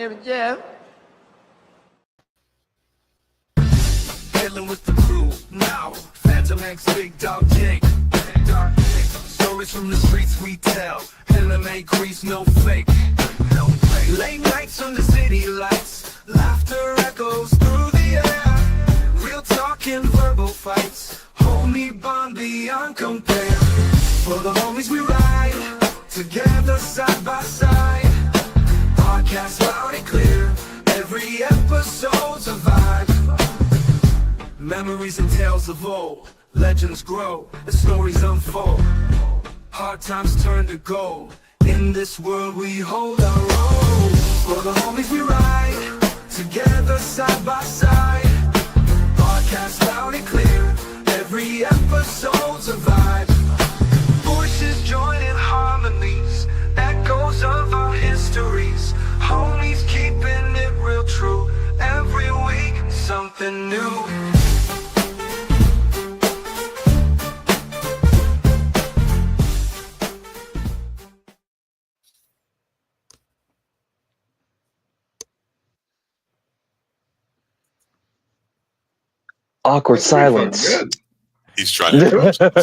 name is Jeff. Dealing with the crew now. Phantom X, Big Dog Jake. Stories from the streets we tell. MMA crease, no fake. Late nights under city lights. Laughter echoes through the air. Real talk and verbal fights. Homie bond beyond compare. For the homies we ride. Together side by side. Podcast loud and clear. Every episode's a vibe. Memories and tales of old. Legends grow, the stories unfold. Hard times turn to gold. In this world we hold our own. For the homies we ride. Together side by side. Podcast loud and clear. Every episode's a vibe. Voices join in harmonies. Echoes of our histories. Homies keeping it real true. Every week something new. Awkward silence. He's trying to. Here it goes.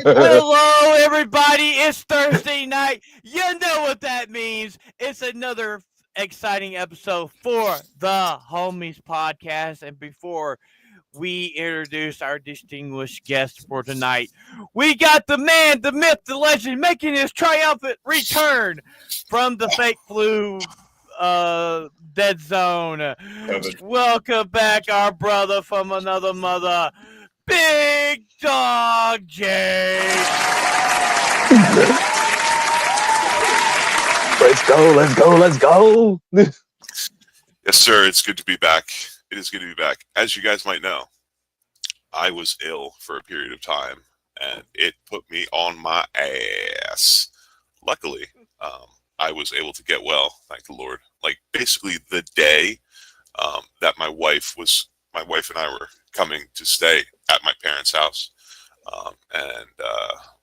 Hello, everybody. It's Thursday night. You know what that means. It's another exciting episode for the Homies Podcast. And before we introduce our distinguished guest for tonight, we got the man, the myth, the legend, making his triumphant return from the fake flu dead zone. Welcome back, our brother from another mother, Big Dog Jake. Let's go. Yes, sir. It's good to be back. It is good to be back. As you guys might know, I was ill for a period of time, and it put me on my ass. Luckily, I was able to get well, thank the Lord. Like, basically the day that my wife and I were coming to stay at my parents' house.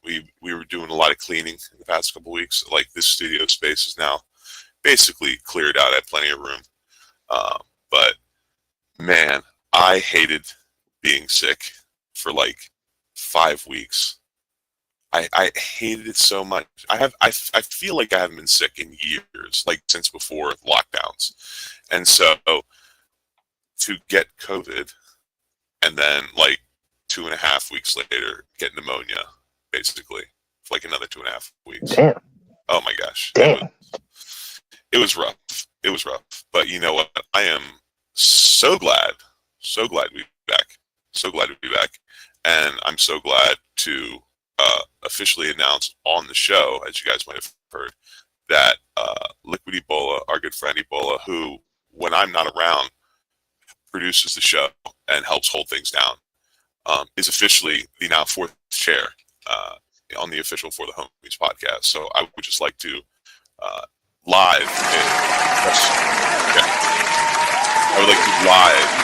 We were doing a lot of cleaning in the past couple weeks. Like, this studio space is now basically cleared out. I have plenty of room. But man, I hated being sick for like 5 weeks. I hated it so much. I feel like I haven't been sick in years, like since before lockdowns. And so to get COVID and then like 2.5 weeks later get pneumonia, basically, for like another 2.5 weeks. Damn. Oh my gosh. Damn. It was rough. It was rough. But you know what? I am so glad to be back. So glad to be back. And I'm so glad to officially announce on the show, as you guys might have heard, that Liquid Ebola, our good friend Ebola, who, when I'm not around, produces the show and helps hold things down, is officially the now fourth chair on the official For the Homies podcast. So I would just like to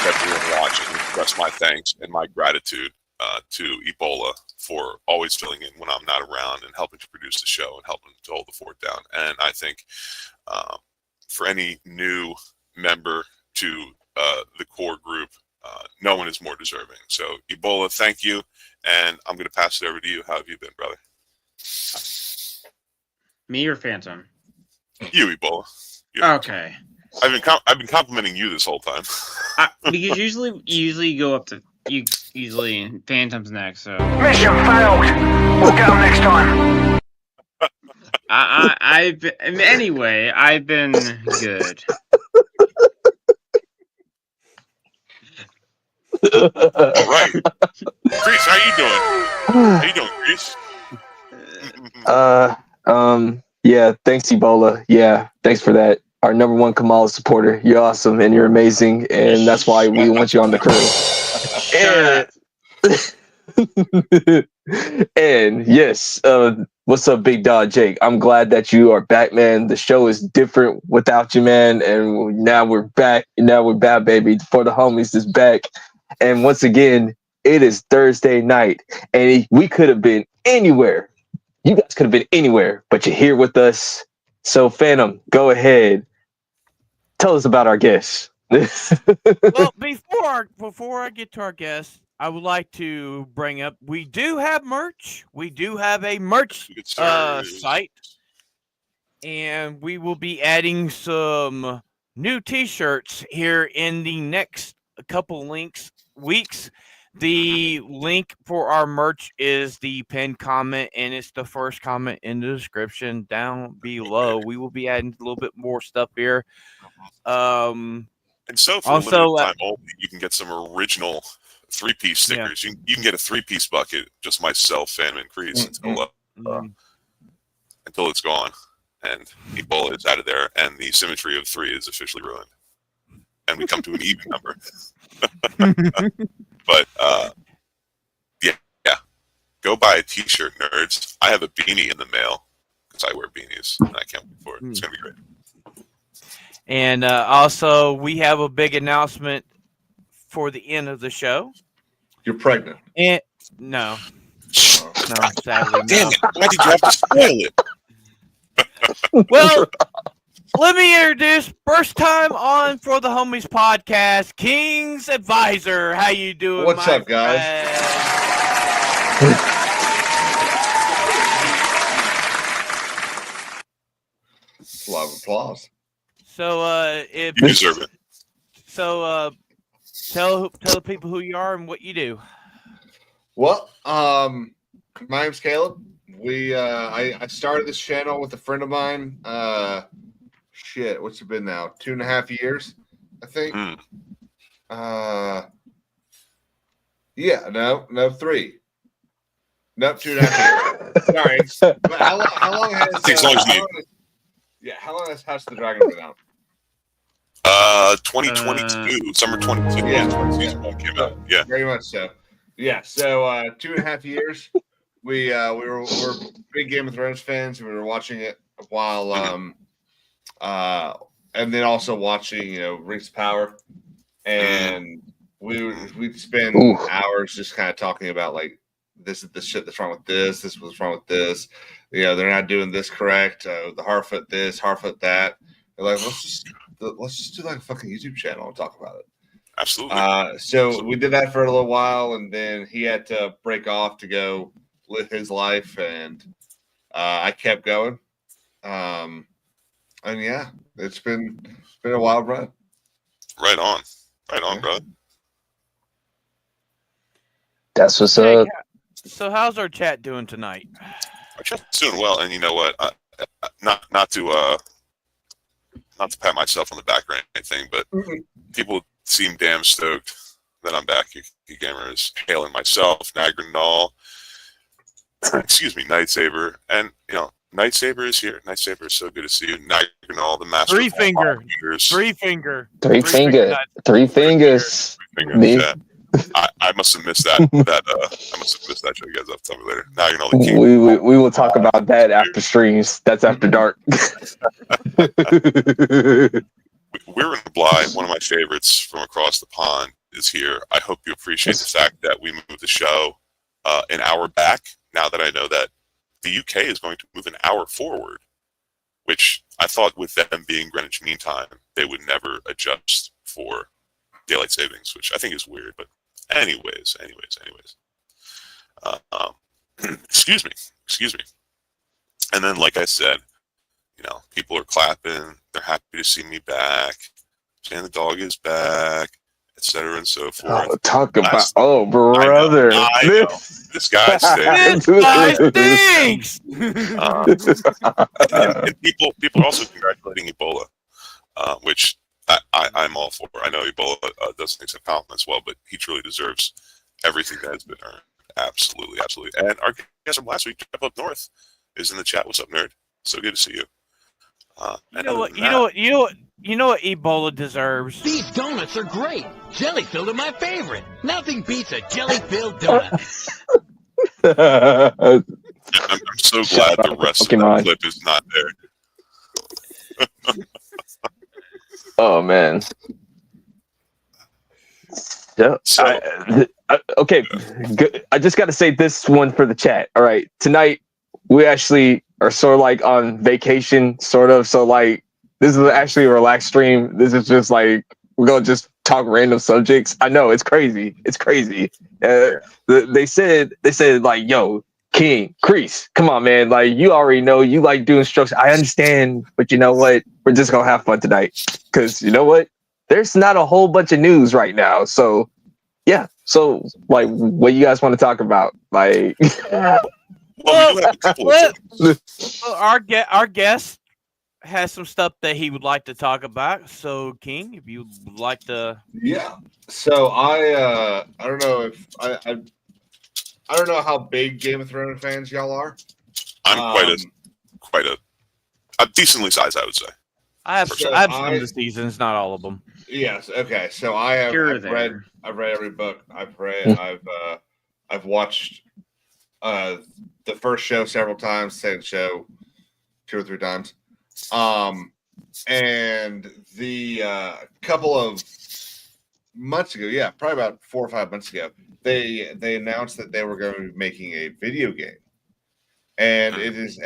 everyone watching, express my thanks and my gratitude to Ebola for always filling in when I'm not around and helping to produce the show and helping to hold the fort down. And I think for any new member to the core group, no one is more deserving. So Ebola, thank you, and I'm going to pass it over to you. How have you been, brother? Me or Phantom? You, Ebola. You. Okay. I've been complimenting you this whole time. Because usually go up to you easily. Phantom's next, so. Mission failed. We'll get them next time. I've been good. All right, Chris, how you doing? How you doing, Chris? Yeah, thanks, Ebola. Yeah, thanks for that. Our number one Kamala supporter. You're awesome and you're amazing, and that's why we want you on the crew. And yes, what's up, Big Dog Jake? I'm glad that you are back, man. The show is different without you, man, and now we're back. Now we're back, baby. For the Homies is back, and once again, it is Thursday night, and we could have been anywhere. You guys could have been anywhere, but you're here with us. So, Phantom, go ahead. tell us about our guests. Well, before I get to our guests, I would like to bring up we do have merch. We do have a merch Good start. site, and we will be adding some new T-shirts here in the next couple weeks. The link for our merch is the pinned comment, and it's the first comment in the description down below. We will be adding a little bit more stuff here. And so for Also, a limited time only, you can get some original 3-piece stickers. You can get a 3-piece bucket, just myself, Phantom, and Crease, until it's gone. And Ebola is out of there, and the symmetry of 3 is officially ruined. And we come to an even number. But, yeah. Go buy a t-shirt, nerds. I have a beanie in the mail, because I wear beanies, and I can't wait for it. It's going to be great. And also, we have a big announcement for the end of the show. You're pregnant. And no, sadly, Damn no. it! Why did you have to spoil it? Well, let me introduce first time on for the Homies podcast, King's Advisor. How you doing? What's my up, guys? friend? A lot of applause. So, if You deserve it. so, tell the people who you are and what you do. Well, my name's Caleb. I started this channel with a friend of mine. What's it been now? 2.5 years, I think. No, 3. Nope, 2.5 years. Sorry. But how long has how long has House of the Dragon been out? 2022, summer 22. Yeah. Season 1 came out. Yeah. Very much so. Yeah, so 2.5 years. We were big Game of Thrones fans. We were watching it while and then also watching Rings of Power, and we'd spend hours just kind of talking about like this is the shit that's wrong with this. This was wrong with this. They're not doing this correct. The Harfoot this, Harfoot that. They're like, let's just do like a fucking YouTube channel and talk about it. Absolutely. So we did that for a little while, and then he had to break off to go live his life, and I kept going. And yeah, it's been a wild ride. Right on, bro. That's what's Hey, up. so how's our chat doing tonight? Our chat's doing well, and you know what? Not to pat myself on the back or anything, but people seem damn stoked that I'm back. You gamers, hailing myself, Nagrinal, excuse me, Night Saber, and Night Saber is here. Night Saber is so good to see you. Nagrinal, the master. Three finger. Me. Yeah. I must have missed that. I must have missed that show. You guys have to tell me later. Nagrinal, the king. We will talk about that after streams. That's after dark. We're in Bly. One of my favorites from across the pond is here. I hope you appreciate the fact that we moved the show an hour back. Now that I know that the UK is going to move an hour forward, which I thought with them being Greenwich Mean Time, they would never adjust for daylight savings, which I think is weird. But anyways. Excuse me. And then, like I said, people are clapping. They're happy to see me back. Saying the dog is back, etc. and so forth. Oh, talk about brother. I know. This guy stinks. This guy stinks. And people are also congratulating Ebola, which I'm all for. I know Ebola doesn't accept compliments well, but he truly deserves everything that has been earned. Absolutely. And our guest from last week, Jeff Up North, is in the chat. What's up, nerd? So good to see you. You know what Ebola deserves? These donuts are great. Jelly-filled are my favorite. Nothing beats a jelly-filled donut. I'm so glad the rest of that clip is not there. Oh man. Yeah. Okay. Good. I just got to say this one for the chat. All right. Tonight we actually are sort of like on vacation, sort of. So like This is actually a relaxed stream. This is just like we're gonna just talk random subjects. I know it's crazy. It's crazy. They said like, yo, King, Crease, come on, man. Like you already know you like doing strokes. I understand, but you know what? We're just gonna have fun tonight because you know what? There's not a whole bunch of news right now. So yeah. So like, what you guys want to talk about? Like, Well, we do have a couple of things. Well, our guest has some stuff that he would like to talk about. So, King, if you would like to, Yeah. So I don't know if I don't know how big Game of Thrones fans y'all are. I'm quite a decently sized, I would say. I have So some of the seasons, not all of them. Yes. Okay. So I have You're I've read every book. I've watched the first show several times, second show 2 or 3 times. And the couple of months ago, yeah, probably about 4 or 5 months ago, they announced that they were going to be making a video game. And it's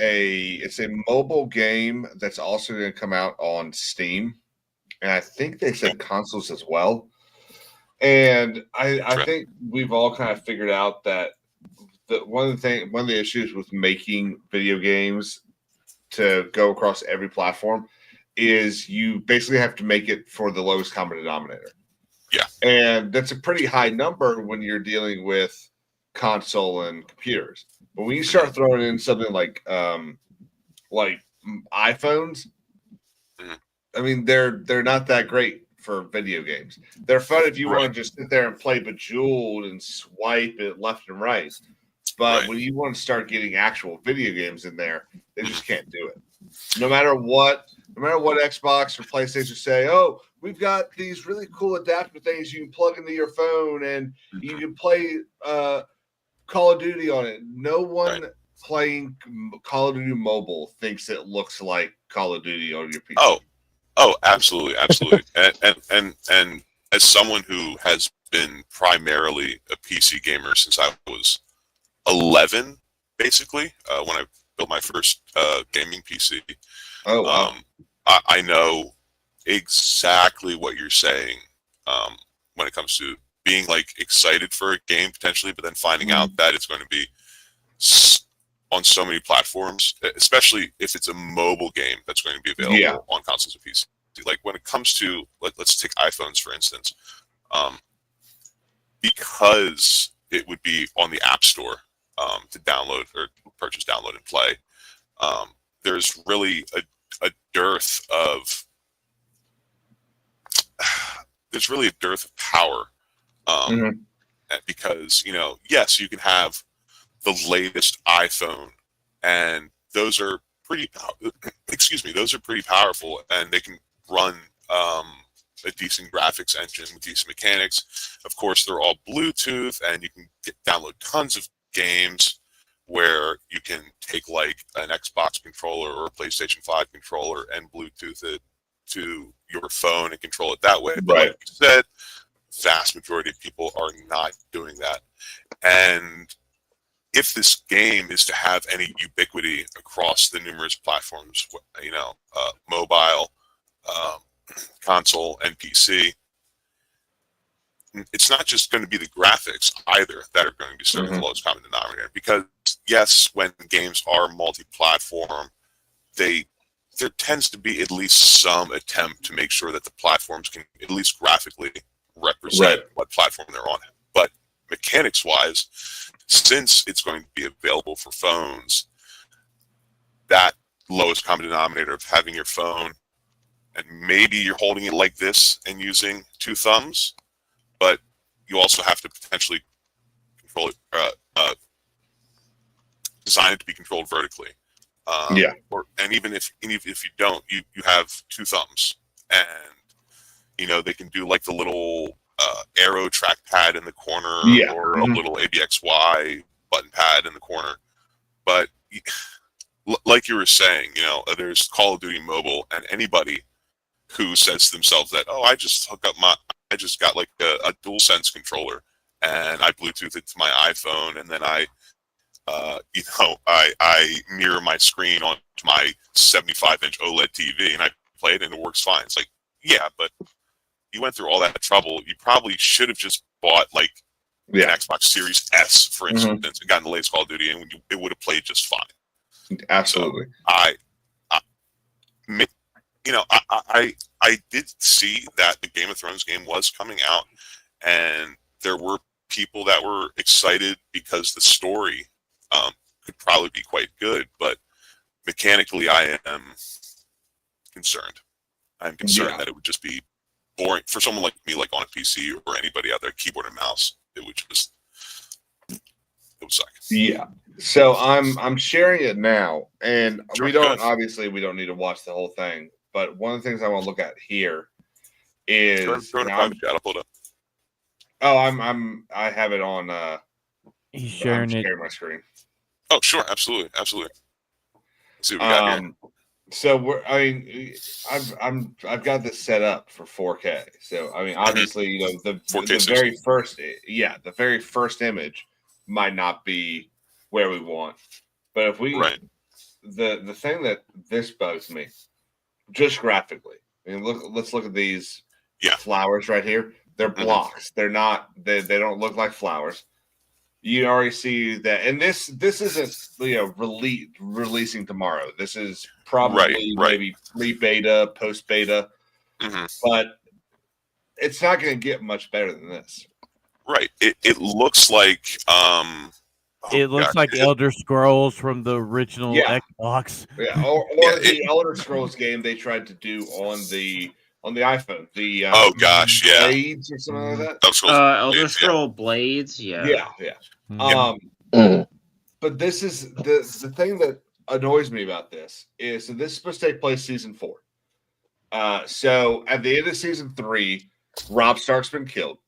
a mobile game that's also going to come out on Steam. And I think they said consoles as well. And I think we've all kind of figured out that one of the issues with making video games to go across every platform is you basically have to make it for the lowest common denominator. Yeah. And that's a pretty high number when you're dealing with console and computers. But when you start throwing in something like iPhones, I mean they're not that great for video games. They're fun if you want to just sit there and play Bejeweled and swipe it left and right. But when you want to start getting actual video games in there, they just can't do it. No matter what Xbox or PlayStation say, oh, we've got these really cool adapter things you can plug into your phone and you can play Call of Duty on it. No one playing Call of Duty mobile thinks it looks like Call of Duty on your PC. Oh, absolutely. and as someone who has been primarily a PC gamer since I was 11, basically, when I built my first gaming PC. Oh, wow. I know exactly what you're saying when it comes to being like excited for a game potentially, but then finding out that it's going to be on so many platforms, especially if it's a mobile game that's going to be available on consoles and PC. Like when it comes to, let's take iPhones for instance, because it would be on the App Store to download or purchase, download, and play. There's really a dearth of power because yes, you can have the latest iPhone, and those are pretty powerful, and they can run a decent graphics engine with decent mechanics. Of course, they're all Bluetooth, and you can download tons of games where you can take like an Xbox controller or a PlayStation 5 controller and Bluetooth it to your phone and control it that way. But like you said, vast majority of people are not doing that. And if this game is to have any ubiquity across the numerous platforms, mobile, console, and PC, it's not just going to be the graphics either that are going to be serving the lowest common denominator. Because yes, when games are multi-platform, there tends to be at least some attempt to make sure that the platforms can at least graphically represent what platform they're on. But mechanics-wise, since it's going to be available for phones, that lowest common denominator of having your phone, and maybe you're holding it like this and using 2 thumbs, but you also have to potentially control it, design it to be controlled vertically. And even if you don't, you have 2 thumbs, and they can do like the little arrow trackpad in the corner, or a little ABXY button pad in the corner. But like you were saying, there's Call of Duty Mobile, and anybody who says to themselves that, I just got like a DualSense controller and I Bluetooth it to my iPhone, and then I mirror my screen onto my 75-inch OLED TV, and I play it and it works fine. It's like, yeah, but you went through all that trouble. You probably should have just bought like an Xbox Series S, for instance, and gotten the latest Call of Duty, and it would have played just fine. Absolutely. So I did see that the Game of Thrones game was coming out, and there were people that were excited because the story could probably be quite good, but mechanically, I am concerned. I'm concerned that it would just be boring for someone like me, like on a PC or anybody out there, keyboard and mouse. It would suck. Yeah. So I'm sharing it now, and Sure, we don't need to watch the whole thing. But one of the things I want to look at here is Throw in a private chat. I'll pull it up. I have it on. He's sharing it. Sharing my screen. Oh, sure, absolutely. Let's see what we got here. So I've got this set up for 4K. So I mean, obviously, the very first image might not be where we want, but if we the thing that this bugs me, just graphically. I mean, let's look at these flowers right here. They're blocks. They're not. They don't look like flowers. You already see that, and this isn't releasing tomorrow. This is probably maybe pre-beta, post-beta, but it's not going to get much better than this. Right. It looks like like Elder Scrolls from the original Xbox. Yeah, or the Elder Scrolls game they tried to do on the iPhone. The Blades or something like that. Elder Scroll Blades. Yeah. But this is the thing that annoys me about this is so this is supposed to take place season 4. So at the end of season 3, Robb Stark's been killed.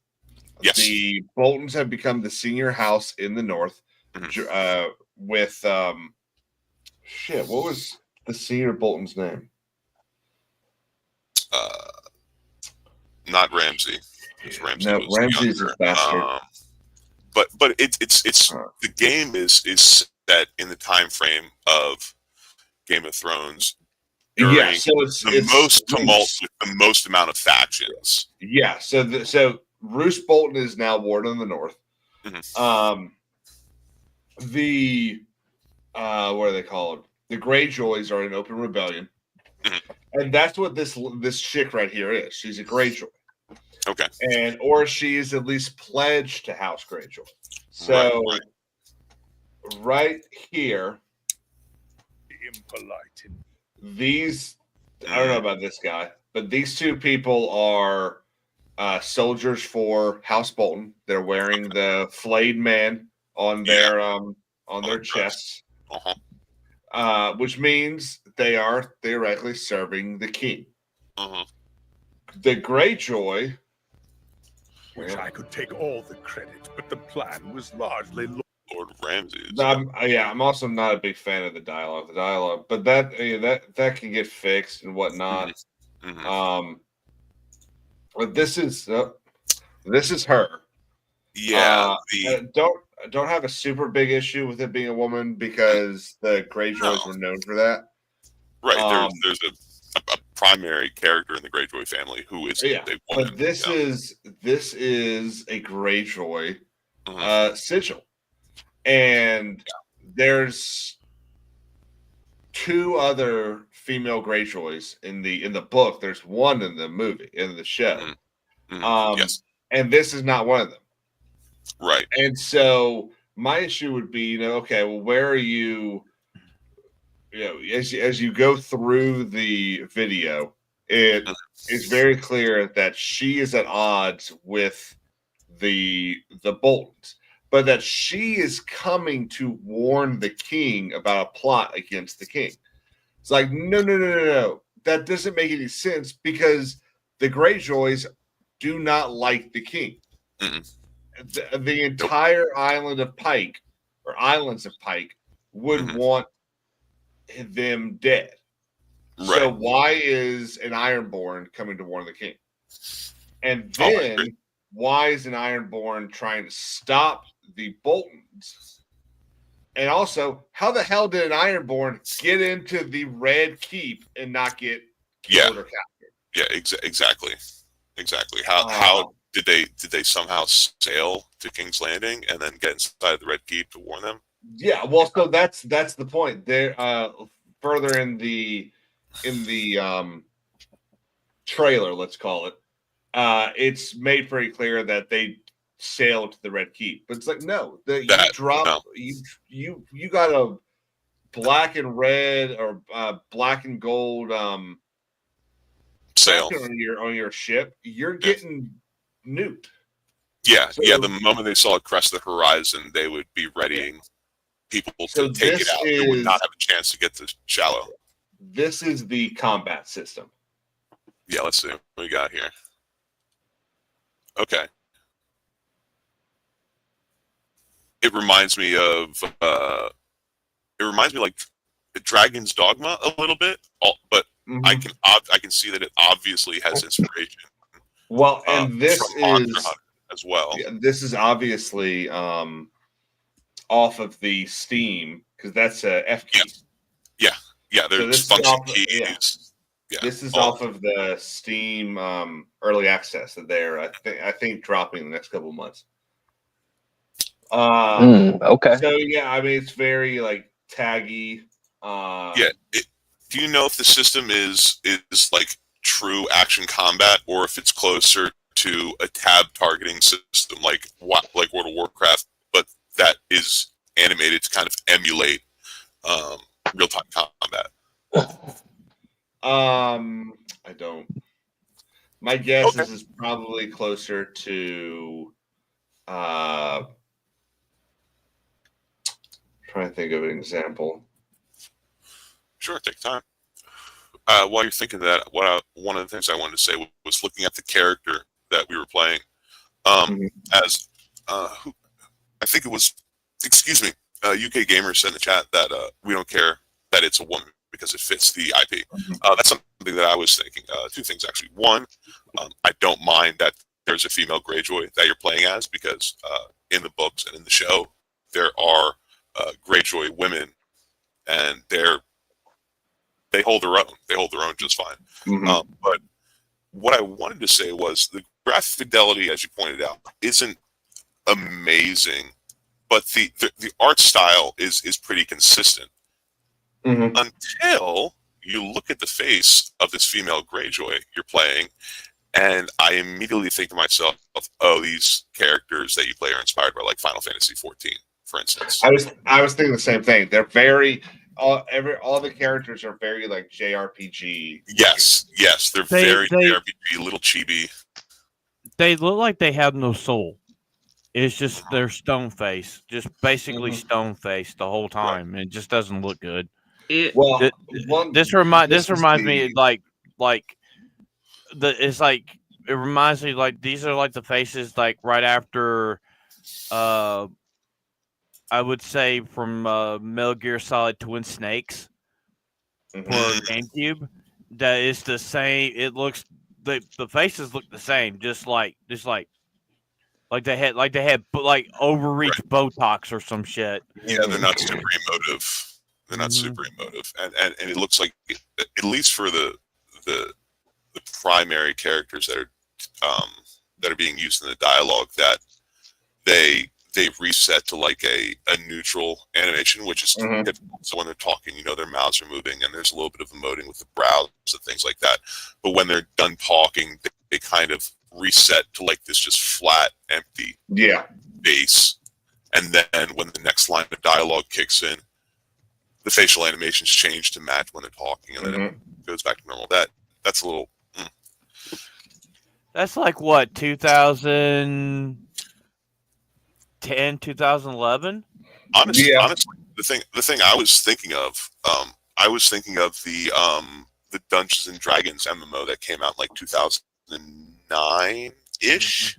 Yes. The Boltons have become the senior house in the North. With what was the senior Bolton's name? Not Ramsay. Ramsay no, Ramsay's his bastard. But it's the game is set in the time frame of Game of Thrones. So it's the most tumult with the most amount of factions. Yeah. So Roose Bolton is now Warden of the North. The what are they called? The Greyjoys are in open rebellion, and that's what this chick right here is. She's a Greyjoy. Okay. Or she is at least pledged to House Greyjoy. So right here, these I don't know about this guy, but these two people are soldiers for House Bolton. They're wearing the flayed man on their chests, which means they are theoretically serving the king. The Greyjoy, which I could take all the credit, but the plan was largely Lord Ramsay's. I'm also not a big fan of the dialogue, but that can get fixed and whatnot. But this is her. Yeah. Don't have a super big issue with it being a woman because the Greyjoys were known for that. Right. There's a primary character in the Greyjoy family who is a woman. But this is a Greyjoy sigil, and there's 2 other female Greyjoys in the book. There's one in the movie, in the show. Yes. And this is not one of them. Right. And so my issue would be, where are you? As you go through the video, it is very clear that she is at odds with the Boltons, but that she is coming to warn the king about a plot against the king. It's like, no. That doesn't make any sense because the Greyjoys do not like the king. The entire island of Pike, or islands of Pike, would want them dead. Right. So why is an Ironborn coming to warn the king? And then why is an Ironborn trying to stop the Boltons? And also, how the hell did an Ironborn get into the Red Keep and not get Yeah. killed or captured. Yeah, exactly. How did they somehow sail to King's Landing and then get inside the Red Keep to warn them? Yeah, well, so that's the point. There, further in the trailer, let's call it, it's made very clear that they sailed to the Red Keep. But it's like, no, you got a black and red or black and gold sail on your ship. You're getting nuked. Yeah, so, the moment they saw it crest the horizon, they would be readying people to take it out. They would not have a chance to get to shallow. This is the combat system. Yeah, let's see what we got here. Okay. It reminds me of like Dragon's Dogma a little bit, but I can see that it obviously has inspiration. Well, and this is as well. Yeah, this is obviously off of the Steam because that's a F key. Yeah. There's function keys. Yeah. This is off of the Steam early access that they're I think dropping in the next couple of months. Okay. So yeah, I mean it's very like taggy. Do you know if the system is like true action combat or if it's closer to a tab targeting system like World of Warcraft, but that is animated to kind of emulate real-time combat? I don't. My guess is probably closer to trying to think of an example. Sure, take time. While you're thinking of that, one of the things I wanted to say was looking at the character that we were playing. As I think it was, UK Gamer said in the chat that we don't care that it's a woman because it fits the IP. That's something that I was thinking. Two things actually. One, I don't mind that there's a female Greyjoy that you're playing as because in the books and in the show there are Greyjoy women, and they hold their own. They hold their own just fine. But what I wanted to say was the graphic fidelity, as you pointed out, isn't amazing, but the art style is pretty consistent until you look at the face of this female Greyjoy you're playing, and I immediately think to myself, oh, these characters that you play are inspired by like Final Fantasy 14, for instance. I was thinking the same thing. They're very all the characters are very like JRPG. Yes, they're very JRPG, little chibi. They look like they have no soul. It's just their stone face, just basically stone face the whole time. Right. It just doesn't look good. This reminds me like it reminds me like these are like the faces like right after I would say from Metal Gear Solid Twin Snakes for GameCube. That is the same. It looks the faces look the same, just like they had overreach Botox or some shit. Yeah, they're not super emotive. They're not super emotive, and it looks like at least for the primary characters that are being used in the dialogue that they've reset to like a neutral animation, which is typical. So when they're talking, their mouths are moving and there's a little bit of emoting with the brows and things like that. But when they're done talking, they kind of reset to like this just flat, empty face. And then when the next line of dialogue kicks in, the facial animations change to match when they're talking, and then it goes back to normal. That's a little. That's like what 2010, 2011. Honestly, the thing I was thinking of, the Dungeons and Dragons MMO that came out in like 2009 ish,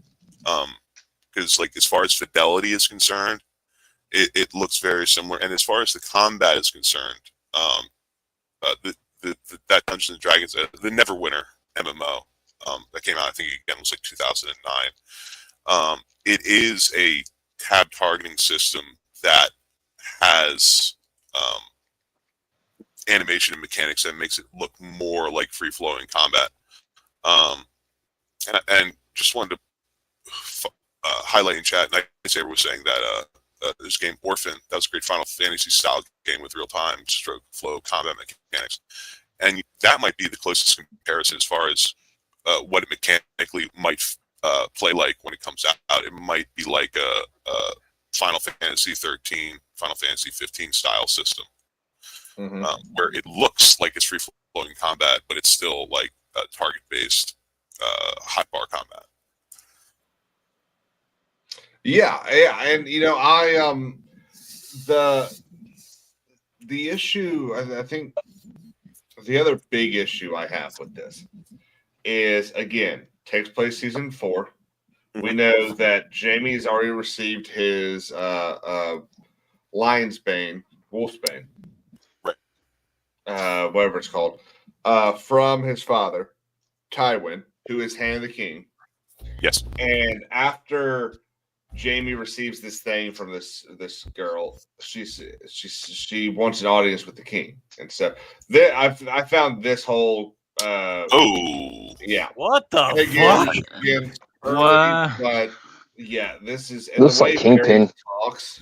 because like as far as fidelity is concerned, it looks very similar, and as far as the combat is concerned, that Dungeons and Dragons, the Neverwinter MMO that came out, I think again was like 2009. It is a tab targeting system that has animation and mechanics that makes it look more like free flowing combat. And just wanted to highlight in chat. Nightsaber was saying that this game Orphan, that was a great Final Fantasy style game with real time stroke flow combat mechanics, and that might be the closest comparison as far as what it mechanically might play like when it comes out. It might be like a Final Fantasy 13, Final Fantasy 15 style system, where it looks like it's free flowing combat, but it's still like target based hotbar combat. Yeah, and the issue, I think the other big issue I have with this is, again, takes place season 4. We know that Jamie's already received his Lion's Bane, Wolf's Bane, right? Whatever it's called, from his father, Tywin, who is Hand of the King. Yes. And after Jamie receives this thing from this girl, she wants an audience with the king, and so I found this whole yeah, what the fuck? Again, What? but yeah, this is Looks the way like Kingpin. Varys talks.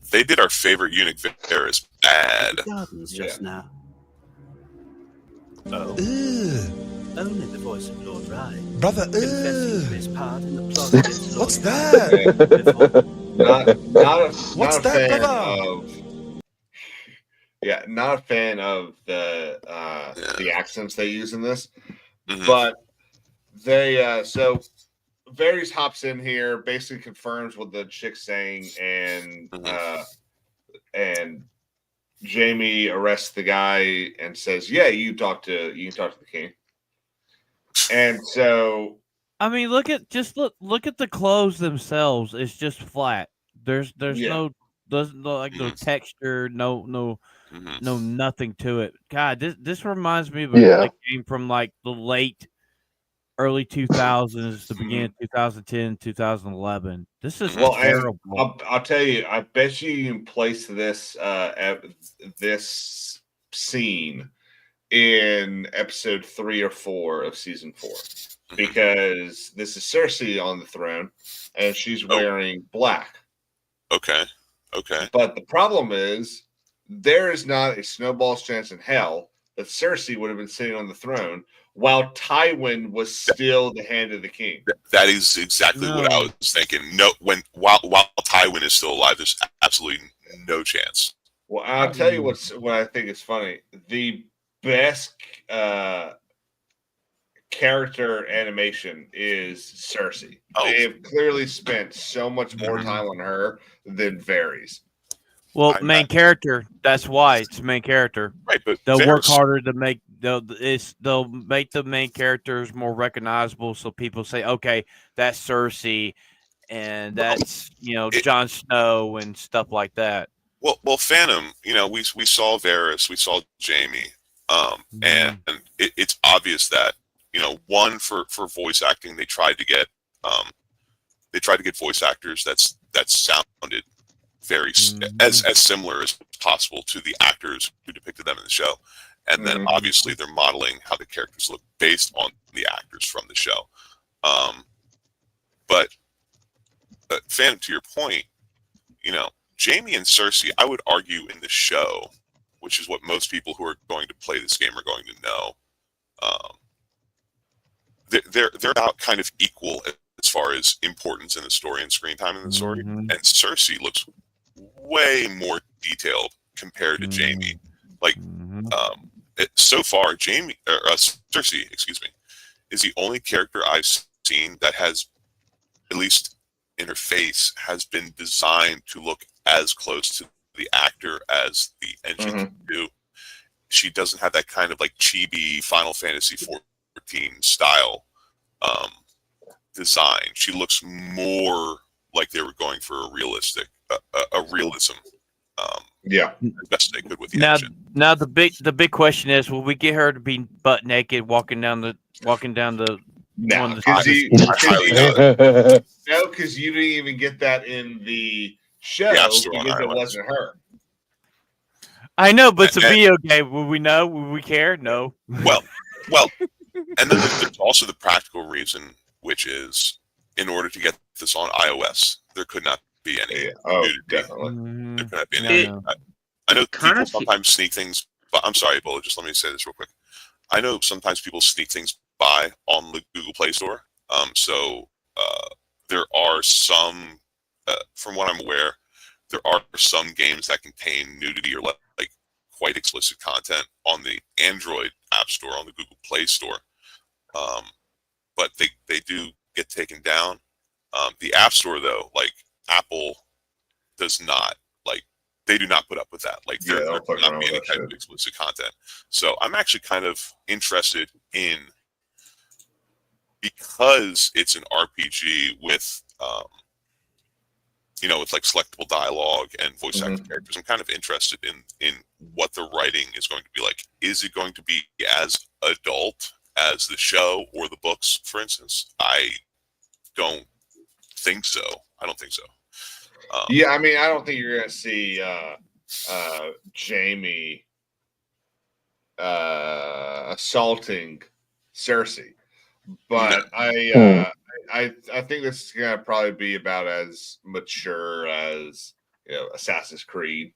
They did our favorite eunuch Varys bad. Gardens just now. Only the voice of Lord Rye. Brother, Confessing to his part in the plot against Lord what's Rye. that? Not a fan of. Yeah, not a fan of the accents they use in this, but they so Varys hops in here, basically confirms what the chick's saying, and Jamie arrests the guy and says, "Yeah, you can talk to the king." And so, I mean, look at the clothes themselves. It's just flat. There's no texture, no nothing to it. God, this reminds me of a game from like the late early 2000s, the beginning of 2010, 2011. This is terrible. I'll tell you, I bet you can place this this scene in episode 3 or 4 of season 4, because this is Cersei on the throne and she's wearing black. Okay. But the problem is, there is not a snowball's chance in hell that Cersei would have been sitting on the throne while Tywin was still the Hand of the King. That is exactly what I was thinking. No, while Tywin is still alive, there's absolutely no chance. Well, I'll tell you what I think is funny. The best character animation is Cersei. They have clearly spent so much more time on her than Varys. Well, main character. That's why it's main character. Right, but they'll work harder to make they'll make the main characters more recognizable, so people say, "Okay, that's Cersei, and that's Jon Snow and stuff like that." Well, Phantom. We saw Varys, we saw Jamie, and it's obvious that one for voice acting, they tried to get voice actors that sounded very as similar as possible to the actors who depicted them in the show, and then obviously they're modeling how the characters look based on the actors from the show. But Phantom, to your point, Jamie and Cersei, I would argue in the show, which is what most people who are going to play this game are going to know, they're about kind of equal as far as importance in the story and screen time in the story. And Cersei looks way more detailed compared to Jamie. Like, so far, Cersei, excuse me, is the only character I've seen that has, at least in her face, has been designed to look as close to the actor as the engine can do. She doesn't have that kind of like chibi Final Fantasy 14 style design. She looks more like they were going for a realistic, a realism. As best they could with the action. Now the big question is, will we get her to be butt naked walking down the No, because you didn't even get that in the show because it wasn't her. I know, but it's a And- video game. Would we know? Would we care? No. Well, and then there's also the practical reason, which is in order to get this on iOS, there could not be any Yeah. Oh, nudity. definitely. There could not be No, any. no. I know Kind people of- sometimes sneak things. But I'm sorry, Ebola. Just let me say this real quick. I know sometimes people sneak things by on the Google Play Store. So there are some, from what I'm aware, there are some games that contain nudity or like quite explicit content on the Android App Store, on the Google Play Store. But they do get taken down. The App Store, though, like Apple, does not like. They do not put up with that. Like there they'll could fuck not around be with any that type of shit. explicit content. So I'm actually kind of interested in, because it's an RPG with with like selectable dialogue and voice acted characters. I'm kind of interested in what the writing is going to be like. Is it going to be as adult as the show or the books, for instance? I don't think so. I don't think so. Yeah, I mean, I don't think you're gonna see Jamie assaulting Cersei, but I think this is gonna probably be about as mature as Assassin's Creed.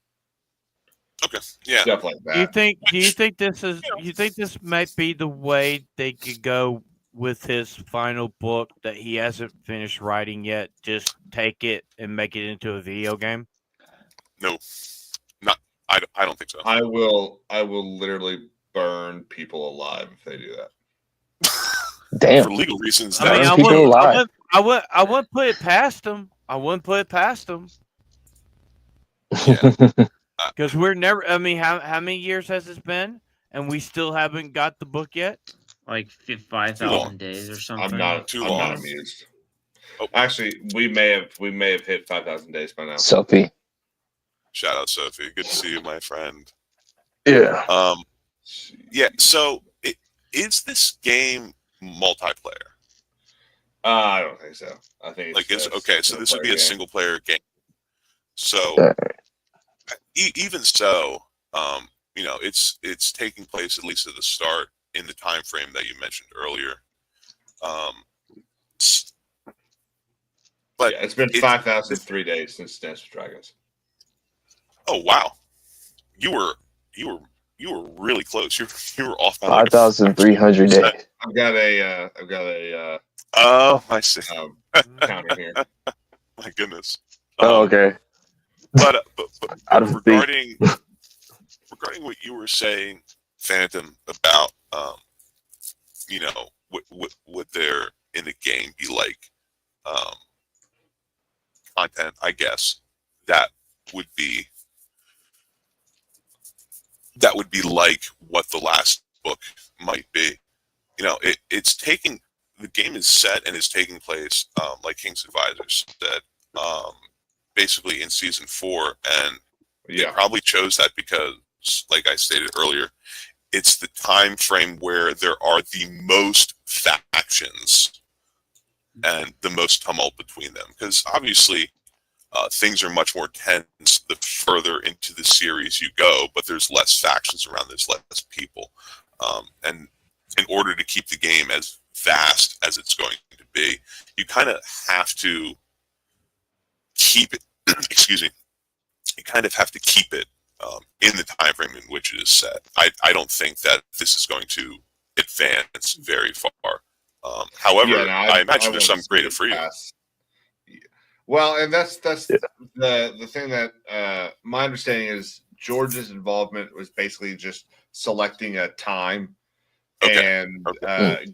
Okay, yeah, stuff like that. Do you think this is? You think this might be the way they could go with his final book that he hasn't finished writing yet? Just take it and make it into a video game. No, not. I don't think so. I will literally burn people alive if they do that. Damn. For legal reasons, I mean, I wouldn't put it past him. I wouldn't put it past him. Because we're never. I mean, how many years has this been, and we still haven't got the book yet? Like 5,000 days or something. I'm not amused. Actually, we may have hit 5,000 days by now. Sophie. Shout out, Sophie. Good to see you, my friend. Yeah. Yeah. So, is this game multiplayer? I don't think so. I think it's okay. So this would be a single player game. So, even so, it's taking place at least at the start in the time frame that you mentioned earlier. But yeah, it's been 5,003 days since Dance with Dragons. Oh wow, you were really close. You were off by 5,300 days. I've got a oh, I see. Counter here. My goodness. Oh, okay. But regarding what you were saying, Phantom, about would there in the game be like content? I guess that would be like what the last book might be. It's taking, the game is set and is taking place like KingsAdvisors said, basically in season 4, and they probably chose that because, like I stated earlier, it's the time frame where there are the most factions and the most tumult between them. Because obviously, things are much more tense the further into the series you go, but there's less factions around, there's less people. And in order to keep the game as vast as it's going to be, you kind of have to keep it, excuse me, you kind of have to keep it in the time frame in which it is set. I don't think that this is going to advance very far. However, I imagine there's some creative freedom. Well, and that's the thing that my understanding is George's involvement was basically just selecting a time and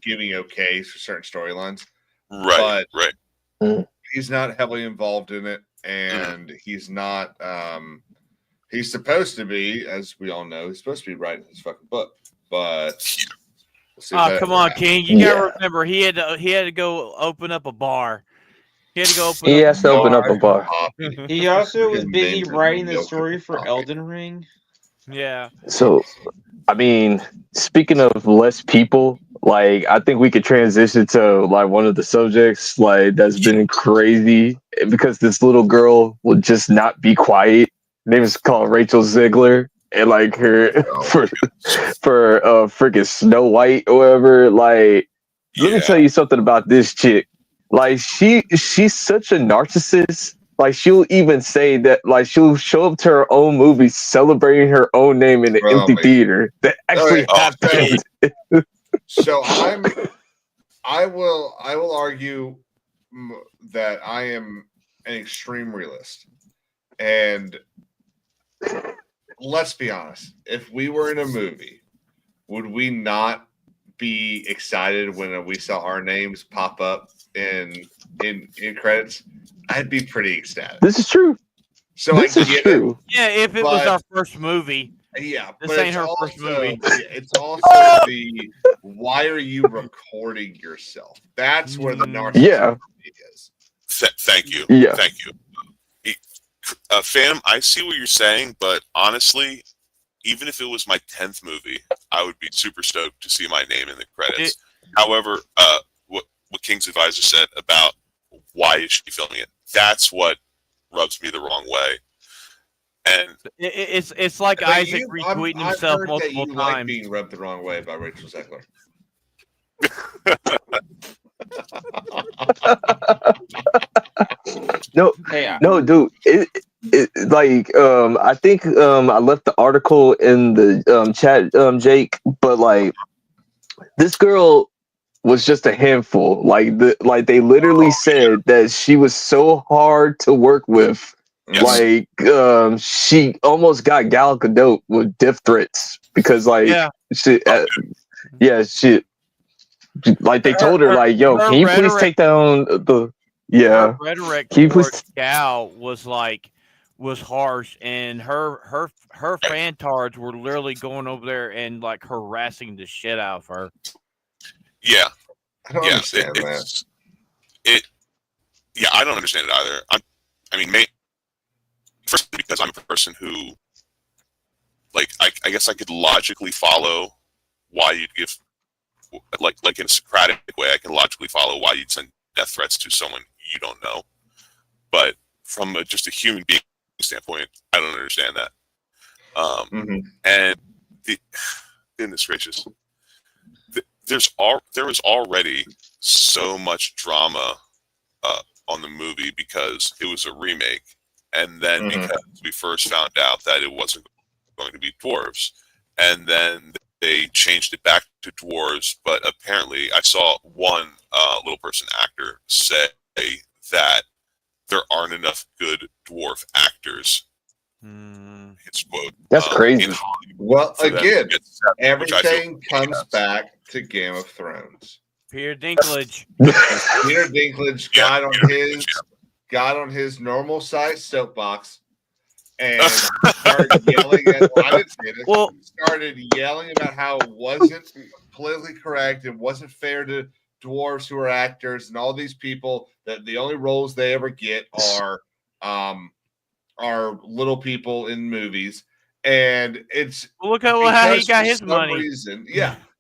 giving okays for certain storylines. Right, but he's not heavily involved in it, and he's not. He's supposed to be, as we all know, he's supposed to be writing his fucking book. But come on, King! You gotta remember, he had to go open up a bar. He had to go open. He has to open up a bar. He also was busy writing the story for Elden Ring. Yeah. So, I mean, speaking of less people, like I think we could transition to like one of the subjects like that's been crazy because this little girl will just not be quiet. Her name is called Rachel Ziegler. and like her Oh, for freaking Snow White or whatever. Like, let me tell you something about this chick. Like, she's such a narcissist. Like, she'll even say that, like, she'll show up to her own movie celebrating her own name in an empty theater that actually happened. So I will argue that I am an extreme realist, and let's be honest. If we were in a movie, would we not be excited when we saw our names pop up in credits? I'd be pretty ecstatic. This is true. So this is true. Yeah, if it was our first movie. Yeah, this but ain't it's her also, first movie. It's also the why are you recording yourself? That's where the narcissism is. Thank you. Yeah. Thank you. Phantom, I see what you're saying, but honestly, even if it was my 10th movie, I would be super stoked to see my name in the credits. However, what KingsAdvisors said about why is she filming it, that's what rubs me the wrong way. And it's like Isaac retweeting himself I've heard multiple that you times. like being rubbed the wrong way by Rachel Zegler. No, dude. Like, I think I left the article in the chat, Jake. But like, this girl was just a handful. Like they literally said that she was so hard to work with. Yes. Like, she almost got Gal Gadot with death threats because, like, she, like they told her, like, yo, can you please take down the, her rhetoric can you please towards Gal was harsh, and her fantards were literally going over there and like harassing the shit out of her. Yeah, I don't understand that. Yeah, I don't understand it either. I mean, first because I'm a person who, like, I guess I could logically follow why you'd give, like in a Socratic way, I can logically follow why you'd send death threats to someone you don't know. But from just a human being standpoint, I don't understand that. And goodness gracious, there was already so much drama on the movie because it was a remake, and then because we first found out that it wasn't going to be dwarves, and then they changed it back to dwarves. But apparently, I saw one little person actor say that there aren't enough good dwarf actors. His quote. That's crazy. Well, again, everything comes back to Game of Thrones. Peter Dinklage. Peter Dinklage got on his normal size soapbox and started yelling at. Well, I didn't say this. Well, started yelling about how it wasn't politically correct. It wasn't fair to dwarves who are actors and all these people that the only roles they ever get are little people in movies. And it's look at how he got his money.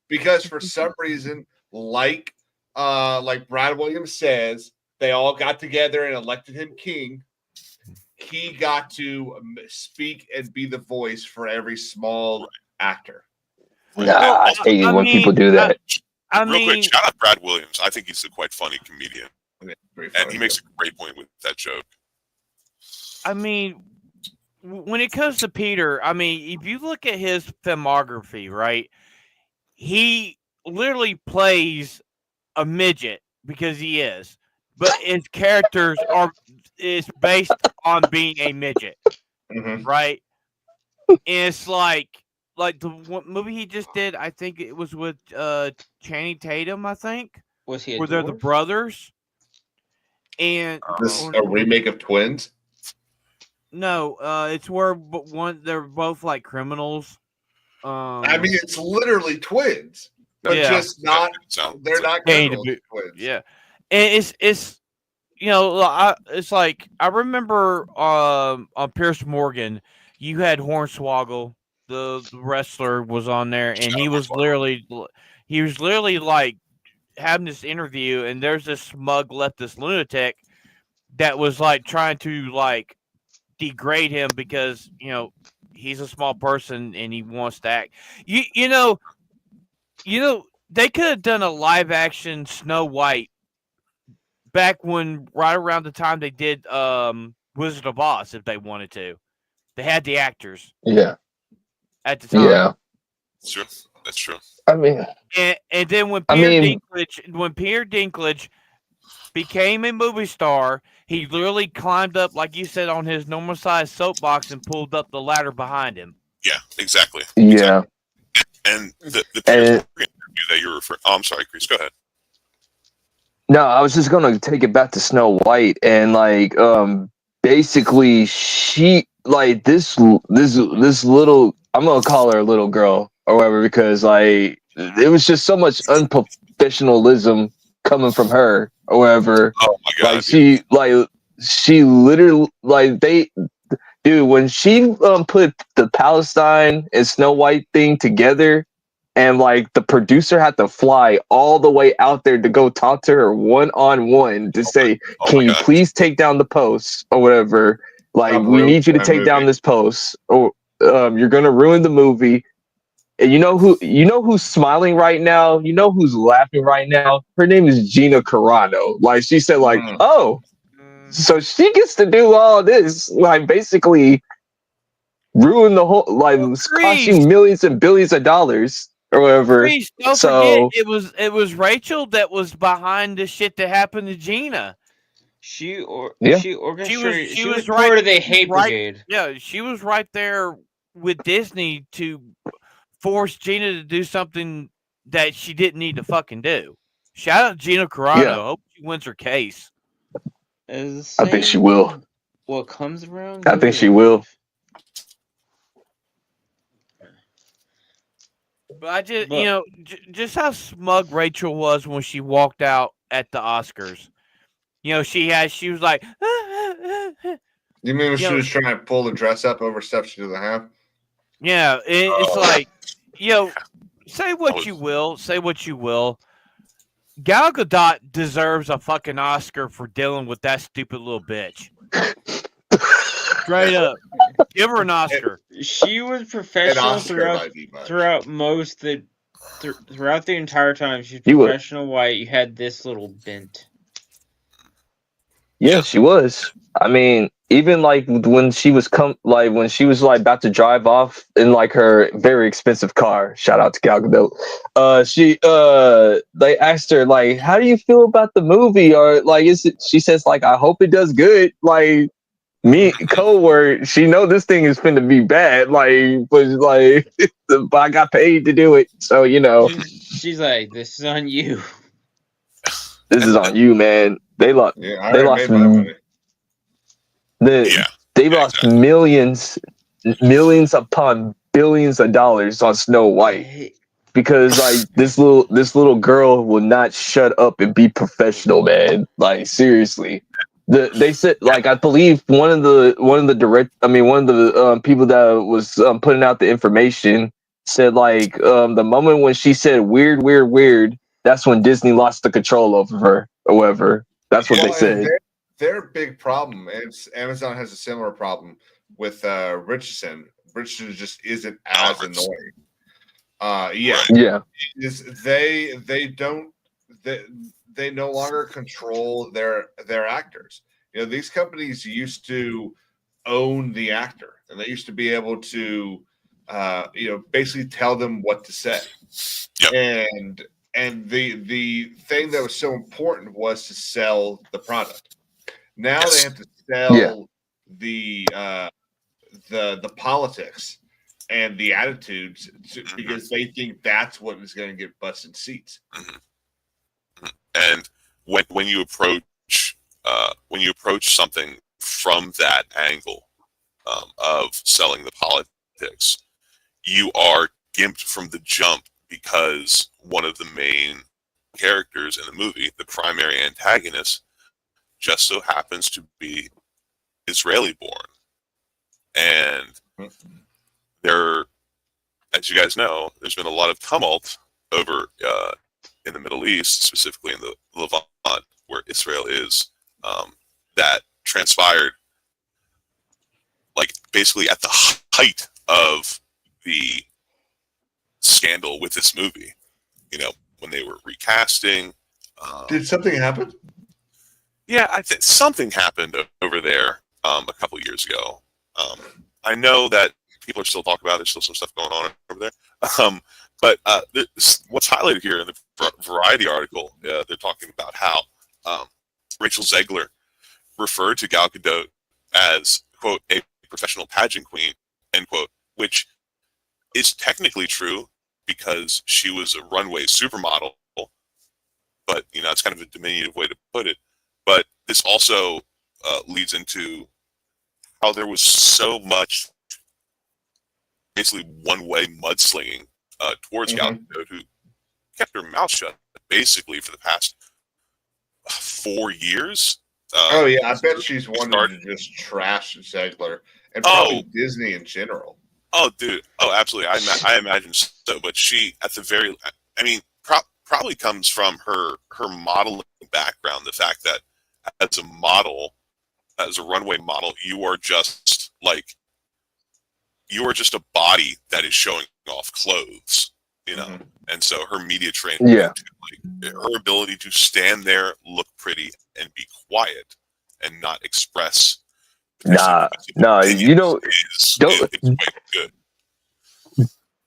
Because for some reason, like Brad Williams says, they all got together and elected him king. He got to speak and be the voice for every small actor. I hate when people do that. Real quick, shout out Brad Williams. I think he's a quite funny comedian. And he makes a great point with that joke. I mean, when it comes to Peter, I mean, if you look at his filmography, right, he literally plays a midget because he is, but his characters is based on being a midget, right? And it's like the movie he just did. I think it was with Channing Tatum. I think was he? Where they're the brothers, and this is a remake of Twins. No, it's where they're both like criminals. I mean, it's literally twins, but just not. They're not criminals. Twins. Yeah, and it's it's like I remember on Pierce Morgan, you had Hornswoggle, the wrestler, was on there, and he was literally like having this interview, and there's this smug leftist lunatic that was like trying to like degrade him because he's a small person and he wants to act. You know, they could have done a live action Snow White back when right around the time they did Wizard of Oz if they wanted to. They had the actors Yeah. at the time. Yeah. That's true. That's true. I mean, And then when I mean- Peter Dinklage became a movie star, he literally climbed up, like you said, on his normal sized soapbox and pulled up the ladder behind him. Yeah, exactly. yeah. And the And- interview that you're referring. Oh, I'm sorry, Chris. Go ahead. No, I was just gonna take it back to Snow White and like basically she like this little, I'm gonna call her a little girl or whatever, because like it was just so much unprofessionalism coming from her or whatever. Oh my god. Like she literally dude, when she put the Palestine and Snow White thing together, and like the producer had to fly all the way out there to go talk to her one-on-one to say, can you please take down the post or whatever? Like, we need you to take down this post, or you're gonna ruin the movie. And you know who's smiling right now? You know who's laughing right now? Her name is Gina Carano. Like, she said, like, oh, so she gets to do all this, like basically ruin the whole, like, cost you millions and billions of dollars or whatever. Please don't forget, it was Rachel that was behind the shit that happened to Gina. She orchestrated. She was right, part of the hate brigade. Yeah, she was right there with Disney to force Gina to do something that she didn't need to fucking do. Shout out Gina Carano. Yeah. Hope she wins her case. I think she will. What comes around? I think she will. But I just, just how smug Rachel was when she walked out at the Oscars. She was like, You mean when she was trying to pull the dress up over stuff she doesn't have? Yeah, it's like, say what you will. Gal Gadot deserves a fucking Oscar for dealing with that stupid little bitch. Straight up. Give her an Oscar. She was professional throughout the entire time. She's professional white. You had this little bent. Yeah, she was. I mean, even like when she was about to drive off in like her very expensive car. Shout out to Gal Gadot. They asked her like, "How do you feel about the movie?" Or like, she says like, "I hope it does good." Like, me code word, she know this thing is finna be bad. Like, but like, but I got paid to do it, so She's like, "This is on you. This is on you, man." They lost. Yeah, they lost. They lost millions upon billions of dollars on Snow White because like this little girl will not shut up and be professional, man. Like, seriously. They said, like, I believe one of the people that was putting out the information said like the moment when she said weird, that's when Disney lost the control over her or whatever. That's what they said. Their big problem, and Amazon has a similar problem with Richardson. Richardson just isn't as annoying. They no longer control their actors. These companies used to own the actor, and they used to be able to basically tell them what to say. Yep. And the thing that was so important was to sell the product. Now they have to sell the politics and the attitudes because they think that's what is going to get busted seats. And when you approach something from that angle of selling the politics, you are gimped from the jump because one of the main characters in the movie, the primary antagonist, just so happens to be Israeli born. And there, as you guys know, there's been a lot of tumult over in the Middle East, specifically in the Levant, where Israel is, that transpired like basically at the height of the scandal with this movie. You know, when they were recasting. Did something happen? Yeah, I think something happened over there a couple years ago. I know that people are still talking about it. There's still some stuff going on over there. But what's highlighted here in the Variety article, they're talking about how Rachel Zegler referred to Gal Gadot as, quote, a professional pageant queen, end quote, which is technically true because she was a runway supermodel. But, you know, it's kind of a diminutive way to put it. But this also leads into how there was so much basically one-way mudslinging towards Gal Gadot, who kept her mouth shut basically for the past 4 years. Oh, yeah. I bet she's wanted to just trash Zegler and probably Disney in general. Oh, dude. Oh, absolutely. I imagine so. But she, at the very, I mean, probably comes from her modeling background. The fact that as a model, as a runway model, you are just a body that is showing off clothes, you know. And so her media training, her ability to stand there, look pretty, and be quiet, and not express. Nah, you know, is quite good.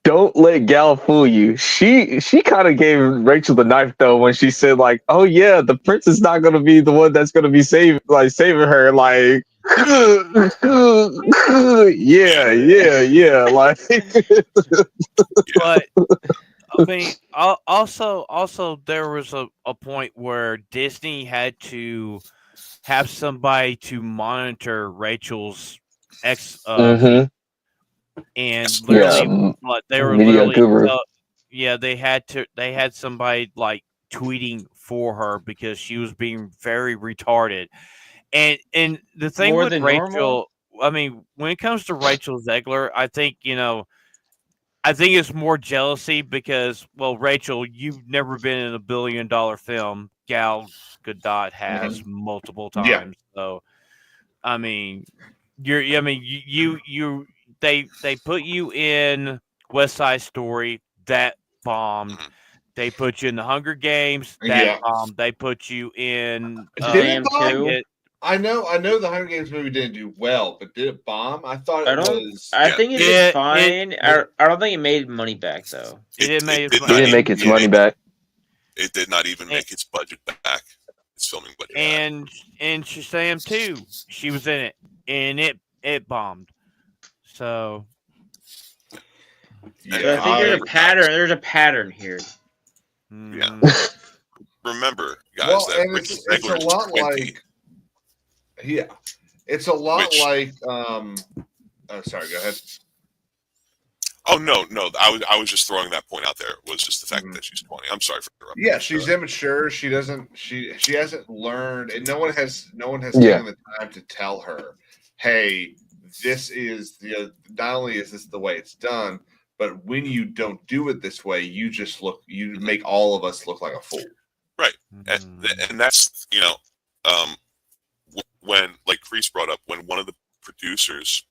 Don't let Gal fool you. She kind of gave Rachel the knife though when she said like, "Oh yeah, the prince is not gonna be the one that's gonna be saving her." Like, yeah. Like, But I mean, also there was a point where Disney had to have somebody to monitor Rachel's and literally, they were media literally, guru. they had somebody like tweeting for her because she was being very retarded. And the thing More with than Rachel, normal? I mean, when it comes to Rachel Zegler, I think it's more jealousy because, well, Rachel, you've never been in $1 billion film. Gal Gadot has multiple times. So, I mean, they put you in West Side Story, that bombed. They put you in the Hunger Games, that bombed. They put you in Shazam 2. I know the Hunger Games movie didn't do well, but did it bomb? I thought it was. I think it did fine. I don't think it made money back though. It didn't make its money back. It did not even make its budget back. Its filming budget. And Shazam 2, she was in it, and it bombed. So I think there's a pattern. There's a pattern here. Yeah. Remember, guys, well, that and it's a lot 20. like. Yeah, it's a lot like. Oh, sorry. Go ahead. Oh no! I was just throwing that point out there. It was just the fact that she's 20. I'm sorry for interrupting. Yeah, she's immature. She hasn't learned, and no one has taken the time to tell her, "Hey, this is not only is this the way it's done, but when you don't do it this way, you make all of us look like a fool." Right, and that's when, like Chris brought up, when one of the producers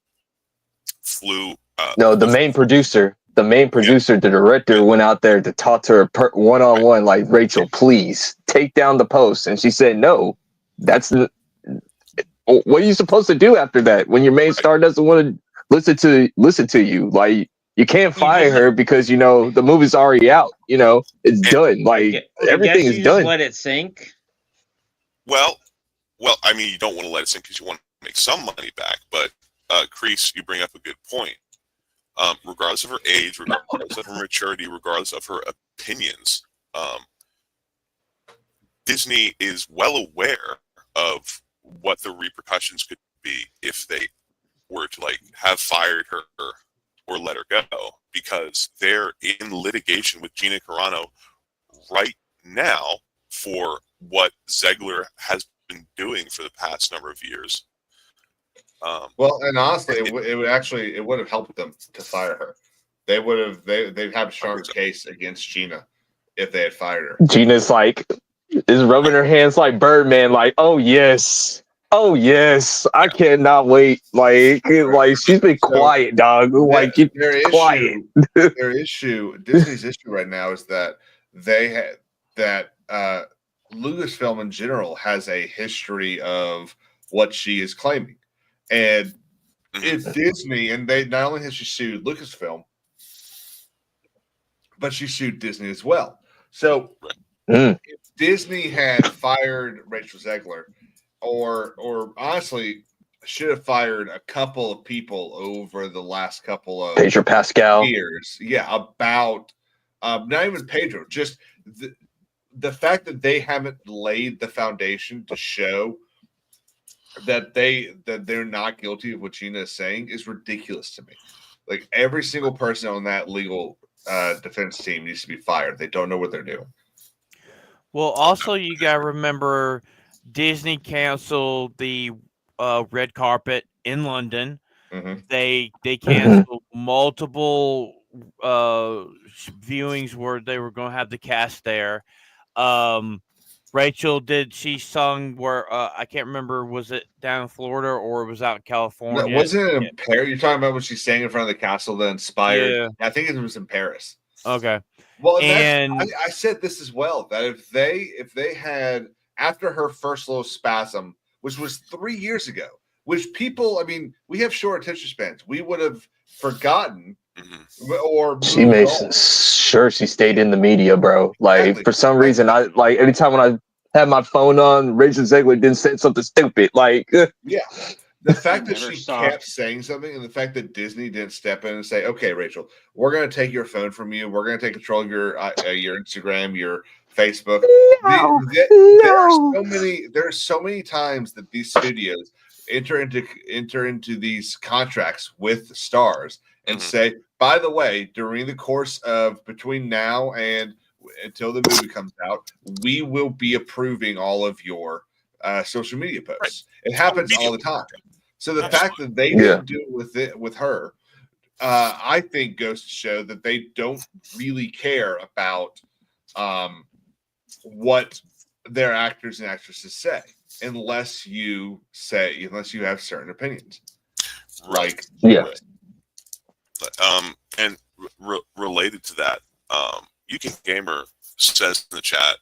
flew. No, the main producer, the director went out there to talk to her one-on-one, like, Rachel, please take down the post. And she said, no, what are you supposed to do after that when your main star doesn't want to listen to you? Like, you can't fire her because, the movie's already out, it's done. Like, everything is done. Just let it sink. Well, I mean, you don't want to let it sink because you want to make some money back. But, Chris, you bring up a good point. Regardless of her age, regardless of her maturity, regardless of her opinions, Disney is well aware of what the repercussions could be if they were to have fired her or let her go, because they're in litigation with Gina Carano right now for what Zegler has been doing for the past number of years. Well, and honestly, it would have helped them to fire her. They'd have a stronger case against Gina if they had fired her. Gina's is rubbing her hands like Birdman, like, oh yes, Oh yes, I cannot wait. Like she's been quiet, dog. Like keep quiet. Disney's issue right now is that they had that Lucasfilm in general has a history of what she is claiming, and it's Disney, and they not only has she sued Lucasfilm, but she sued Disney as well. So if Disney had fired Rachel Zegler, or honestly should have fired a couple of people over the last couple of Pedro Pascal years, about not even Pedro, just the fact that they haven't laid the foundation to show that they're not guilty of what Gina is saying is ridiculous to me. Like every single person on that legal defense team needs to be fired. They don't know what they're doing. Well, also you gotta remember Disney canceled the red carpet in London. Mm-hmm. They canceled multiple viewings where they were going to have the cast there. Rachel she sung where I can't remember, was it down in Florida or it was out in California? No, wasn't it in Paris? You're talking about when she sang in front of the castle that inspired. Yeah. I think it was in Paris. Okay. Well, and I said this as well, that if they had, after her first little spasm, which was 3 years ago, which people, I mean, we have short attention spans, we would have forgotten, or she made sure she stayed in the media, bro. Like for some reason, I like anytime when I had my phone on, Rachel Zegler didn't say something stupid. Like yeah. The fact that she kept saying something, and the fact that Disney didn't step in and say, "Okay, Rachel, we're going to take your phone from you. We're going to take control of your Instagram, your Facebook." There are so many times that these studios enter into these contracts with stars and say, "By the way, during the course of between now and until the movie comes out, we will be approving all of your social media posts." It happens all the time. So the fact that they didn't do it with her, I think goes to show that they don't really care about what their actors and actresses say, unless you have certain opinions. Like and related to that, Yukin Gamer says in the chat,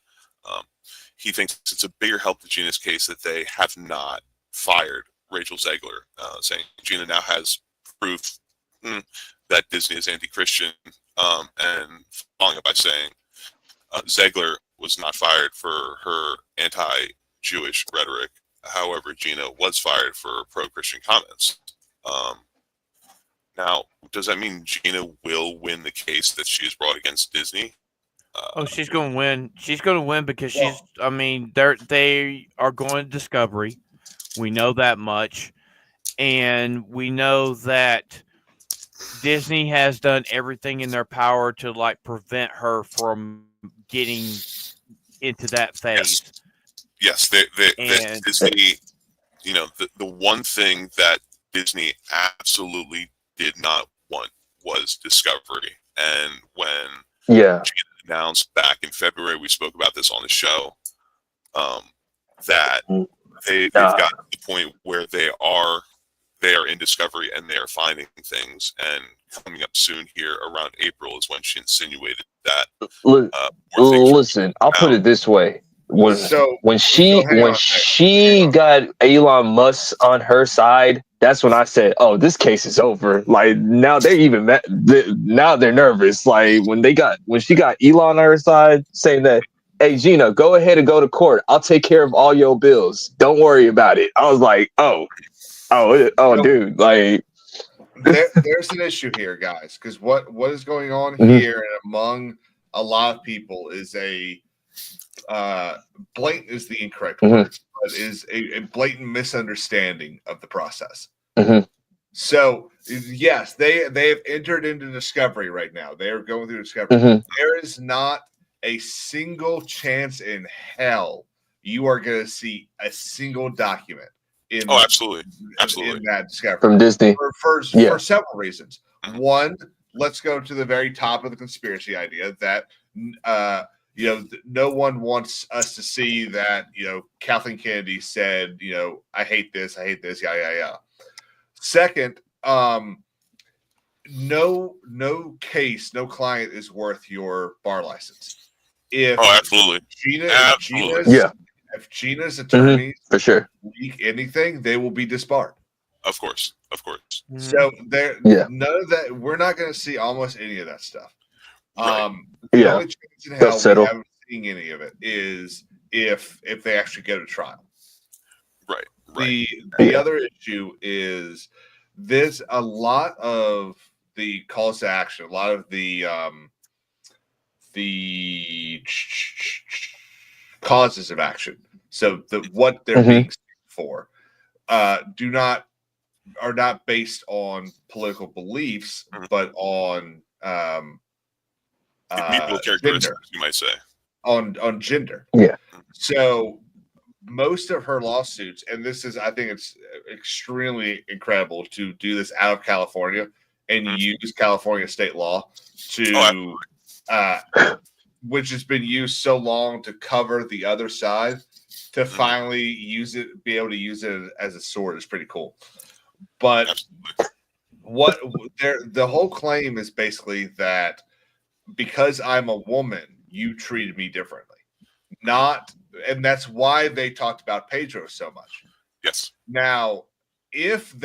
he thinks it's a bigger help to Gina's case that they have not fired Rachel Zegler, saying Gina now has proof that Disney is anti-Christian, and following up by saying Zegler was not fired for her anti-Jewish rhetoric. However, Gina was fired for pro-Christian comments. Now, does that mean Gina will win the case that she's brought against Disney? She's going to win. She's going to win because they are going to Discovery. We know that much. And we know that Disney has done everything in their power to prevent her from getting into that phase. Yes, Disney, the one thing that Disney absolutely did not want was Discovery. And when Gina announced back in February, we spoke about this on the show, that they've gotten to the point where they are in Discovery and they are finding things. And coming up soon here around April is when she insinuated that. Listen, I'll put it this way. When she got Elon Musk on her side, that's when I said, "Oh, this case is over." Like now now they're nervous. Like when she got Elon on her side, saying that, "Hey Gina, go ahead and go to court. I'll take care of all your bills. Don't worry about it." I was like, "Oh, dude!" Like there's an issue here, guys, because what is going on here and among a lot of people is a blatant is the incorrect word, but is a blatant misunderstanding of the process. So yes, they have entered into Discovery right now. They are going through Discovery. There is not a single chance in hell you are going to see a single document absolutely in that Discovery from Disney for several reasons. One, let's go to the very top of the conspiracy idea that no one wants us to see that, Kathleen Kennedy said, I hate this, yeah. Second, no client is worth your bar license. If absolutely. If Gina's attorneys for sure leak anything, they will be disbarred. Of course. So none of that. We're not going to see almost any of that stuff. Right. The only chance in hell we settle. haven't seen any of it is if they actually go to trial. Right. The other issue is there's a lot of the calls to action, a lot of the causes of action. So what they're being sued for are not based on political beliefs, but on people characteristics, you might say, on gender. Yeah. So most of her lawsuits, and I think it's extremely incredible to do this out of California and use California state law to, which has been used so long to cover the other side, to finally be able to use it as a sword is pretty cool. But the whole claim is basically that because I'm a woman, you treated me differently. And that's why they talked about Pedro so much. Yes. Now, if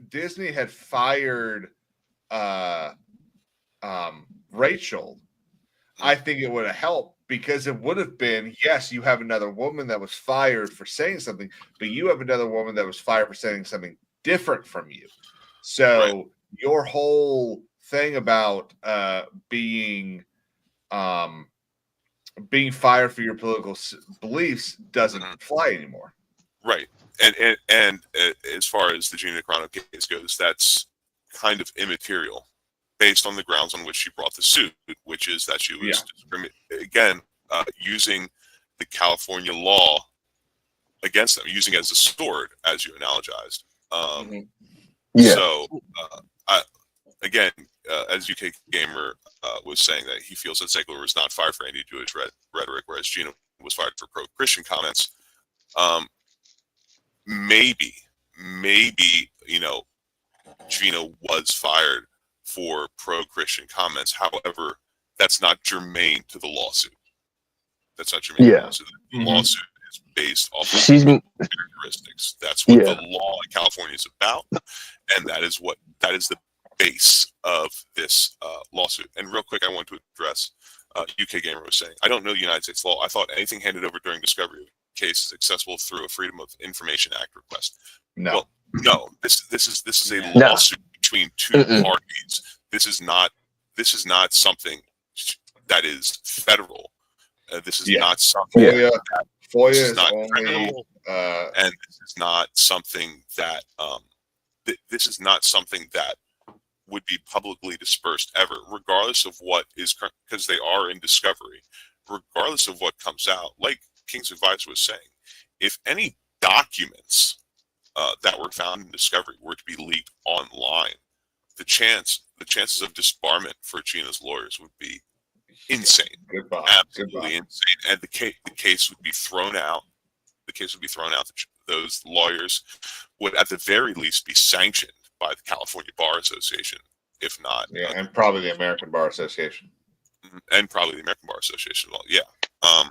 Disney had fired Rachel, I think it would have helped, because it would have been, yes, you have another woman that was fired for saying something, but you have another woman that was fired for saying something different from you. So your whole thing about being fired for your political beliefs doesn't fly anymore. Right. And as far as the Gina Carano case goes, that's kind of immaterial based on the grounds on which she brought the suit, which is that she was using the California law against them, using it as a sword, as you analogized. So, as UK Gamer was saying, that he feels that Ziegler was not fired for anti-Jewish rhetoric, whereas Gina was fired for pro-Christian comments. Maybe, Gina was fired for pro-Christian comments. However, that's not germane to the lawsuit. The lawsuit is based off of characteristics. That's what the law in California is about, and that is the base of this lawsuit. And real quick, I want to address UK Gamer was saying, I don't know United States law. I thought anything handed over during discovery of a case is accessible through a Freedom of Information Act request. No. Well, no. This is a lawsuit between two parties. This is not something that is federal. This is not something. FOIA is not only, criminal, and this is not something that this is not something that would be publicly dispersed ever, regardless of what is, because they are in discovery, regardless of what comes out. Like KingsAdvisors was saying, if any documents that were found in discovery were to be leaked online, the chances of disbarment for Gina's lawyers would be insane. Absolutely insane. And the case would be thrown out. Those lawyers would at the very least be sanctioned by the California Bar Association, if not. And probably the American Bar Association.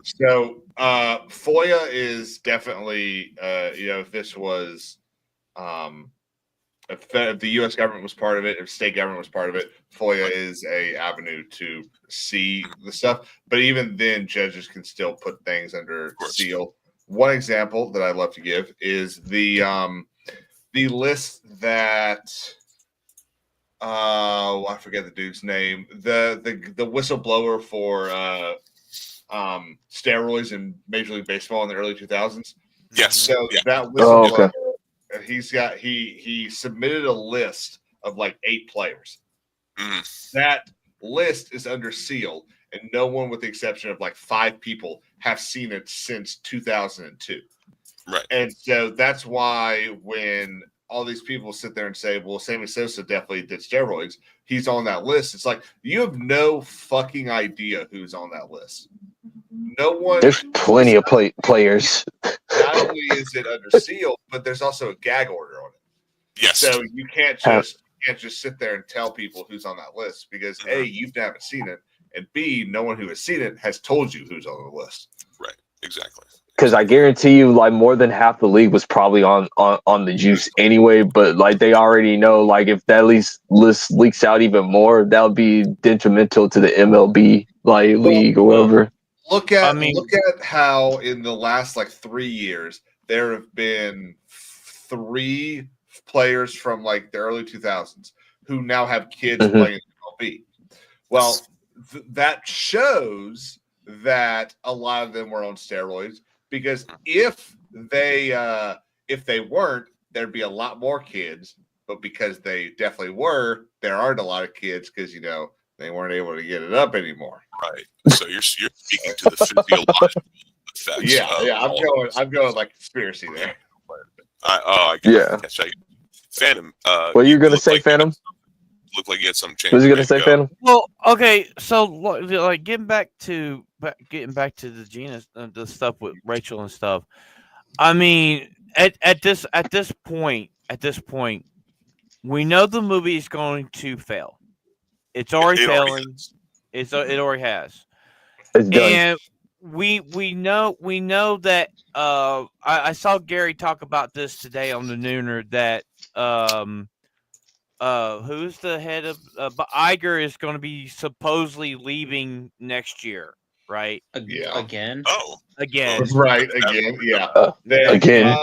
So FOIA is definitely, if this was, if the U.S. government was part of it, if state government was part of it, FOIA is a avenue to see the stuff. But even then, judges can still put things under seal. One example that I'd love to give is the list that I forget the dude's name. The whistleblower for steroids in Major League Baseball in the early 2000s. Yes. So that whistleblower, he submitted a list of like 8 players. That list is under seal, and no one, with the exception of like 5 people, have seen it since 2002. Right. And so that's why when all these people sit there and say, well, Sammy Sosa definitely did steroids. He's on that list. It's like, you have no fucking idea who's on that list. No one. There's plenty of players. Not only is it under seal, but there's also a gag order on it. Yes. So you can't just sit there and tell people who's on that list because A, you haven't seen it, and B, no one who has seen it has told you who's on the list. Right. Exactly. Because I guarantee you, like, more than half the league was probably on the juice anyway. But like, they already know, like, if that list leaks out even more, that would be detrimental to the MLB league or whatever. Look at how in the last like 3 years there have been 3 players from like the early 2000s who now have kids playing MLB. Well, that shows that a lot of them were on steroids, because if they weren't, there'd be a lot more kids. But because they definitely were, there aren't a lot of kids because they weren't able to get it up anymore. Right. So you're speaking to the physiological effects. I'm going like conspiracy there. I catch that. Phantom. What you're gonna say, Phantom? Look like you had some change. What was you gonna say, Phantom? Well, okay, so like getting back to the Gina, the stuff with Rachel and stuff. I mean, at this point, we know the movie is going to fail. It's already failing. It already has. It's done. And we know that I saw Gary talk about this today on the Nooner that who's the head of Iger is going to be supposedly leaving next year, right? Again? Oh. Again. Right, again, yeah. Again.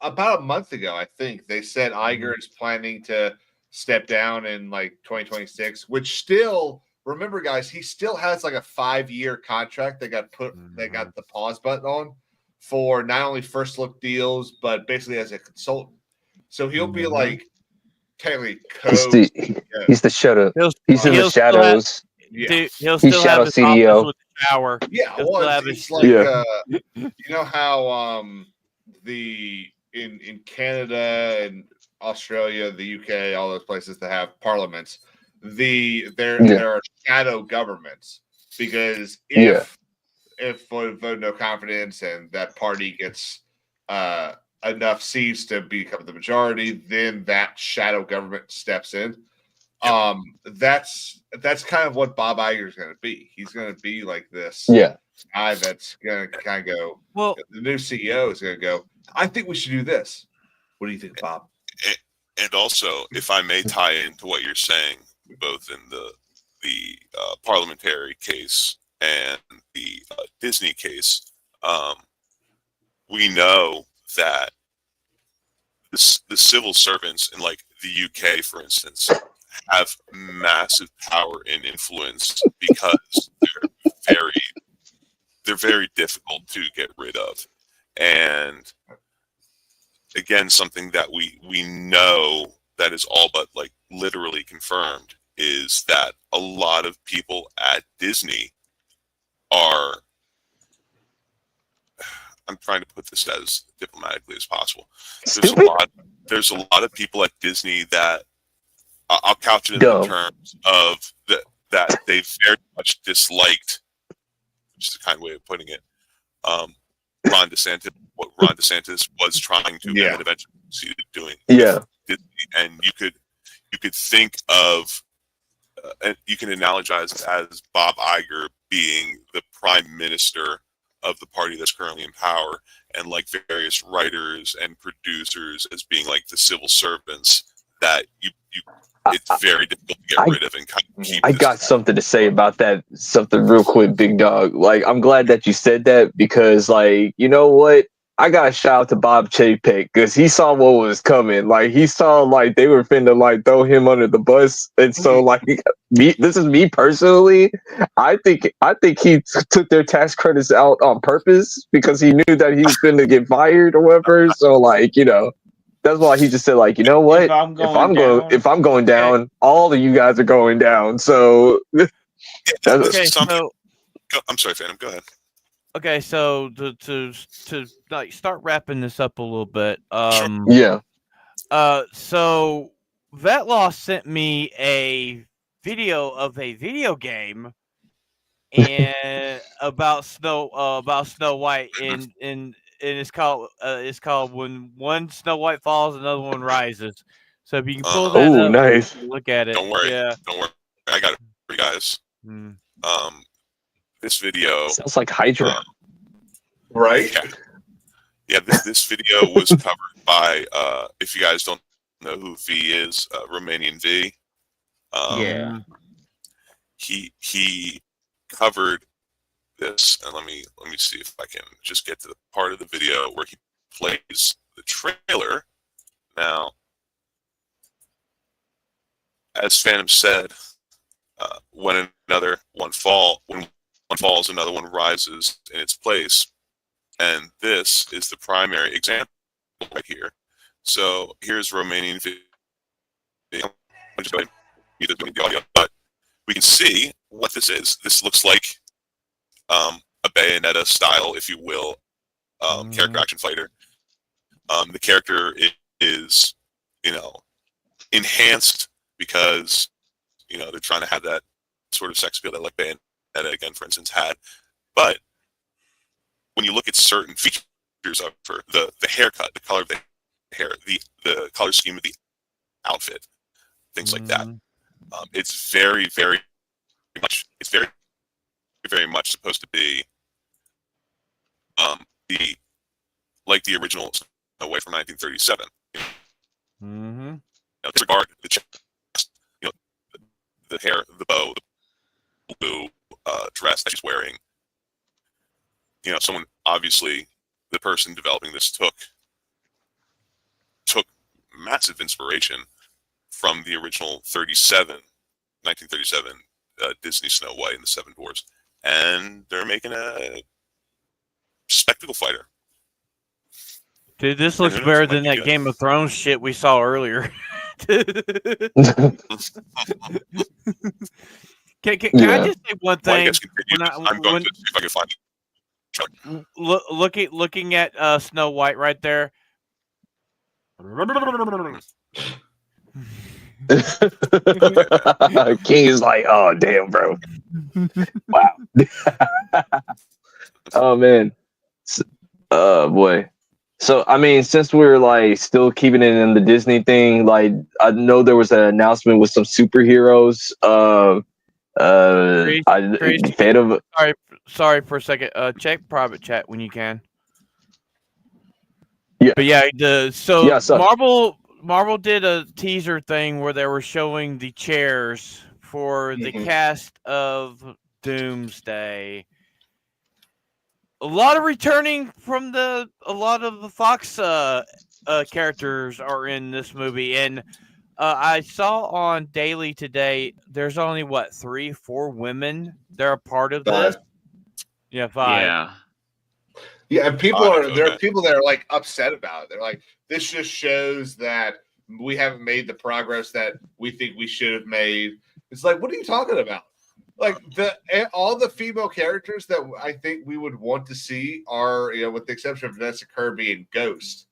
About a month ago, I think, they said Iger is planning to step down in like 2026, which still, remember guys, he still has like a 5-year contract that got the pause button on for not only first look deals, but basically as a consultant. So he'll be like technically he's the shadow. He's in the shadows. He'll still have his CDO. with the shower. Yeah, it's like you know how in Canada and Australia, the UK, all those places that have parliaments, there are shadow governments, because if vote no confidence and that party gets enough seats to become the majority, then that shadow government steps in. That's kind of what Bob Iger is going to be. He's going to be like this guy that's going to kind of go. Well, the new CEO is going to go, I think we should do this. What do you think, Bob? And also, if I may tie into what you're saying, both in the parliamentary case and the Disney case, we know that the civil servants in like the UK, for instance, have massive power and influence because they're very difficult to get rid of. And again, something that we know that is all but like literally confirmed is that a lot of people at Disney are, I'm trying to put this as diplomatically as possible. There's a lot of people at Disney that I'll couch it in terms of that they very much disliked, which is a kind way of putting it, Ron DeSantis was trying to and eventually succeeded doing. Disney. And you could think of and you can analogize it as Bob Iger being the prime minister of the party that's currently in power, and like various writers and producers as being like the civil servants that it's very difficult to get rid of and kind of keep. I got something to say about that, something real quick, big dog. Like, I'm glad that you said that, because like, you know what? I got to shout out to Bob Chapek, because he saw what was coming. Like, he saw like they were finna like throw him under the bus, and so like this is me personally. I think he took their tax credits out on purpose because he knew that he was finna get fired or whatever. So like, you know, that's why he just said like, you know what? If I'm going down, all of you guys are going down. So okay, so I'm sorry, Phantom. Go ahead. Okay, so to like start wrapping this up a little bit, So Vetlaw sent me a video of a video game and about Snow White, and it's called When One Snow White Falls, Another One Rises. So if you can pull that Oh, up, nice. look at it. Don't worry. Yeah. Don't worry. I got it for you guys. Mm. This video. Sounds like Hydra. Right? Yeah. This video was covered by. If you guys don't know who V is, Romanian V. Yeah. He covered this, and let me see if I can just get to the part of the video where he plays the trailer. Now, as Phantom said, when one falls, another one rises in its place, and this is the primary example right here. So here's Romanian video. I'm just going to mute the audio, but we can see what this is. This looks like a Bayonetta style, if you will, character action fighter. The character is, enhanced because, they're trying to have that sort of sex appeal that like Bayonetta, again, for instance, had. But when you look at certain features of her, the haircut, the color of the hair, the color scheme of the outfit, things like that, it's very, very much, very much supposed to be the original Snow White from 1937. Disregard the chest, the hair, the bow, the blue dress that she's wearing. Someone, obviously, the person developing this took massive inspiration from the original 1937 Disney Snow White and the Seven Dwarfs, and they're making a spectacle fighter. Dude, this looks better than that Game of Thrones shit we saw earlier. Can I just say one thing? I'm going to see if I can find it. Looking at Snow White right there. King is like, oh damn, bro. Wow. Oh man. Boy. So I mean, since we're like still keeping it in the Disney thing, like I know there was an announcement with some superheroes. Sorry for a second. Check private chat when you can. Yeah. But yeah, Marvel did a teaser thing where they were showing the chairs for the cast of Doomsday. A lot of returning from a lot of the Fox characters are in this movie, and I saw on Daily today there's only 3-4 women that are part of this. Yeah, 5. Yeah, and there are people that are like upset about it. They're like, this just shows that we haven't made the progress that we think we should have made. It's like, what are you talking about? Like all the female characters that I think we would want to see are, with the exception of Vanessa Kirby and Ghost,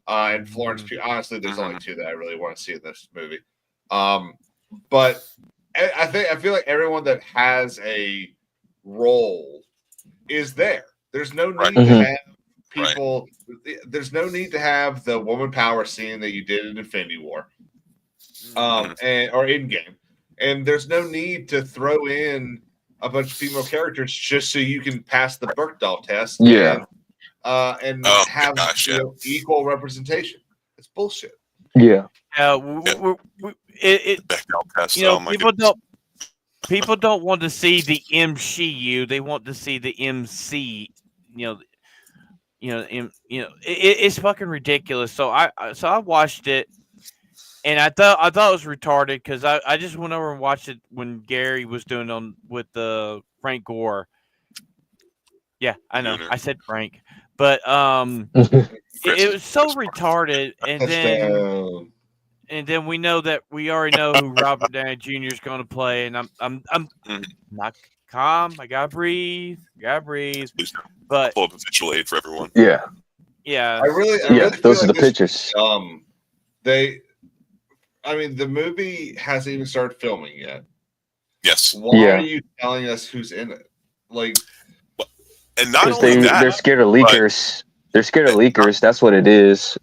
and Florence Pugh. Honestly, there's only 2 that I really want to see in this movie. But I feel like everyone that has a role is there. There's no need to have people. There's no need to have the woman power scene that you did in Infinity War, or Endgame. And there's no need to throw in a bunch of female characters just so you can pass the Bergdahl test. Yeah. And have equal representation. It's bullshit. Yeah. People don't want to see the MCU. They want to see the MC. It's fucking ridiculous. So I watched it. And I thought it was retarded because I just went over and watched it when Gary was doing with Frank Gore. Yeah, I know. I said Frank, but it was so retarded. And then we already know who Robert Downey Jr. is going to play. And I'm not calm. I gotta breathe. But full of visual aid for everyone. Yeah. Yeah. I really those feel are like the pictures. they. I mean, the movie hasn't even started filming yet. Yes. Why Yeah. are you telling us who's in it? Like, And not Because only that, they're scared of leakers. They're scared of leakers. That's what it is.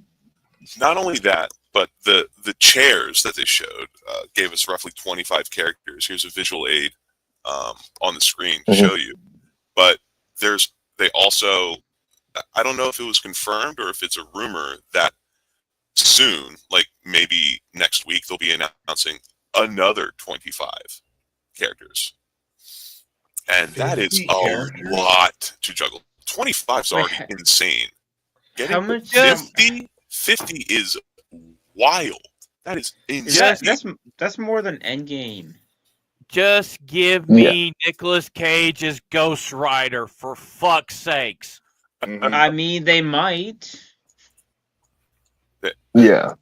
not only that, but the chairs that they showed gave us roughly 25 characters. Here's a visual aid on the screen to show you. But they also, I don't know if it was confirmed or if it's a rumor that soon, like maybe next week, they'll be announcing another 25 characters. And that is 50 a characters? lot to juggle. 25 is already insane. How much? 50 is wild. That is insane. That's more than Endgame. Just give me Nicolas Cage as Ghost Rider, for fuck's sakes. I mean, they might. Yeah.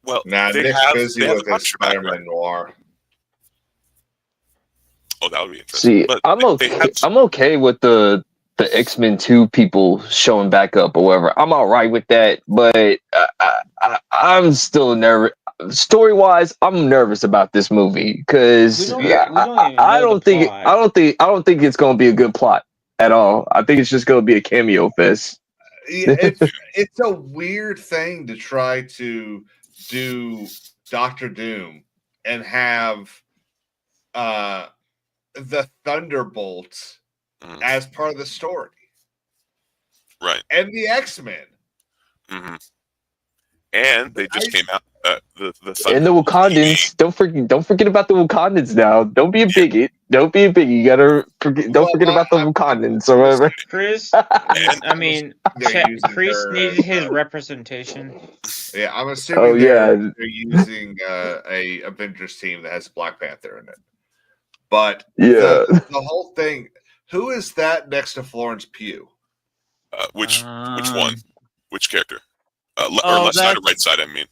Well, nah, they Nick's have, busy they have with a his Hunchback, right? Spider-Man Noir. Oh, that would be interesting. See, but I'm okay. have, I'm okay with the X-Men 2 people showing back up or whatever. I'm all right with that, but I'm still nervous. Story-wise, I'm nervous about this movie because I don't think it's going to be a good plot at all. I think it's just going to be a cameo fest. Yeah, it's a weird thing to try to do Doctor Doom and have the Thunderbolts as part of the story, right? And the X-Men. And they just came out the and the Wakandans. Don't forget about the Wakandans now. Don't be a bigot. Don't be a bigot. You gotta forget. Don't forget about the Wakandans or whatever. Chris, I mean, Chris needed his representation. Yeah, I'm assuming they're using a Avengers team that has Black Panther in it. But the whole thing, who is that next to Florence Pugh? Which one? Which character? Or left side or right side, I mean.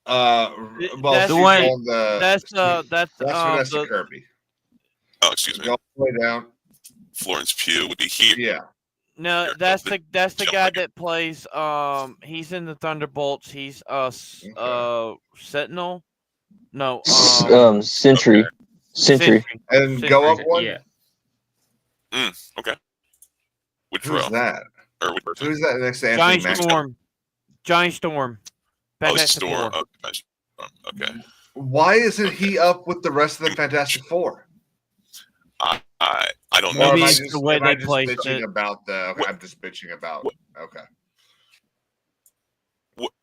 Well, that's she's on the. That's Vanessa Kirby. Oh, excuse me. Go all the way down. Florence Pugh would be here. Yeah. No, that's the guy that plays. He's in the Thunderbolts. He's Sentinel. No. Sentry. Okay. Sentry. And go up one. Yeah. Okay. Who's that? Or which person? Who's that next to Anthony Johnny Storm. Johnny Storm. Fantastic Storm. Okay. Why isn't he up with the rest of the Fantastic Four? I don't know. Maybe it's the way they placed it. I'm just bitching about. Okay.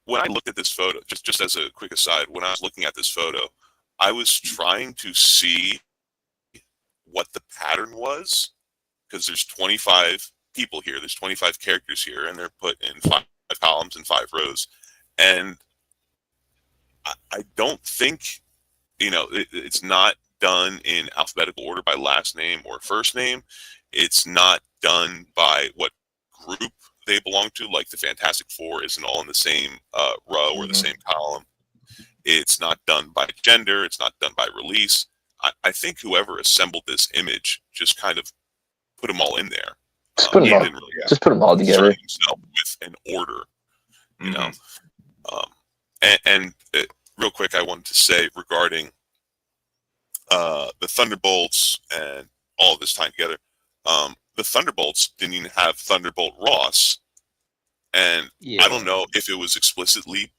When I looked at this photo, just as a quick aside, when I was looking at this photo, I was trying to see what the pattern was, because there's 25 people here, there's 25 characters here, and they're put in 5 columns and 5 rows, and I don't think, it's not done in alphabetical order by last name or first name. It's not done by what group they belong to, like the Fantastic Four isn't all in the same row or the same column. It's not done by gender. It's not done by release. I think whoever assembled this image just kind of put them all in there. Just put them all together. Himself with an order, you know. And real quick, I wanted to say regarding the Thunderbolts and all of this time together. The Thunderbolts didn't even have Thunderbolt Ross, and I don't know if it was explicitly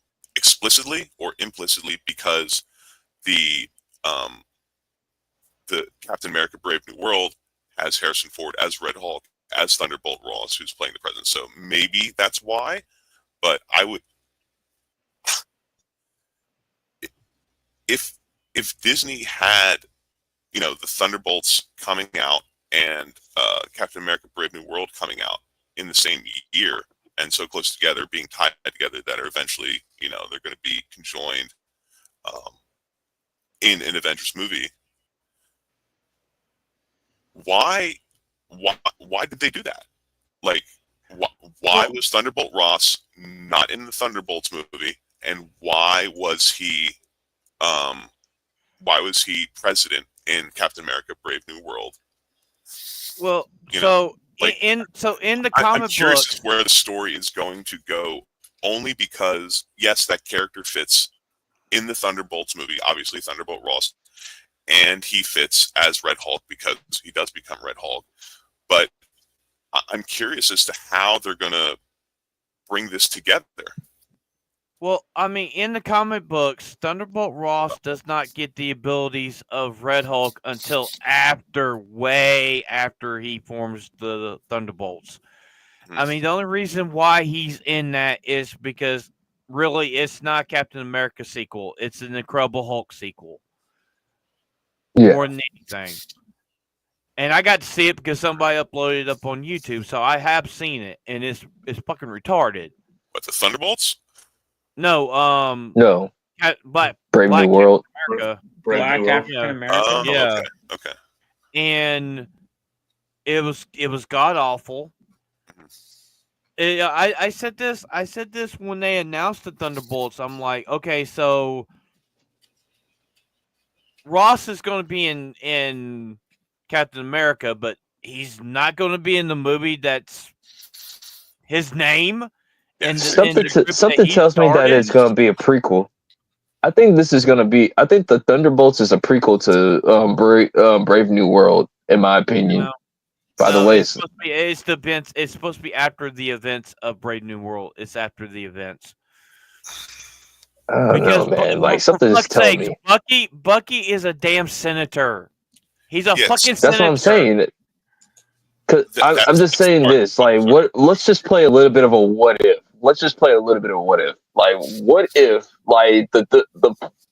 or implicitly, because the Captain America: Brave New World has Harrison Ford as Red Hulk, as Thunderbolt Ross, who's playing the president. So maybe that's why. But I would, if Disney had, the Thunderbolts coming out and Captain America: Brave New World coming out in the same year, and so close together, being tied together, that are eventually, they're going to be conjoined in an Avengers movie. Why did they do that? Like, why was Thunderbolt Ross not in the Thunderbolts movie, and why was he president in Captain America: Brave New World? Well, in the comic I'm curious books, where the story is going to go only because, yes, that character fits in the Thunderbolts movie, obviously Thunderbolt Ross, and he fits as Red Hulk because he does become Red Hulk. But I'm curious as to how they're going to bring this together. Well, I mean, in the comic books, Thunderbolt Ross does not get the abilities of Red Hulk until way after he forms the Thunderbolts. I mean, the only reason why he's in that is because really it's not Captain America sequel. It's an Incredible Hulk sequel. Yeah. More than anything. And I got to see it because somebody uploaded it up on YouTube, so I have seen it, and it's fucking retarded. What, the Thunderbolts? No, No. Black Brave New Captain World. America. Black World. African American. Oh, Yeah. okay. And it was god awful. I said this when they announced the Thunderbolts. I'm like, okay, so Ross is going to be in Captain America, but he's not going to be in the movie that's his name. And Something tells me that it's going to be a prequel. I think this is going to be. I think the Thunderbolts is a prequel to Brave New World, in my opinion. By the way, it's supposed to be after the events of Brave New World. It's after the events. I don't know, man. Like something is telling me. Bucky is a damn senator. He's a fucking senator. That's what I'm saying. Cause I'm just saying this. Like, let's just play a little bit of a what if. Let's just play a little bit of a what if. Like, what if like the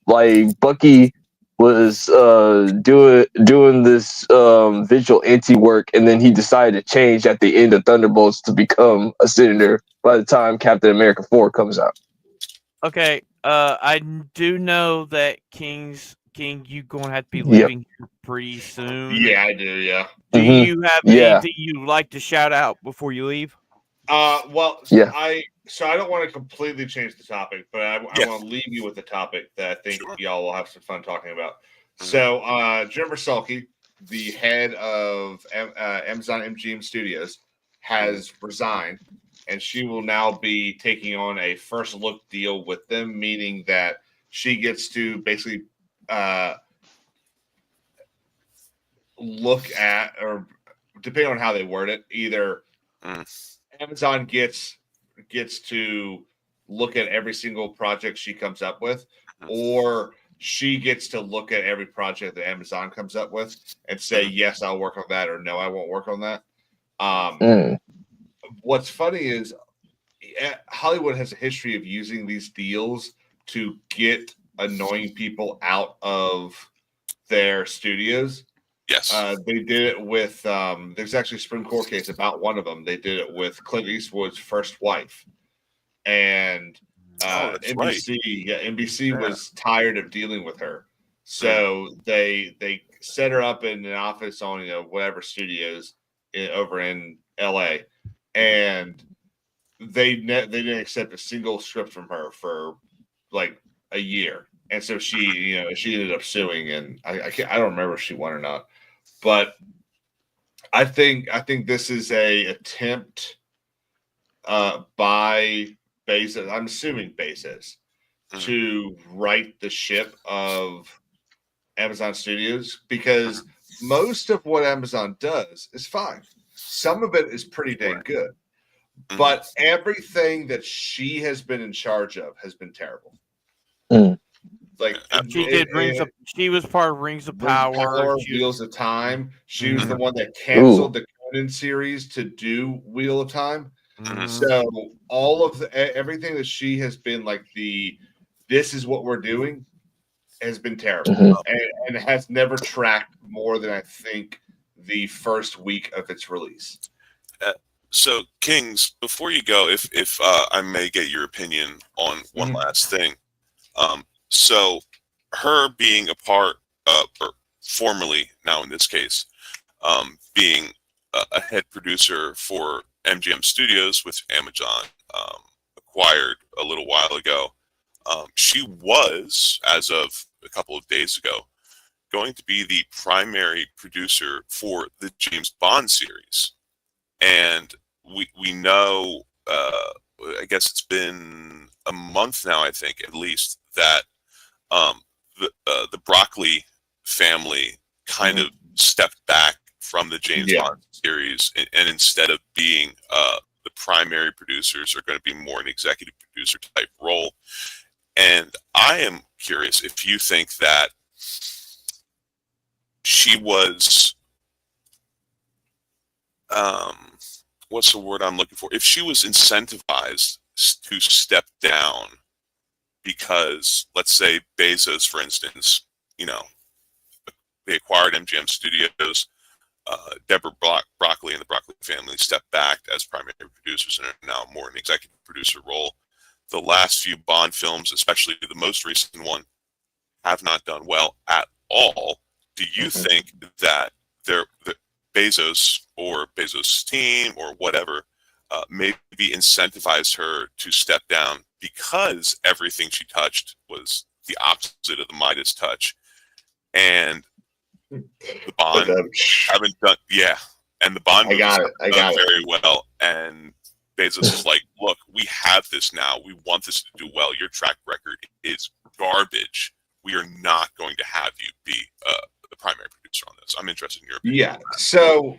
like Bucky was doing this vigilante work, and then he decided to change at the end of Thunderbolts to become a senator by the time Captain America 4 comes out. Okay, I do know that King, you gonna have to be leaving here pretty soon. Yeah, I do. Yeah. Do you have anything you'd like to shout out before you leave? Well, yeah. I don't want to completely change the topic, but I want to leave you with a topic that I think y'all will have some fun talking about. So, Jim Versalke, the head of Amazon MGM Studios, has resigned, and she will now be taking on a first look deal with them, meaning that she gets to basically look at, or depending on how they word it, either Amazon gets to look at every single project she comes up with, or she gets to look at every project that Amazon comes up with and say, yes, I'll work on that, or no, I won't work on that. What's funny is Hollywood has a history of using these deals to get annoying people out of their studios. Yes. They did it with there's actually a Supreme Court case about one of them. They did it with Clint Eastwood's first wife. And NBC was tired of dealing with her. So they set her up in an office on whatever studios over in LA, and they didn't accept a single script from her for like a year. And so she ended up suing, and I don't remember if she won or not. But I think this is a attempt by Bezos, I'm assuming Bezos, to right the ship of Amazon Studios, because most of what Amazon does is fine. Some of it is pretty dang good. But everything that she has been in charge of has been terrible. Like she was part of Rings of Power, Wheels of Time. She was the one that canceled the Conan series to do Wheel of Time. So all of everything that she has been like this is what we're doing has been terrible, and has never tracked more than I think the first week of its release. So, Kings, before you go, if I may get your opinion on one last thing. So, her being a part, or formerly, now in this case, being a head producer for MGM Studios, which Amazon acquired a little while ago, she was, as of a couple of days ago, going to be the primary producer for the James Bond series. And we know I guess it's been a month now, I think, at least, that the Broccoli family kind of stepped back from the James Bond series, and instead of being the primary producers, are going to be more an executive producer type role. And I am curious if you think that she was, what's the word I'm looking for? If she was incentivized to step down because, let's say, Bezos, for instance, they acquired MGM Studios. Deborah Broccoli and the Broccoli family stepped back as primary producers and are now more in the executive producer role. The last few Bond films, especially the most recent one, have not done well at all. Do you think that the Bezos or Bezos' team or whatever maybe incentivized her to step down because everything she touched was the opposite of the Midas touch, and the Bond haven't done, and the Bond movies haven't done very well, and Bezos is like, look, we have this now. We want this to do well. Your track record is garbage. We are not going to have you be the primary producer on this. I'm interested in your opinion. Yeah. So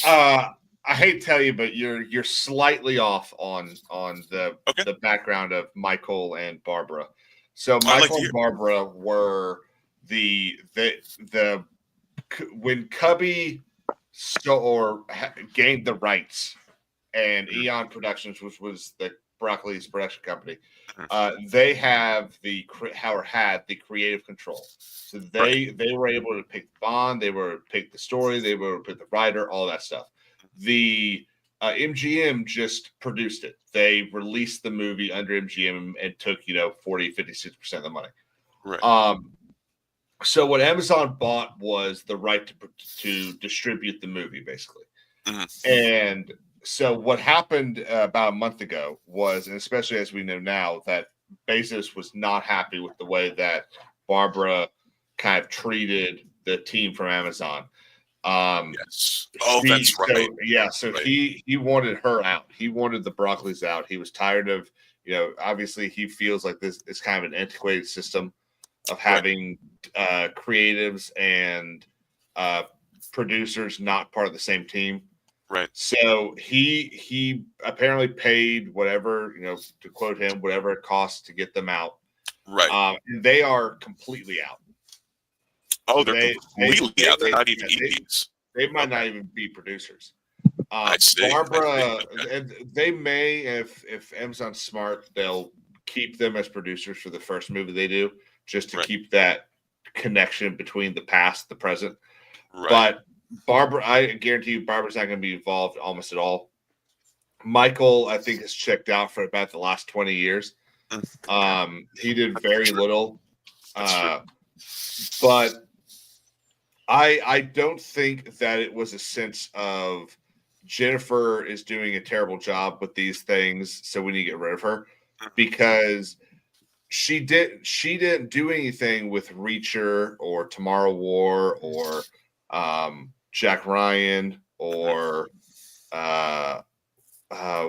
I hate to tell you, but you're slightly off on the background of Michael and Barbara. So Michael and Barbara were the when Cubby gained the rights, and Eon Productions, which was the Broccoli's production company, they had the creative control. So they were able to pick Bond, they were able to pick the story, they were able to pick the writer, all that stuff. The MGM just produced it. They released the movie under MGM and took 40, 56% of the money. Right. So what Amazon bought was the right to distribute the movie, basically. And so what happened about a month ago was, and especially as we know now, that Bezos was not happy with the way that Barbara kind of treated the team from Amazon. Yes. Oh, that's right. So he wanted her out. He wanted the Broccolis out. He was tired of, obviously he feels like this is kind of an antiquated system of having creatives and producers not part of the same team. Right. So he apparently paid whatever, to quote him, whatever it costs to get them out. Right. They are completely out. Oh, they're completely out. They're not even EPs. They might not even be producers. I see. Barbara, and they may, if Amazon's smart, they'll keep them as producers for the first movie they do, just to keep that connection between the past, the present. Right. But Barbara, I guarantee you, Barbara's not going to be involved almost at all. Michael, I think, has checked out for about the last 20 years. He did very little. But I don't think that it was a sense of Jennifer is doing a terrible job with these things, so we need to get rid of her, because she didn't do anything with Reacher or Tomorrow War or Jack Ryan or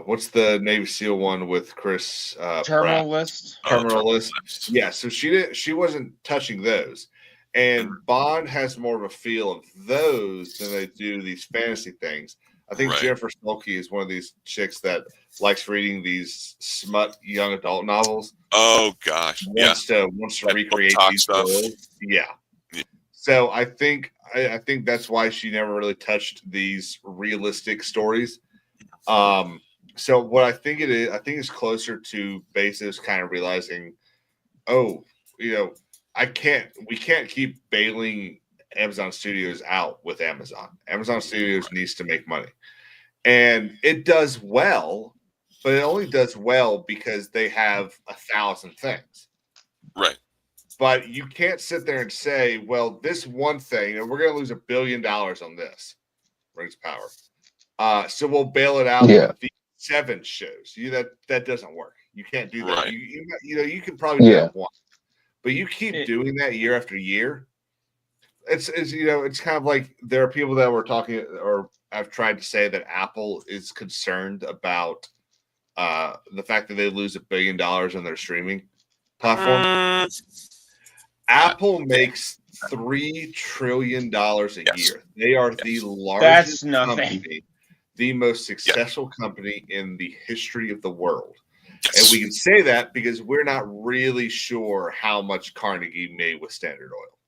what's the Navy SEAL one with Chris Terminal List. Terminal List. Yeah, so she wasn't touching those. And Bond has more of a feel of those than they do these fantasy things. I think Jennifer Smokey is one of these chicks that likes reading these smut young adult novels. Oh gosh, wants to recreate these worlds. Yeah. So I think that's why she never really touched these realistic stories. So what I think it is, I think it's closer to Bezos kind of realizing, we can't keep bailing Amazon Studios out with Amazon. Amazon Studios needs to make money. And it does well, but it only does well because they have 1,000 things. Right. But you can't sit there and say, well, this one thing, we're going to lose $1 billion on this. Rings of Power. So we'll bail it out with these 7 shows. That doesn't work. You can't do that. Right. You can probably do that once. But you keep doing that year after year. It's kind of like there are people that were talking, or I've tried to say that Apple is concerned about the fact that they lose $1 billion on their streaming platform. Apple makes $3 trillion a year. They are the largest company, the most successful company in the history of the world. And we can say that because we're not really sure how much Carnegie made with Standard Oil.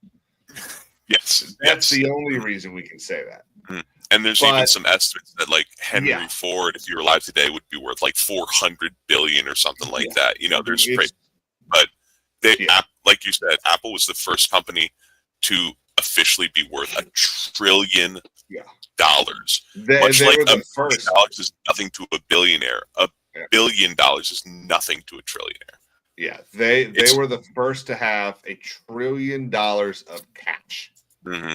That's the only reason we can say that. And there's even some estimates that like Henry Ford, if he were alive today, would be worth like 400 billion or something like that. You know, there's crazy, but like you said, Apple was the first company to officially be worth $1 trillion. Much like $1 billion is nothing to a billionaire. $1 billion is nothing to a trillionaire. Yeah, they were the first to have $1 trillion of cash. Mm-hmm.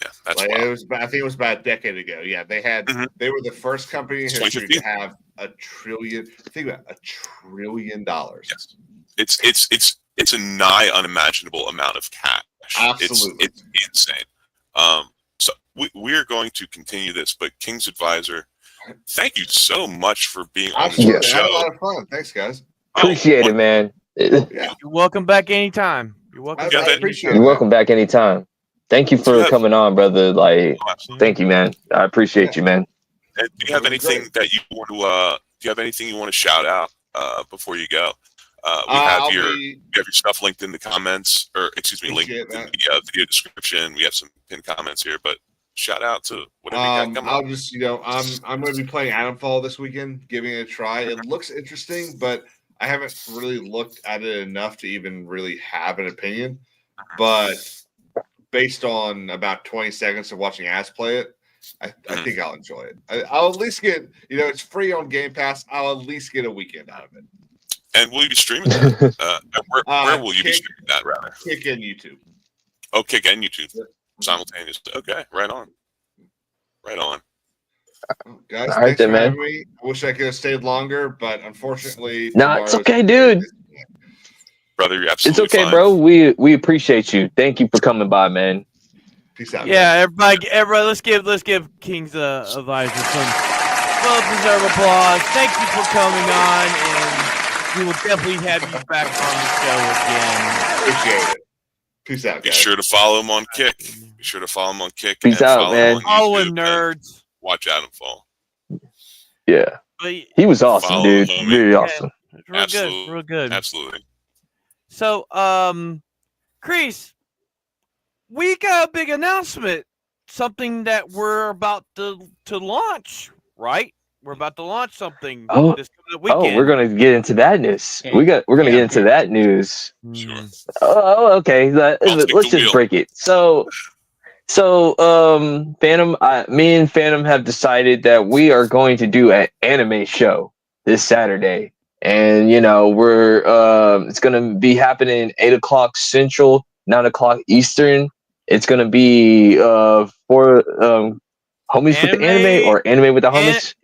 Yeah, that's like wild. it was. I think it was about a decade ago. Yeah, they had. They were the first company in history to have $1 trillion. Think about $1 trillion. Yes, it's a nigh unimaginable amount of cash. Absolutely, it's insane. So we're going to continue this, but King's Advisor, thank you so much for being on the show. Had a lot of fun. Thanks, guys. Appreciate it, man. Yeah. You're welcome back anytime. You're welcome. I appreciate You're welcome back anytime. Thank you for coming on, brother. Like, thank you, man. I appreciate you, man. And do you have anything that you want to? Do you have anything you want to shout out before you go? We have your stuff linked in the comments, or excuse me, linked in the video description. We have some pinned comments here, but shout out to whatever you got coming. I'll just, I'm going to be playing Adamfall this weekend, giving it a try. It looks interesting, but I haven't really looked at it enough to even really have an opinion. But based on about 20 seconds of watching Az play it, I think I'll enjoy it. I'll at least get, it's free on Game Pass. I'll at least get a weekend out of it. And will you be streaming that? Where will you be streaming that, rather? Kick and YouTube. Oh, Kick and YouTube. Simultaneously. Okay, right on. Right on. Guys, thanks for having me. I wish I could have stayed longer, but unfortunately... No, it's okay, dude. Brother, you're absolutely It's okay, fine. bro. We appreciate you. Thank you for coming by, man. Peace out. Yeah, everybody, let's give King's Advisors some well-deserved applause. Thank you for coming on, and we will definitely have you back on the show again. Appreciate it. Peace out, guys. Be sure to follow him on Kick. Be sure to follow him on Kick. Peace out, man. Following nerds. Watch Adamfall. Yeah. He was awesome, dude. Really awesome. Real good. Real good. Absolutely. So, Chris, we got a big announcement. Something that we're about to launch, right? We're about to launch something this weekend. Oh, we're gonna get into that news. We're gonna get into that news. Sure. Oh, okay. Let's just break it. So, Phantom, me and Phantom have decided that we are going to do an anime show this Saturday, and we're it's gonna be happening 8:00 Central, 9:00 Eastern. It's gonna be for homies with the anime or anime with the homies.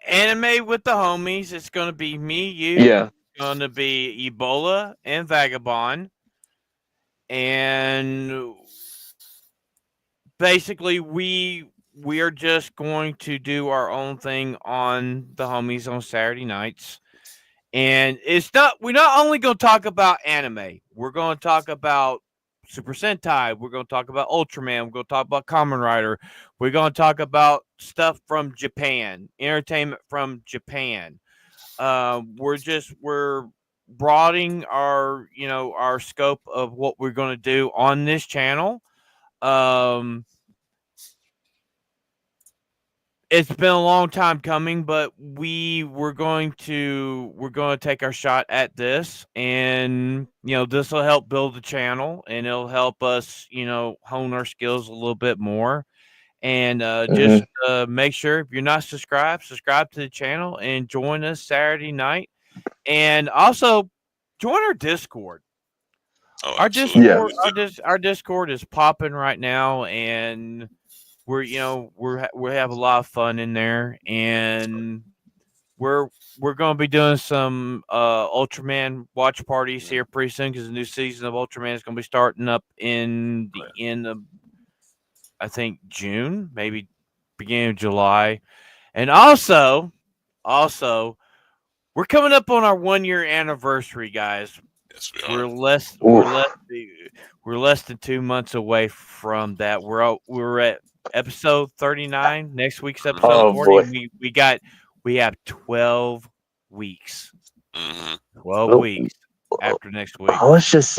Anime with the homies. It's gonna be me, you. Yeah. It's gonna be Ebola and Vagabond, and basically we are just going to do our own thing on the homies on Saturday nights. And we're not only going to talk about anime. We're going to talk about Super Sentai. We're going to talk about Ultraman. We're going to talk about Kamen Rider. We're going to talk about stuff from Japan, entertainment from Japan. We're broadening our scope of what we're going to do on this channel. It's been a long time coming, but we're going to take our shot at this, and this will help build the channel, and it'll help us hone our skills a little bit more, and just make sure if you're not subscribe to the channel and join us Saturday night, and also join our Discord. Our Discord is popping right now, and we have a lot of fun in there, and we're going to be doing some Ultraman watch parties here pretty soon, because the new season of Ultraman is going to be starting up in the end of, I think, June, maybe beginning of July. And also We're coming up on our 1-year anniversary, guys. Yes, we We're are. less Oof. we're less than 2 months away from that. We're at episode 39. Next week's episode Oh 40, boy. and we have 12 weeks. Hmm 12 Well, weeks after next week. let's just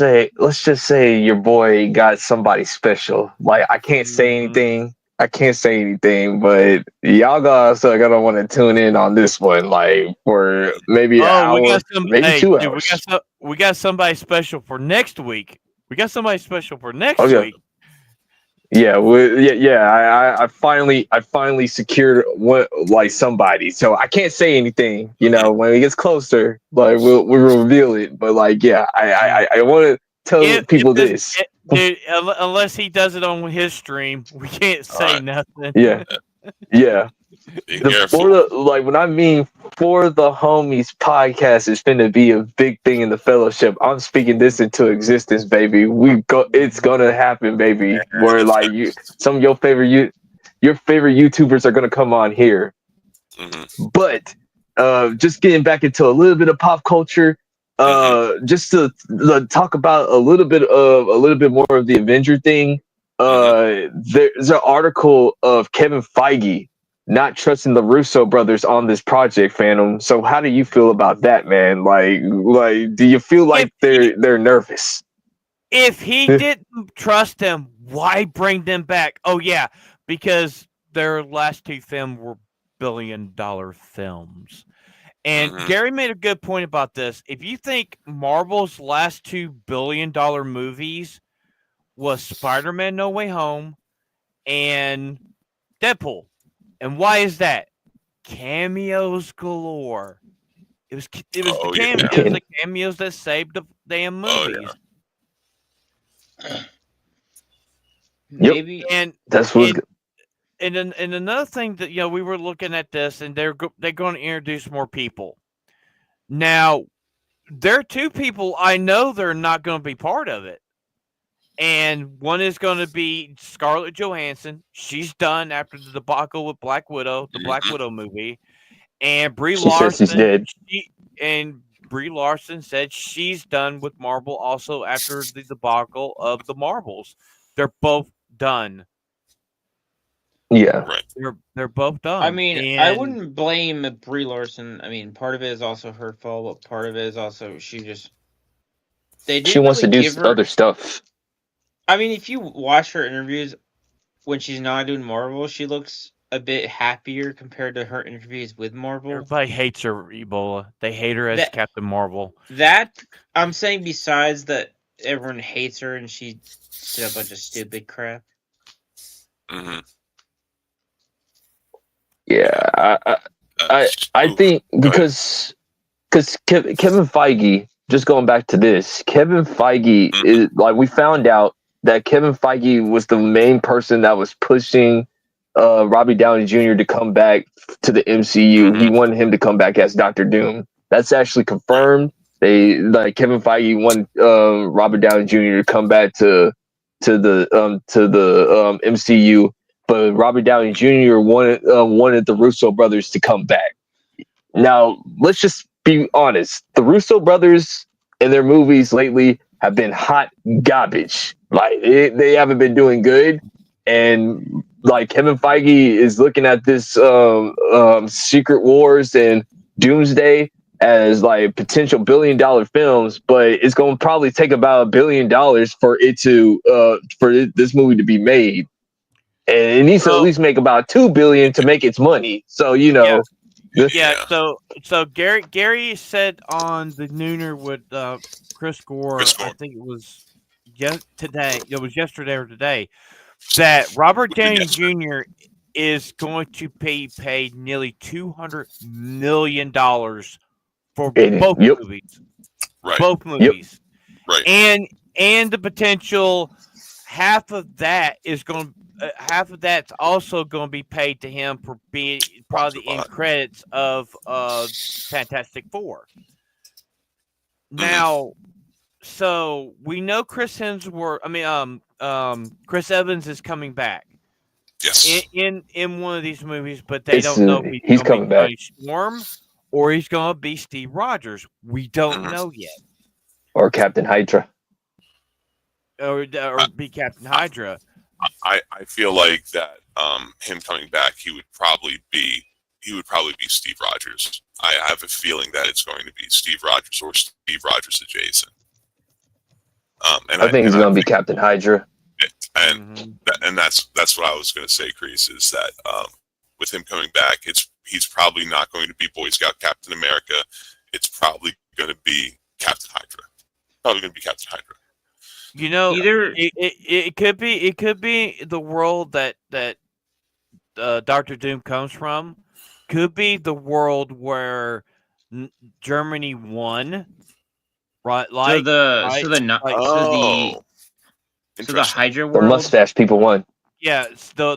say your boy got somebody special. Like I can't say anything. I can't say anything, but y'all guys are gonna want to tune in on this one, like for maybe an Oh, we hour, got some. maybe Hey, 2 dude, hours. we got somebody special for next week. We got somebody special for next Oh yeah, week. yeah, I finally secured what like somebody. So I can't say anything. You know, when it gets closer, like we'll reveal it. But like, yeah, I want to tell If people this, this. dude, unless he does it on his stream, we can't say right. nothing. Yeah, yeah. Be The careful. for the like when I mean for the homies podcast is finna be a big thing in the fellowship. I'm speaking this into existence, baby. It's gonna happen, baby. Where like some of your favorite YouTubers are gonna come on here. Hmm But just getting back into a little bit of pop culture, just to talk about a little bit more of the Avenger thing. There's an article of Kevin Feige not trusting the Russo brothers on this project, Phantom. So how do you feel about that, man? Like, do you feel like they're nervous? If he didn't trust them, why bring them back? Oh yeah, because their last 2 films were billion-dollar films. And hmm Gary made a good point about this. If you think Marvel's last 2 billion-dollar movies was Spider-Man No Way Home and Deadpool. And why is that? Cameos galore. It was Oh yeah. the cameos that saved the damn Oh movies. Maybe And That's what's and another thing that we were looking at this, and they're going to introduce more people. Now, there are 2 people I know they're not going to be part of it. And one is going to be Scarlett Johansson. She's done after the debacle with Black Widow, the Black Widow movie. And Brie she says she's Larson. dead. Brie Larson said she's done with Marvel also after the debacle of the Marvels. They're both done. Yeah. Right. They're both done. I mean, I wouldn't blame Brie Larson. I mean, part of it is also her fault, but part of it is also they didn't She wants really to do give her. other stuff. I mean, if you watch her interviews when she's not doing Marvel, she looks a bit happier compared to her interviews with Marvel. Everybody hates her, Ebola. They hate her as Captain Marvel. That I'm saying. Besides that, everyone hates her and she did a bunch of stupid crap. hmm Yeah, I think because Kevin Feige, just going back to this, Kevin Feige is like, we found out that Kevin Feige was the main person that was pushing Robbie Downey Jr. to come back to the MCU. He wanted him to come back as Doctor Doom. That's actually confirmed. Kevin Feige wanted Robert Downey Jr. to come back to the MCU, but Robert Downey Jr. wanted the Russo brothers to come back. Now, let's just be honest. The Russo brothers in their movies lately have been hot garbage. Like, they haven't been doing good. And like, Kevin Feige is looking at this Secret Wars and Doomsday as like potential billion-dollar films, but it's going to probably take about $1 billion for this movie to be made. And it needs to at least make about $2 billion to make its money. So, So Gary said on the Nooner with Chris Gore, I think it was today. It was yesterday or today, that Robert Downey Jr. is going to be paid nearly $200 million for both movies. Right. Both movies. Right. And the potential half of that is going to. Half of that's also going to be paid to him for being probably the end credits of Fantastic Four. Now, so we know Chris Evans is coming back. Yes. In one of these movies, but they don't know if he's coming back. Storm or he's going to be Steve Rogers. We don't know yet. Or Captain Hydra. Or be Captain Hydra. I feel like that him coming back, he would probably be Steve Rogers. I have a feeling that it's going to be Steve Rogers or Steve Rogers adjacent. I think he's going to be Captain Hydra. And that's what I was going to say, Kreese, is that with him coming back, he's probably not going to be Boy Scout Captain America. It's probably going to be Captain Hydra. Probably going to be Captain Hydra. You know, Either it could be the world that Dr. Doom comes from. Could be the world where Germany won, right? Like the Hydra The world. mustache people won. Yeah. So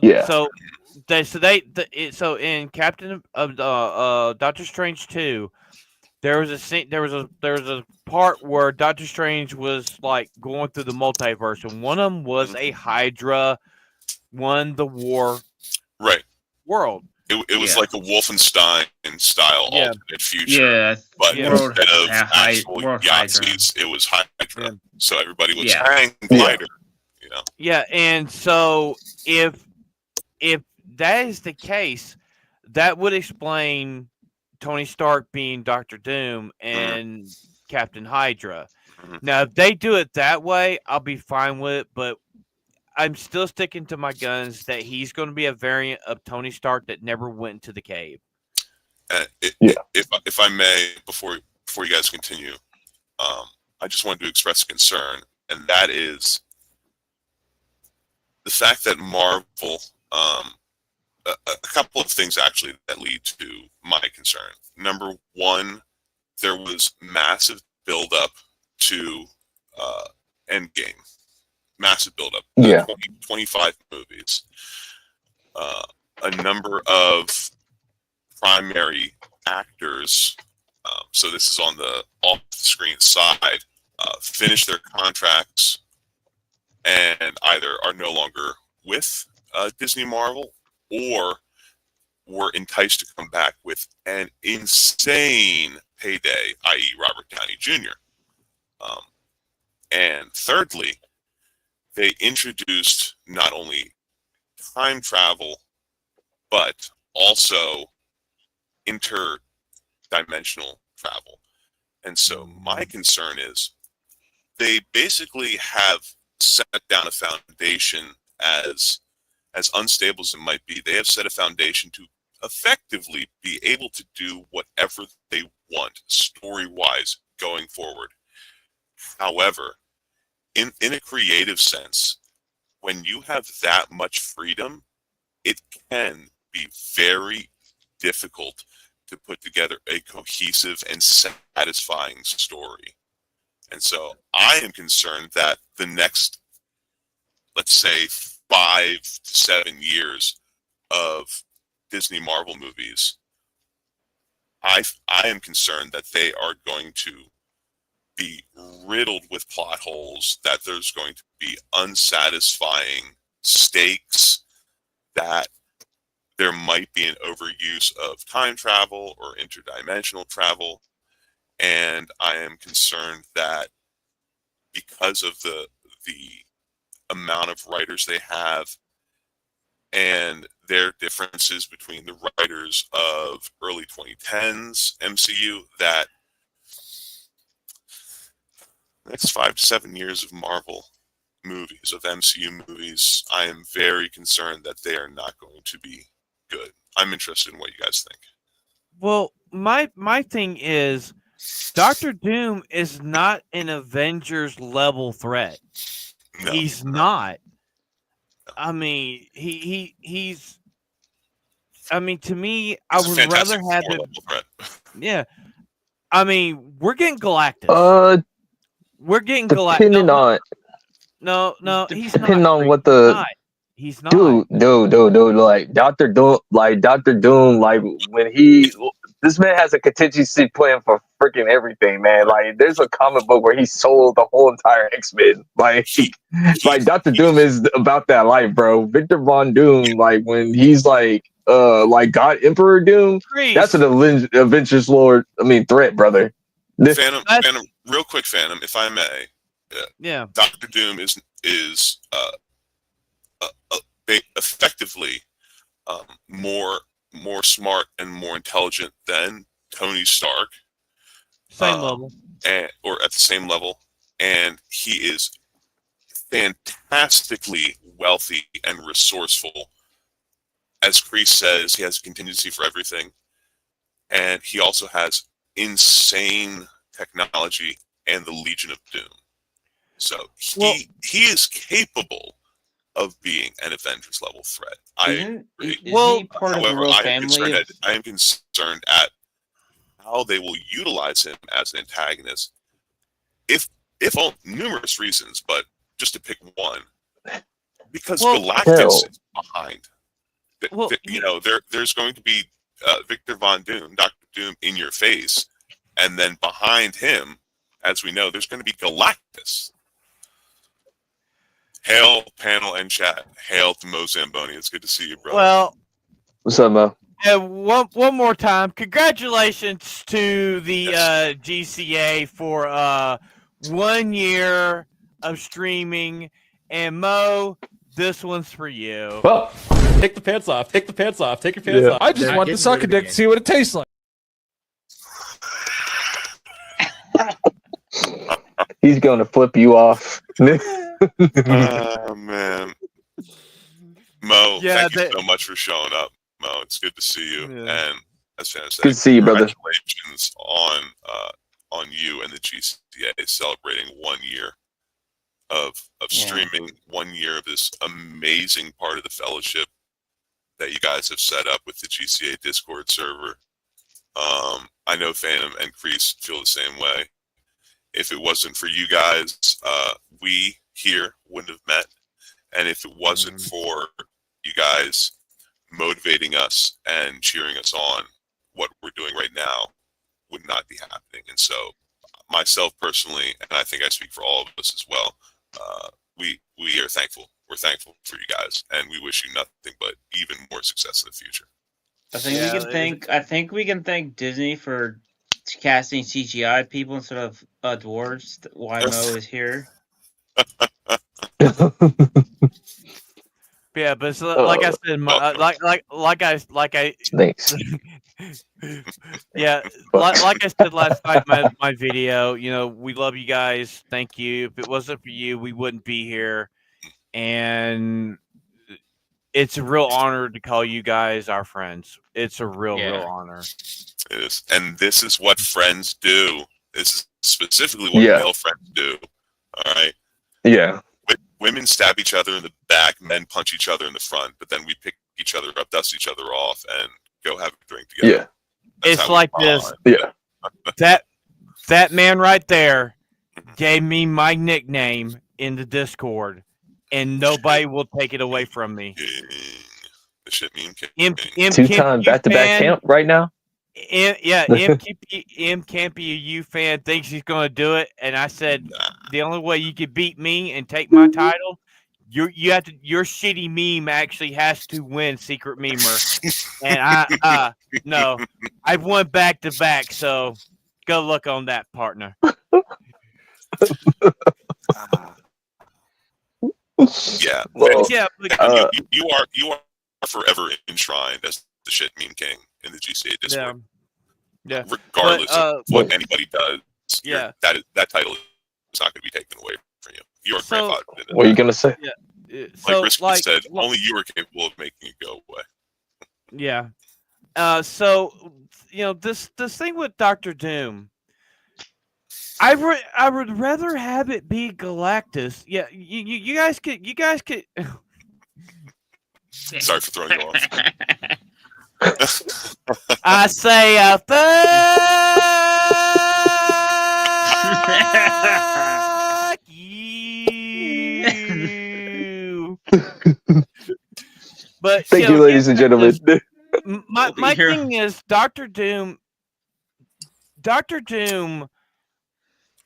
in Captain of Doctor Strange 2, there was a part where Doctor Strange was like going through the multiverse, and one of them was a Hydra won the war world. It was like a Wolfenstein style alternate future. Yeah, but instead of actual World Yahtzees, it was Hydra. Yeah. So everybody was hang lighter. You know. Yeah, and so if that is the case, that would explain Tony Stark being Doctor Doom and Captain Hydra. Now, if they do it that way, I'll be fine with it, but I'm still sticking to my guns that he's going to be a variant of Tony Stark that never went into the cave. If I may, before you guys continue, I just wanted to express a concern, and that is the fact that Marvel, a couple of things actually that lead to my concern. Number one, there was massive buildup to Endgame. Massive buildup. 25 movies. A number of primary actors, so this is on the off-screen side, finish their contracts and either are no longer with Disney Marvel or were enticed to come back with an insane payday, i.e. Robert Downey Jr. And thirdly, they introduced not only time travel, but also interdimensional travel. And so my concern is they basically have set down a foundation as unstable as it might be. They have set a foundation to effectively be able to do whatever they want story-wise going forward. However, in a creative sense, when you have that much freedom, it can be very difficult to put together a cohesive and satisfying story. And so I am concerned that the next, let's say, 5 to 7 years of Disney Marvel movies, I am concerned that they are going to be riddled with plot holes, that there's going to be unsatisfying stakes, that there might be an overuse of time travel or interdimensional travel. And I am concerned that because of the amount of writers they have and their differences between the writers of early 2010s MCU, that next 5 to 7 years of Marvel movies, of MCU movies, I am very concerned that they are not going to be good. I'm interested in what you guys think. Well, my thing is, Doctor Doom is not an Avengers level threat. No, He's not. I mean, he's. I mean, to me, I would rather have him. Yeah, I mean, we're getting Galactus. We're getting Galactus. Depending on. No, he's not. Depending on what the. He's not. Dude, like Dr. Doom, like when this man has a contingency plan for freaking everything, man. Like there's a comic book where he sold the whole entire X-Men. Like Dr. Doom is about that life, bro. Victor Von Doom, like when he's like like God Emperor Doom, that's an Avengers Lord. I mean, threat, brother. Phantom, real quick, Phantom, if I may. Yeah. Doctor Doom is effectively more smart and more intelligent than Tony Stark. Same level. Or at the same level, and he is fantastically wealthy and resourceful. As Kreese says, he has a contingency for everything, and he also has insane technology and the Legion of Doom. So he is capable of being an Avengers level threat. Isn't he part of the royal family? I am concerned at how they will utilize him as an antagonist, if on numerous reasons, but just to pick one, because Galactus is behind. There's going to be Victor Von Doom, Dr. Doom, in your face, and then behind him, as we know, there's going to be Galactus. Hail, panel, and chat. Hail to Mo Zamboni. It's good to see you, brother. Well, what's up, Mo? One more time. Congratulations to the GCA for 1 year of streaming. And Mo, this one's for you. Well, take the pants off. Take the pants off. Take your pants off. I just want to suck a dick to see what it tastes like. He's going to flip you off. Oh, man. Mo, thank you so much for showing up. Mo, it's good to see you. And as Shannon said, good to see you, brother. Congratulations on you and the GCA celebrating 1 year of streaming, 1 year of this amazing part of the fellowship that you guys have set up with the GCA Discord server. I know Phantom and Kreese feel the same way. If it wasn't for you guys, we here wouldn't have met. And if it wasn't for you guys motivating us and cheering us on, what we're doing right now would not be happening. And so myself personally, and I think I speak for all of us as well, we are thankful. We're thankful for you guys, and we wish you nothing but even more success in the future. I think we can thank Disney for casting CGI people instead of dwarves. Why Mo is here. Yeah, but it's like I said, Thanks. Yeah, like I said last night in my video, we love you guys. Thank you. If it wasn't for you, we wouldn't be here. And it's a real honor to call you guys our friends. It's a real honor. It is. And this is what friends do. This is specifically what male friends do. All right? Yeah. Women stab each other in the back, men punch each other in the front, but then we pick each other up, dust each other off, and go have a drink together. Yeah. It's like this. Yeah. That man right there gave me my nickname in the Discord, and nobody will take it away from me. The shit mean two-time back-to-back camp right now. M can't be a U fan, thinks he's going to do it, and I said the only way you could beat me and take my title, your shitty meme actually has to win Secret Memer, and no, I've won back to back, so go look on that, partner. Yeah, but, you are forever enshrined as the shit meme king in the GCA Discord. Yeah. Regardless of what anybody does, that title is not going to be taken away from you. You are grandfathered in it. What are you going to say? Yeah. Like Risky said, only you are capable of making it go away. Yeah. So this thing with Dr. Doom, I would rather have it be Galactus. Yeah, you guys could. Sorry for throwing you off. I say fuck you. But thank you, ladies and gentlemen. My thing is Dr. Doom.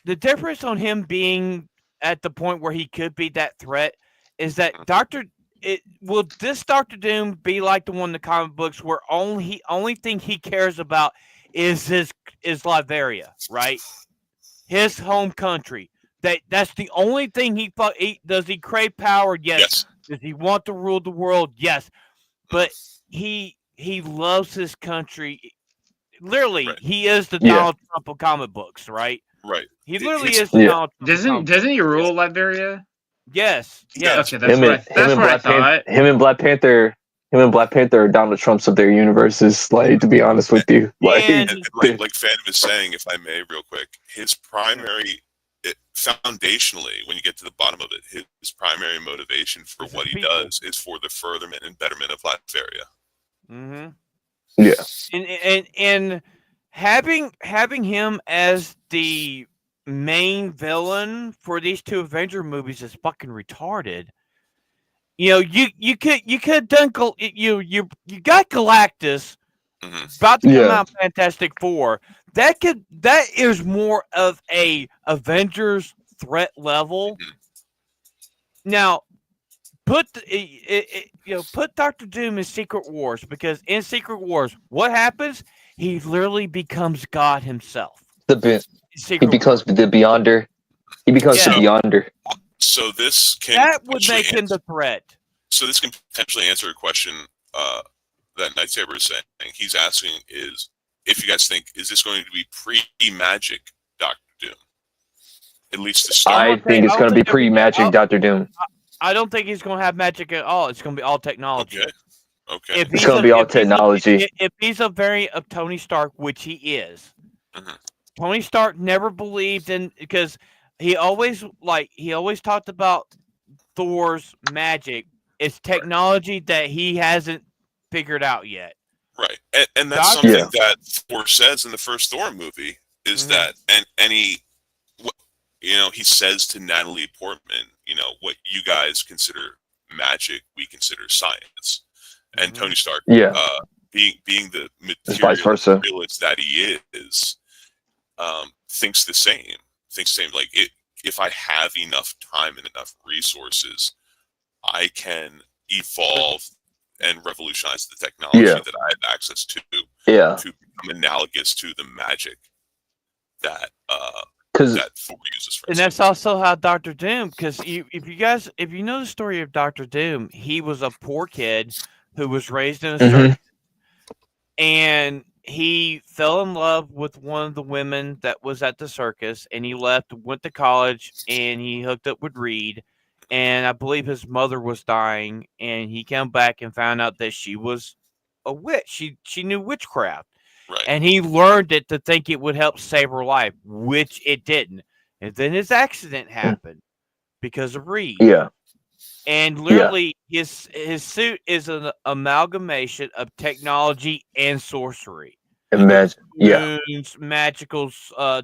The difference on him being at the point where he could be that threat is that Dr. will this Doctor Doom be like the one in the comic books where only thing he cares about is Latveria, right? His home country. That's the only thing does he crave power? Yes. Does he want to rule the world? Yes. But he loves his country. Literally, he is the Donald Trump of comic books, right? Right. He literally is the Donald Trump. Doesn't he rule Latveria? Yes. Yes. Okay, that's what I thought. Him and Black Panther are Donald Trumps of their universes. Like, to be honest with you, like Phantom is saying, if I may, real quick, his primary, foundationally, when you get to the bottom of it, his primary motivation for what he does is for the furtherment and betterment of Latveria. Mm-hmm. Yeah. And having him as the main villain for these two Avenger movies is fucking retarded. You know, you could have done you got Galactus about to come out Fantastic Four. That is more of a Avengers threat level. Now, put Doctor Doom in Secret Wars, because in Secret Wars, what happens? He literally becomes God himself. He becomes the Beyonder. He becomes the Beyonder. So this can would make him the threat. So this can potentially answer a question that Night Saber is saying. He's asking is, if you guys think, is this going to be pre-magic Doctor Doom? At least to start. I think it's going to be pre-magic Doctor Doom. I don't think he's going to have magic at all. It's going to be all technology. Okay. It's going to be all technology. If he's a variant of Tony Stark, which he is, Tony Stark never believed in, because he always talked about Thor's magic. It's technology that he hasn't figured out yet. Right, and that's something that Thor says in the first Thor movie is that, and he says to Natalie Portman, what you guys consider magic, we consider science, and Tony Stark, being the materialist that he is, thinks the same. Like, if I have enough time and enough resources, I can evolve and revolutionize the technology that I have access to become analogous to the magic that Thor uses. For and that's also how Doctor Doom, because if you know the story of Doctor Doom, he was a poor kid who was raised in a circus, and he fell in love with one of the women that was at the circus, and he left, went to college, and he hooked up with Reed. And I believe his mother was dying, and he came back and found out that she was a witch. She knew witchcraft. Right. And he learned it to think it would help save her life, which it didn't. And then his accident happened because of Reed. Yeah. And literally his suit is an amalgamation of technology and sorcery. Moons, magical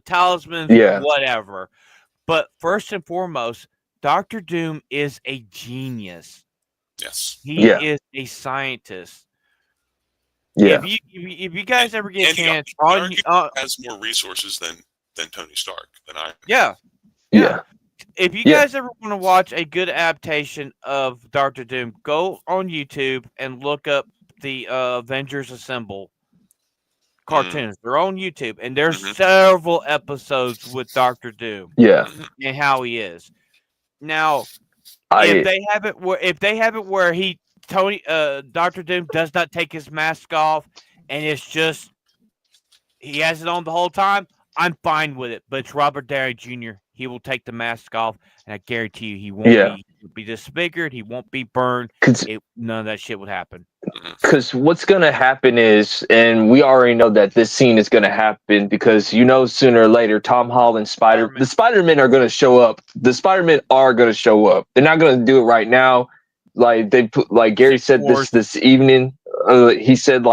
talismans, whatever. But first and foremost, Doctor Doom is a genius. Yes. He is a scientist. Yeah. If you guys ever get a chance, he has more resources than Tony Stark, than I. Yeah. If you guys ever want to watch a good adaptation of Doctor Doom, go on YouTube and look up the Avengers Assemble cartoons. They're on YouTube, and there's several episodes with Doctor Doom. And how he is. Now, if they have it where Doctor Doom does not take his mask off, and it's just he has it on the whole time, I'm fine with it. But it's Robert Downey Jr. He will take the mask off, and I guarantee you he won't be disfigured. He won't be burned. None of that shit would happen. Because what's going to happen is, and we already know that this scene is going to happen, because sooner or later, Tom Holland, the Spider-Men are going to show up. The Spider-Men are going to show up. They're not going to do it right now. Like Gary said this evening. He said,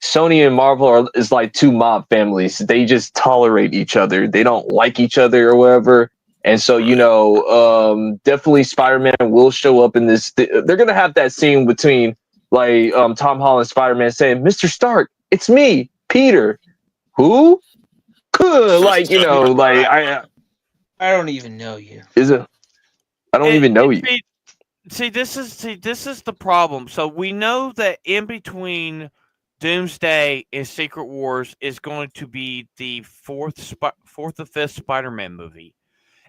Sony and Marvel is like two mob families. They just tolerate each other. They don't like each other or whatever. And so, definitely Spider-Man will show up in this. They're going to have that scene between Tom Holland, Spider-Man saying, "Mr. Stark, it's me, Peter." Who? I don't even know you. I don't even know you. This is the problem. So we know that in between Doomsday and Secret Wars is going to be the fourth or fifth Spider-Man movie,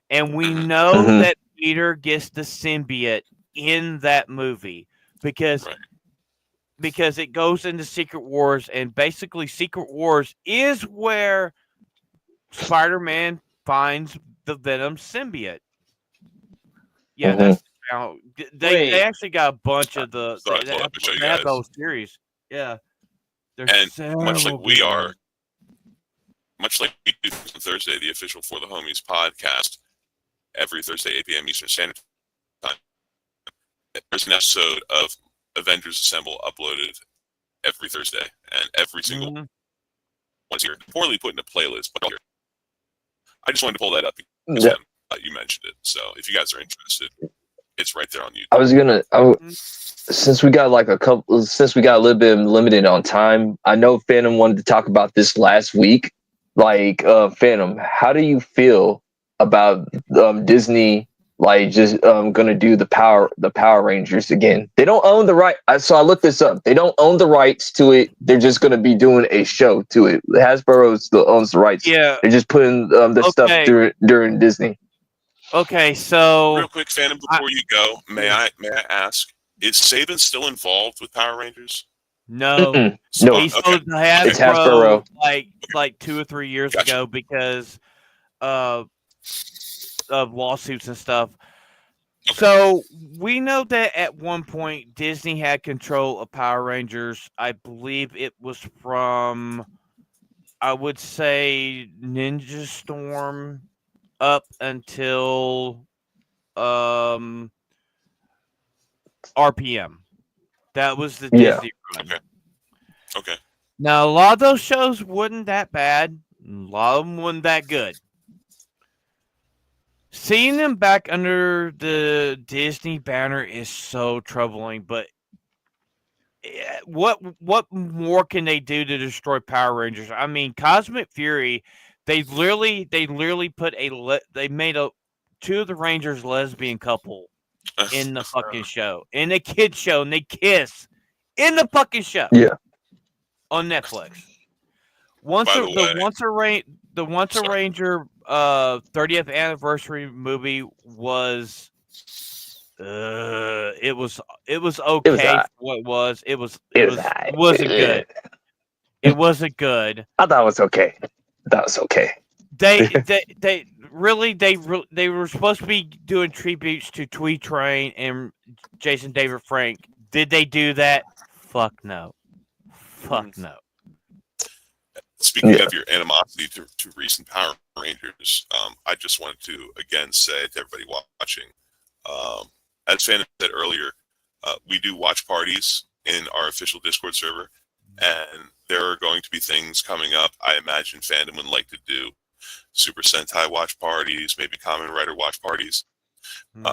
and we know Mhm. that Peter gets the symbiote in that movie because it goes into Secret Wars, and basically Secret Wars is where Spider-Man finds the Venom symbiote. Yeah, Mhm. that's how they Wait. actually got a bunch of the So I pulled up to show you they have guys. those series. Yeah, there's And several. much like we good are, ones. much like we do on Thursday, the official For the Homies podcast, every Thursday, 8 p.m. Eastern Standard Time, there's an episode of Avengers Assemble uploaded every Thursday, and every single one's here. Poorly put in a playlist, but here. I just wanted to pull that up because Yeah. you mentioned it. So if you guys are interested, it's right there on YouTube. I was gonna. Since we got a little bit limited on time, I know Phantom wanted to talk about this last week. Like, Phantom, how do you feel about Disney? Like, just gonna do the Power Rangers again? They don't own the right. So I looked this up. They don't own the rights to it. They're just gonna be doing a show to it. Hasbro still owns the rights. Yeah. They're just putting the stuff during Disney. Okay, so real quick, Phantom, before you go, may I ask, is Saban still involved with Power Rangers? No, No, he sold to It's Hasbro. like 2 or 3 years ago because of lawsuits and stuff. So we know that at one point Disney had control of Power Rangers. I believe it was from, I would say, Ninja Storm up until RPM. That was the Yeah. Disney run. Okay. Now a lot of those shows wasn't that bad. A lot of them wasn't that good. Seeing them back under the Disney banner is so troubling. But what more can they do to destroy Power Rangers? I mean, Cosmic Fury, they literally put they made a 2 of the Rangers lesbian couple in the fucking show, in a kid show, and they kiss in the fucking show. Yeah. On Netflix. Once By a, the way, the Once a Ranger 30th anniversary movie was it was okay alright. for what it was. It alright. wasn't good. It wasn't good. I thought it was okay. That was okay. They were supposed to be doing tributes to Tweet Train and Jason David Frank. Did they do that? Fuck no. Fuck no. Speaking of your animosity to recent Power Rangers, I just wanted to again say to everybody watching, as Phantom said earlier, we do watch parties in our official Discord server, and there are going to be things coming up. I imagine Phantom would like to do Super Sentai watch parties, maybe Kamen Rider watch parties.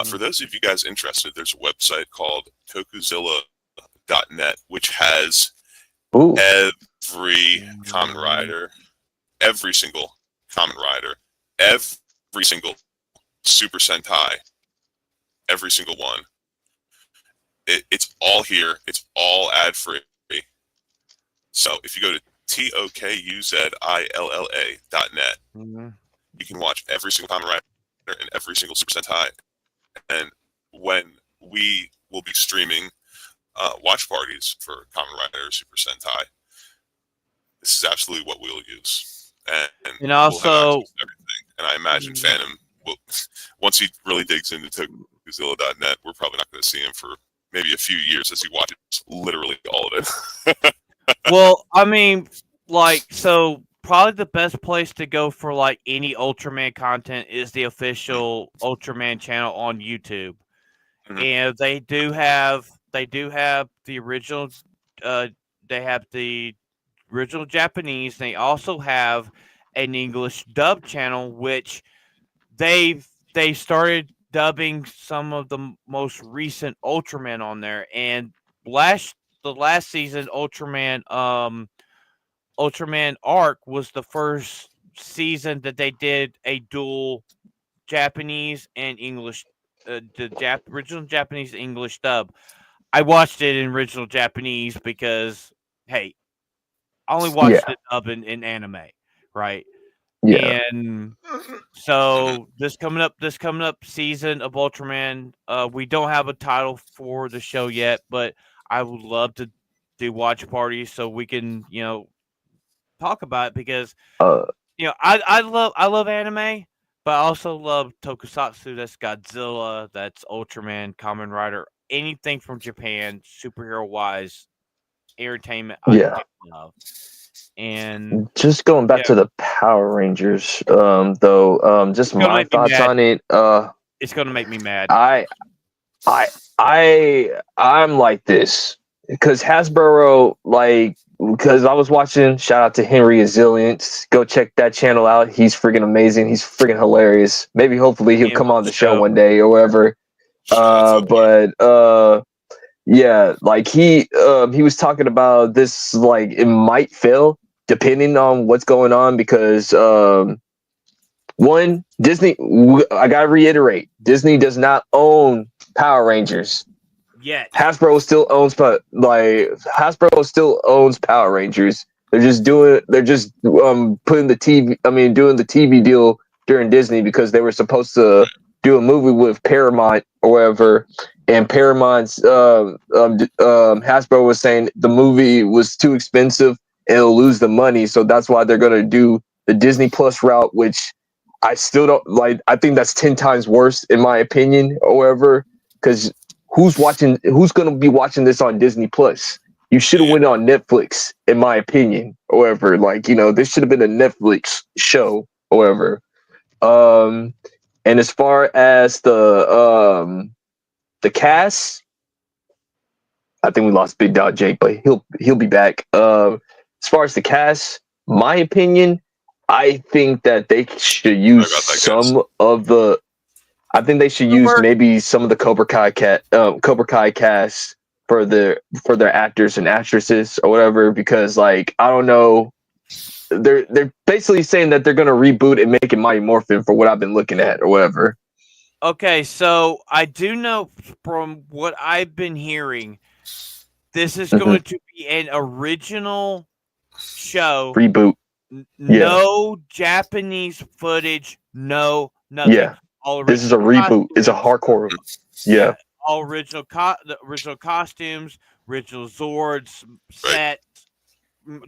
For those of you guys interested, there's a website called Tokuzilla.net, which has every Kamen Rider, every single Kamen Rider, every single Super Sentai, every single one. It's all here. It's all ad free. So if you go to TOKUZILLA.net, you can watch every single Kamen Rider and every single Super Sentai. And when we will be streaming watch parties for Kamen Rider or Super Sentai, this is absolutely what we'll use. And also, we'll have access to everything. And I imagine Phantom will, once he really digs into Tokuzilla.net, we're probably not going to see him for maybe a few years as he watches literally all of it. Well, I mean, like, so probably the best place to go for like any Ultraman content is the official Ultraman channel on YouTube, and they do have the original. They have the original Japanese. They also have an English dub channel, which they started dubbing some of the most recent Ultraman on there, and the last season Ultraman Arc was the first season that they did a dual Japanese and English original Japanese English dub. I watched it in original Japanese because, hey, I only watched it dub in anime, right? Yeah. And so this coming up season of Ultraman, we don't have a title for the show yet, but I would love to do watch parties so we can, talk about it because Uh, I love anime, but I also love tokusatsu. That's Godzilla, that's Ultraman, Kamen Rider, anything from Japan, superhero wise, entertainment. I yeah. do love. And Just going back to the Power Rangers, just gonna my make me thoughts mad. on it. It's gonna make me mad. I'm like this because Hasbro, because I was watching. Shout out to Henry Azillions. Go check that channel out. He's freaking amazing. He's freaking hilarious. Maybe hopefully he'll come on the show one day or whatever. Yeah, like he was talking about this, like it might fail depending on what's going on because one, Disney, I gotta reiterate, Disney does not own Power Rangers. Yet. Hasbro still owns Power Rangers. They're just putting the doing the TV deal during Disney because they were supposed to do a movie with Paramount or whatever, and Paramount's Hasbro was saying the movie was too expensive and it'll lose the money, so that's why they're gonna do the Disney Plus route, which I still don't like. I think that's 10 times worse in my opinion, or whatever, because who's going to be watching this on Disney Plus? You should have went on Netflix, in my opinion, or whatever. Like, this should have been a Netflix show, or whatever. And as far as the cast, I think we lost Big Dog Jake, but he'll be back. As far as the cast, my opinion, I think that they should use I think they should use maybe some of the Cobra Kai cast for their actors and actresses or whatever, because like I don't know, they're basically saying that they're gonna reboot and make it Mighty Morphin for what I've been looking at or whatever. Okay, so I do know from what I've been hearing, this is going to be an original show. Reboot. No Japanese footage, no nothing. Yeah. This is a reboot. It's a hardcore. Yeah. All original costumes, original Zords, sets,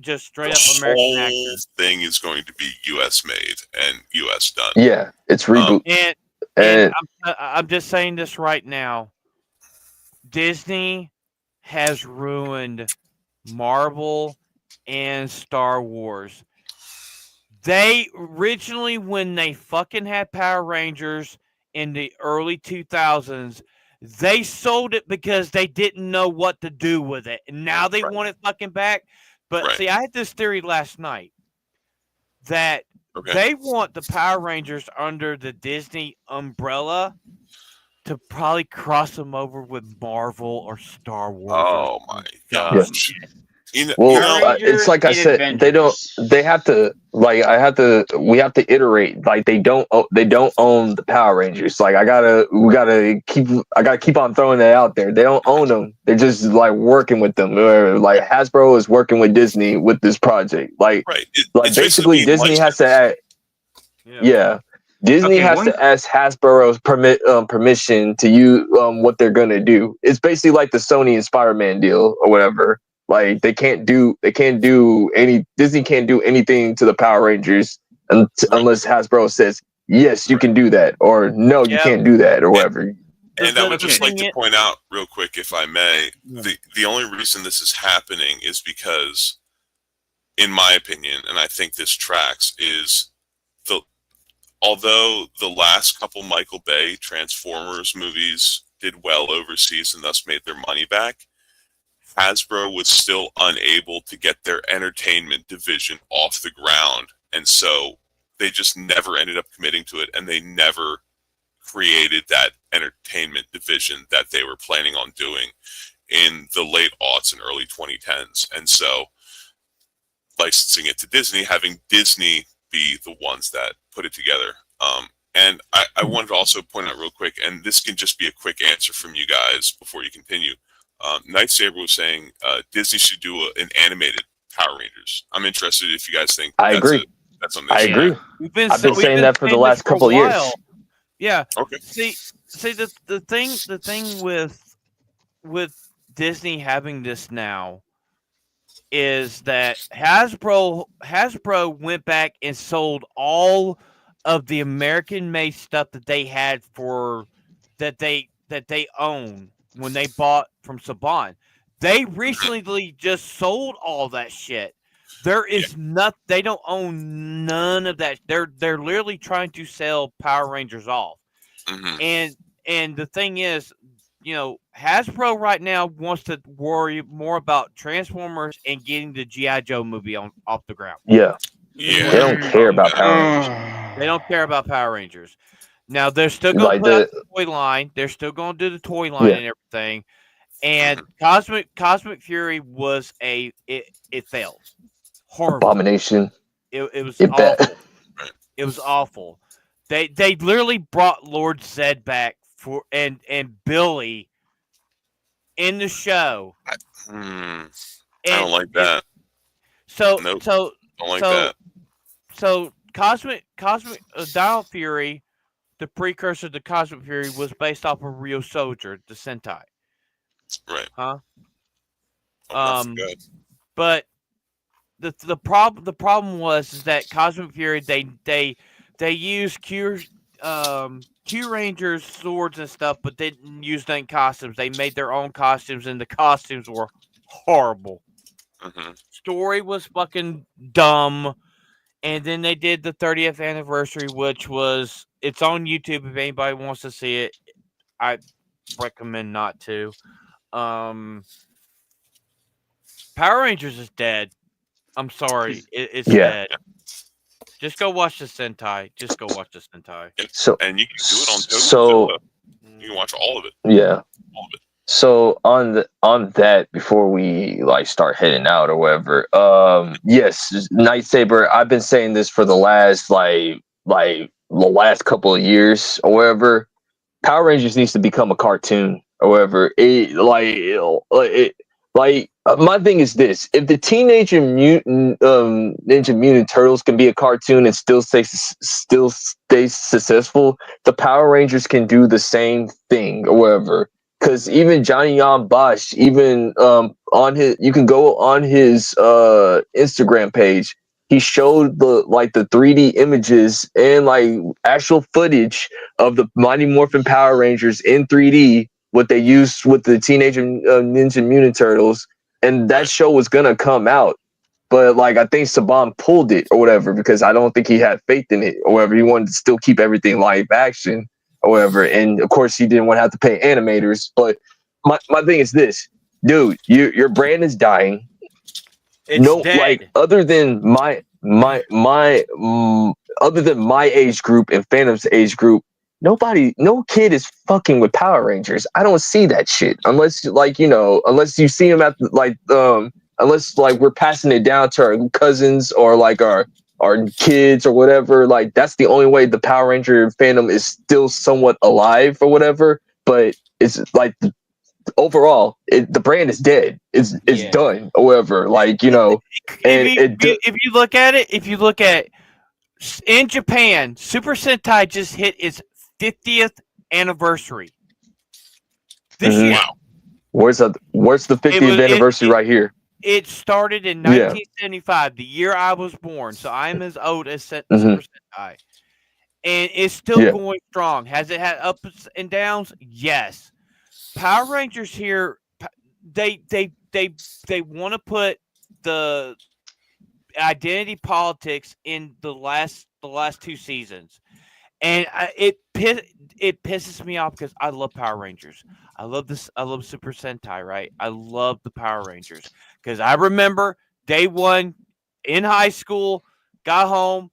just straight up American actors. The whole thing is going to be U.S. made and U.S. done. Yeah, it's reboot. And I'm just saying this right now. Disney has ruined Marvel and Star Wars. They originally, when they fucking had Power Rangers in the early 2000s, they sold it because they didn't know what to do with it. And now they want it fucking back. But see, I had this theory last night that they want the Power Rangers under the Disney umbrella to probably cross them over with Marvel or Star Wars. Oh my gosh. It's like I said, we have to iterate. Like they don't own the Power Rangers. Like I gotta keep on throwing that out there. They don't own them. They're just like working with them. Like Hasbro is working with Disney with this project. Like basically Disney has to act. Yeah. Disney has to ask Hasbro's permission to use what they're gonna do. It's basically like the Sony and Spider-Man deal or whatever. Like Disney can't do anything to the Power Rangers unless Hasbro says yes, you can do that, or no, you can't do that, or whatever. And I would just like to point out real quick, if I may, the only reason this is happening is because, in my opinion, and I think this tracks, is although the last couple Michael Bay Transformers movies did well overseas and thus made their money back, Hasbro was still unable to get their entertainment division off the ground. And so they just never ended up committing to it, and they never created that entertainment division that they were planning on doing in the late aughts and early 2010s. And so licensing it to Disney, having Disney be the ones that put it together, And I wanted to also point out real quick, and this can just be a quick answer from you guys before you continue. Night Saber was saying Disney should do an animated Power Rangers. I'm interested if you guys think I agree. That's something they I should agree. do. I've been saying that for the last couple of years. Yeah. Okay. See the thing with Disney having this now is that Hasbro went back and sold all of the American made stuff that they had that they own when they bought from Saban. They recently just sold all that shit. There is they don't own none of that. They're literally trying to sell Power Rangers off. Mm-hmm. And the thing is, Hasbro right now wants to worry more about Transformers and getting the G.I. Joe movie off the ground. Yeah. Yeah. They don't care about Power Rangers. They don't care about Power Rangers. Now they're still going to put out the toy line. They're still going to do the toy line and everything. And Cosmic Fury was it failed. Horrible. Abomination. It was awful. It was awful. They literally brought Lord Zed back and Billy in the show. I don't like that. So nope. so don't like that. So Cosmic Dino Fury, the precursor to Cosmic Fury, was based off of Rio Soldier, the Sentai. Right. Huh? Good. But the problem was that Cosmic Fury they used Q Rangers swords and stuff, but they didn't use any costumes. They made their own costumes, and the costumes were horrible. Mm-hmm. Story was fucking dumb. And then they did the 30th anniversary, which it's on YouTube if anybody wants to see it. I recommend not to. Power Rangers is dead. I'm sorry. It's dead. Just go watch the Sentai. And you can do it on Toku. You can watch all of it. Yeah. All of it. So on that, before we start heading out or whatever, yes, Night Saber. I've been saying this for the last the last couple of years or whatever. Power Rangers needs to become a cartoon or whatever. My thing is this: if the Teenage Mutant Ninja Mutant Turtles can be a cartoon and still stay successful, the Power Rangers can do the same thing or whatever. Because even Johnny Yon Bosch, even you can go on his Instagram page. He showed the 3D images and actual footage of the Mighty Morphin Power Rangers in 3D, what they used with the Teenage Ninja Mutant Turtles, and that show was gonna come out, but I think Saban pulled it or whatever because I don't think he had faith in it or whatever. He wanted to still keep everything live action. However, and of course he didn't want to have to pay animators. But my thing is this, dude, your brand is dying. It's dead. Other than my age group and Phantom's age group, no kid is fucking with Power Rangers. I don't see that shit unless unless you see them at unless we're passing it down to our cousins or our kids or whatever. That's the only way the Power Ranger fandom is still somewhat alive or whatever. But it's overall the brand is dead. It's done or whatever. If you look at in Japan, Super Sentai just hit its 50th anniversary this year. Where's the 50th anniversary right here? It started in 1975, the year I was born. So I'm as old as Super Sentai. And it's still going strong. Has it had ups and downs? Yes. Power Rangers here, they want to put the identity politics in the last 2 seasons. And it pisses me off because I love Power Rangers. I love Super Sentai, right? I love the Power Rangers because I remember day one in high school, got home,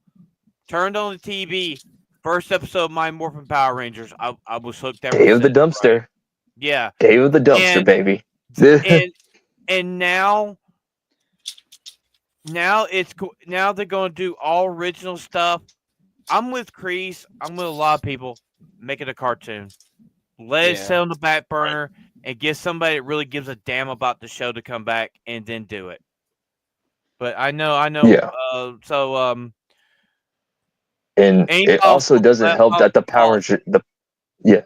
turned on the TV, first episode of My Morphin Power Rangers. I was hooked. Day of the dumpster. Right. Yeah, Day of the dumpster, baby. and now they're going to do all original stuff. I'm with Kreese. I'm with a lot of people. Make it a cartoon. Let it sit on the back burner and get somebody that really gives a damn about the show to come back and then do it. But I know. Yeah. And any it also doesn't help that the Power Ranger, yeah.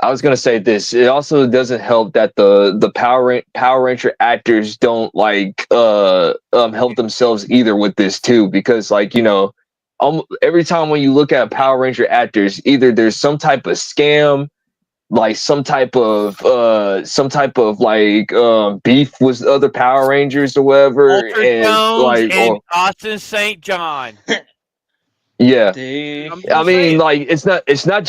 I was gonna say this. It also doesn't help that the Power Ranger actors don't like help themselves either with this too, because like every time when you look at Power Ranger actors, either there's some type of scam, like some type of beef with other Power Rangers or whatever, Walter and Jones like and Austin St. John. yeah. I'm I just mean, saying. like it's not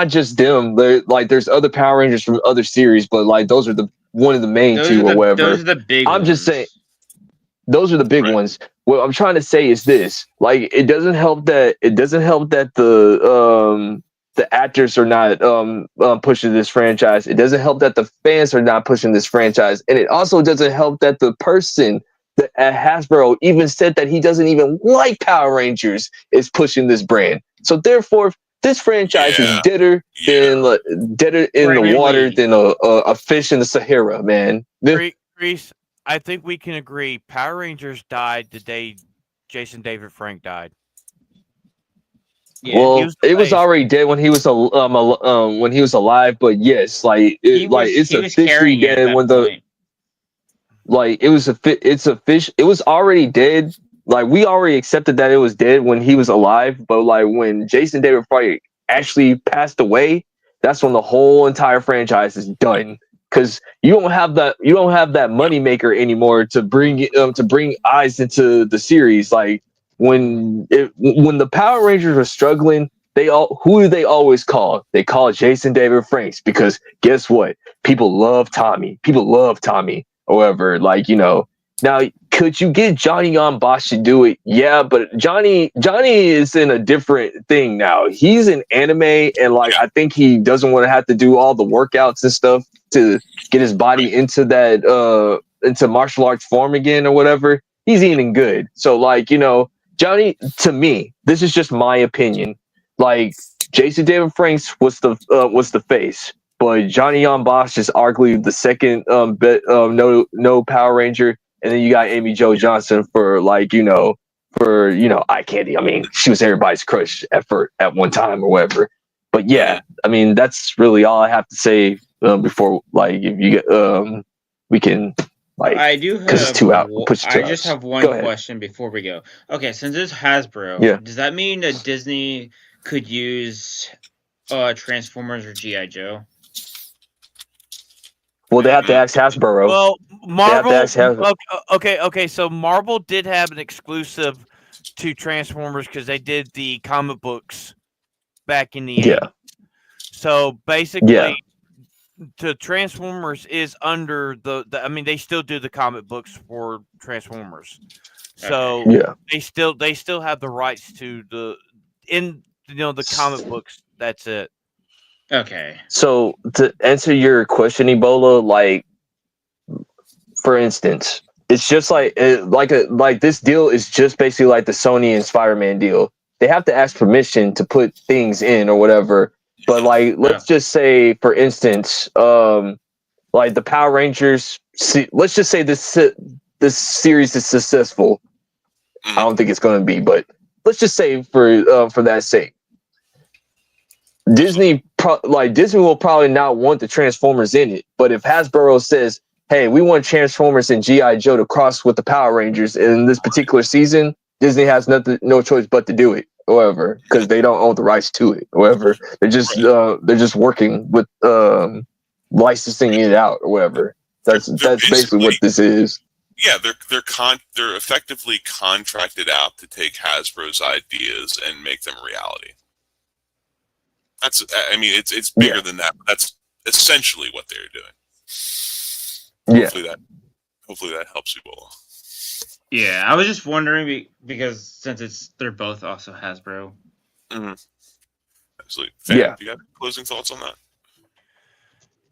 just them. There's other Power Rangers from other series, but like those are one of the main two or whatever. Those are the big I'm ones. just saying those are the big ones. What I'm trying to say is this: like it doesn't help that the actors are not pushing this franchise. It doesn't help that the fans are not pushing this franchise, and it also doesn't help that the person that at Hasbro even said that he doesn't even like Power Rangers is pushing this brand. So therefore, this franchise is deader in the water than a fish in the Sahara, man. Reese, I think we can agree. Power Rangers died the day Jason David Frank died. Yeah, well, it was already dead when he was alive, but yes, it's officially dead when the like it's a fish. It was already dead. Like we already accepted that it was dead when he was alive, but like when Jason David Frank actually passed away, that's when the whole entire franchise is done. Because you don't have that moneymaker anymore to bring eyes into the series. Like when the Power Rangers were struggling, who do they always call? They call Jason David Franks, because guess what? People love Tommy. However, now could you get Johnny on Bosch to do it? Yeah, but Johnny is in a different thing now. He's in anime, and I think he doesn't want to have to do all the workouts and stuff to get his body into that into martial arts form again or whatever. He's eating good. So Johnny, to me, this is just my opinion. Like Jason David Franks was the face, but Johnny Yon Bosch is arguably the second no Power Ranger, and then you got Amy Jo Johnson for eye candy. I mean, she was everybody's crush at one time or whatever. But yeah, I mean that's really all I have to say before if you get we can I do have it's 2 out. I just have one question before we go. Okay, since it's Hasbro, does that mean that Disney could use Transformers or G.I. Joe? Well, they have to ask Hasbro. Well, Marvel. Okay. So Marvel did have an exclusive to Transformers because they did the comic books back in the 80s. So basically, the Transformers is under the. I mean, they still do the comic books for Transformers. So they still have the rights to the comic books. That's it. Okay. So to answer your question, Ebola, for instance, it's just this deal is just basically like the Sony and Spider-Man deal. They have to ask permission to put things in or whatever. But let's just say, for instance, the Power Rangers. Let's just say this series is successful. I don't think it's going to be, but let's just say for that sake, Disney will probably not want the Transformers in it. But if Hasbro says, "Hey, we want Transformers and G.I. Joe to cross with the Power Rangers in this particular season," Disney has no choice but to do it. However, because they don't own the rights to it. However, they're just working with licensing it out or whatever. That's basically what this is. Yeah, they're effectively contracted out to take Hasbro's ideas and make them a reality. It's bigger than that. But that's essentially what they're doing. Hopefully that helps you all. Yeah, I was just wondering because since they're both also Hasbro. Mm-hmm. Absolutely. Fan, do you have closing thoughts on that?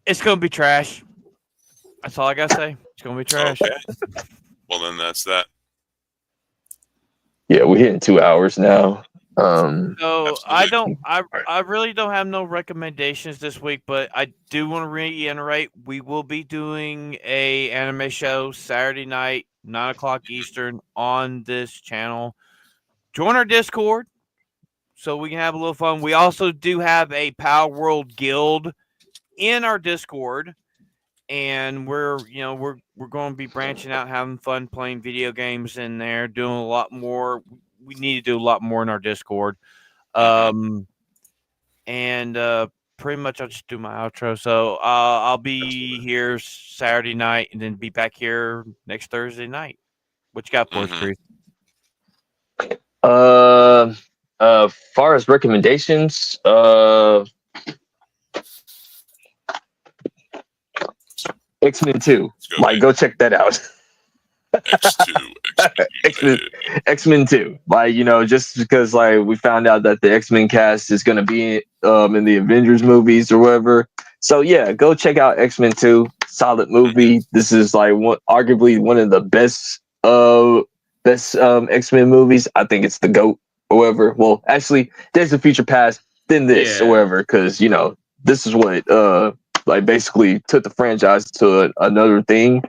It's gonna be trash. That's all I gotta say. It's gonna be trash. Okay. Well, then that's that. Yeah, we're hitting 2 hours now. So I really don't have no recommendations this week, but I do want to reiterate we will be doing a anime show Saturday night, 9 o'clock Eastern on this channel. Join our Discord so we can have a little fun. We also do have a Power World Guild in our Discord, and we're going to be branching out, having fun, playing video games in there, doing a lot more. We need to do a lot more in our Discord. And pretty much I'll just do my outro. So I'll be here Saturday night and then be back here next Thursday night. What you got for us, Chris? Far as recommendations, X-Men 2. Like, go check that out. X-Men 2. Like, just because like we found out that the X-Men cast is gonna be in the Avengers movies or whatever. So yeah, go check out X-Men 2. Solid movie. This is like arguably one of the best X-Men movies. I think it's the GOAT or whatever. Well, actually, there's a future past than this or whatever, because this is what like basically took the franchise to another thing.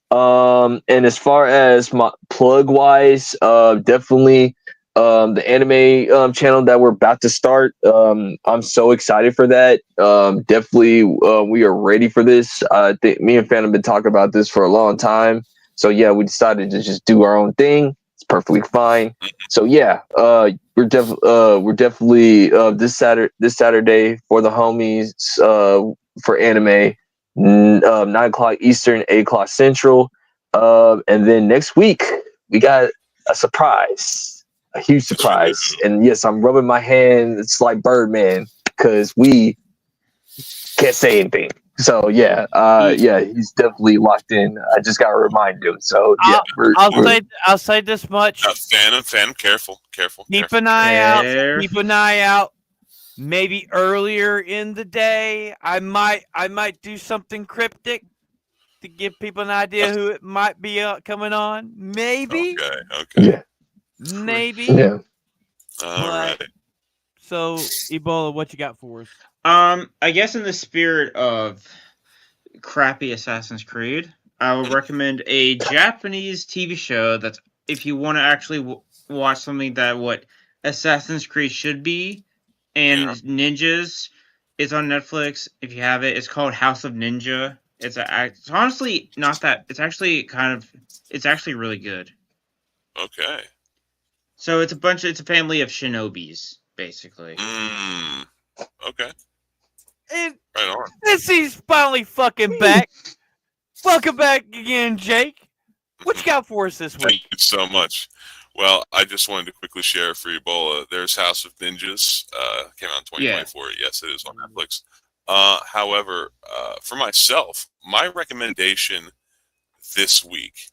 And as far as my plug wise, definitely the anime channel that we're about to start. I'm so excited for that. Definitely we are ready for this. I think me and Fan have been talking about this for a long time. So yeah, we decided to just do our own thing. It's perfectly fine. So yeah, we're definitely this Saturday for the homies for anime. 9 o'clock Eastern, 8 o'clock Central. And then next week, we got a surprise, a huge surprise. And yes, I'm rubbing my hand. It's like Birdman because we can't say anything. So yeah, he's definitely locked in. I just got to remind him. So yeah, I'll say this much. Fan, careful. Keep an eye out. Keep an eye out. Maybe earlier in the day, I might do something cryptic to give people an idea who it might be coming on. Maybe. Okay. Yeah. Maybe. Yeah. All right. So, Ebola, what you got for us? I guess in the spirit of crappy Assassin's Creed, I would recommend a Japanese TV show that's, if you want to actually watch something that what Assassin's Creed should be, and ninjas, it's on Netflix. If you have it, it's called House of Ninja. It's honestly not that. It's actually really good. Okay. So it's a family of shinobis, basically. Okay. And right on. He's finally fucking back. Welcome back again, Jake. What you got for us this week? Thank you so much. Well, I just wanted to quickly share for Ebola. There's House of Ninjas. Came out in 2024. Yes, it is on Netflix. However, for myself, my recommendation this week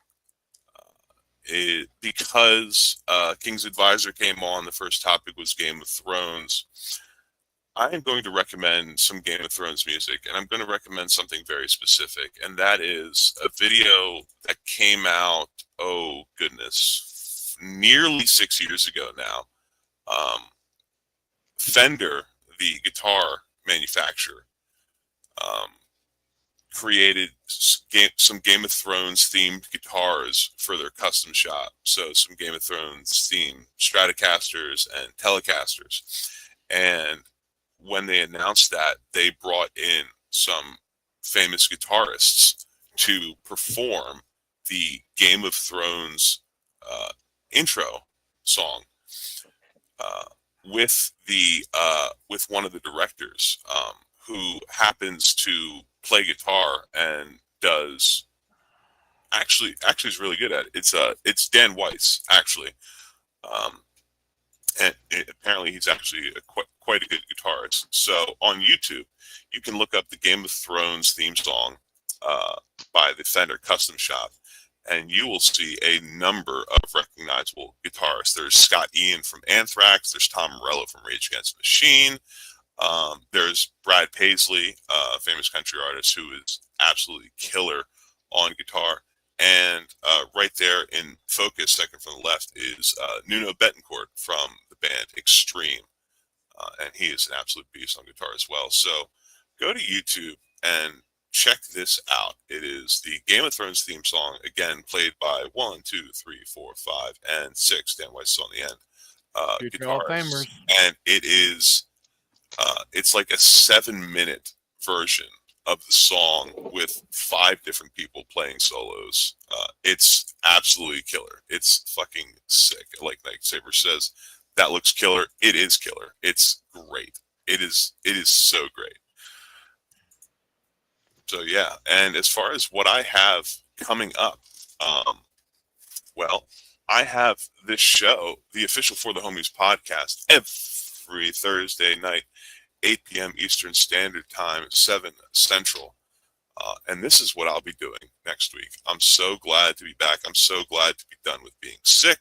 is because King's Advisor came on. The first topic was Game of Thrones. I am going to recommend some Game of Thrones music, and I'm going to recommend something very specific, and that is a video that came out, oh goodness, nearly 6 years ago now. Fender, the guitar manufacturer, created some Game of Thrones themed guitars for their custom shop. So some Game of Thrones themed Stratocasters and Telecasters. And when they announced that, they brought in some famous guitarists to perform the Game of Thrones intro song with one of the directors who happens to play guitar and does actually is really good at it. It's Dan Weiss actually, and apparently he's actually quite a good guitarist. So on YouTube, you can look up the Game of Thrones theme song by the Fender Custom Shop, and you will see a number of recognizable guitarists. There's Scott Ian from Anthrax. There's Tom Morello from Rage Against the Machine. There's Brad Paisley, a famous country artist who is absolutely killer on guitar. And right there in focus, second from the left, is Nuno Betancourt from the band Extreme. And he is an absolute beast on guitar as well. So go to YouTube and check this out. It is the Game of Thrones theme song, again, played by 1, 2, 3, 4, 5, and 6, Dan Weiss on the end, guitars. And it is, it's like a 7-minute version of the song with 5 different people playing solos. It's absolutely killer. It's fucking sick. Like Night Saber says, that looks killer. It is killer. It's great. It is so great. So yeah, and as far as what I have coming up, well, I have this show, the official For the Homies podcast, every Thursday night, 8 p.m. Eastern Standard Time, 7 Central. And this is what I'll be doing next week. I'm so glad to be back. I'm so glad to be done with being sick.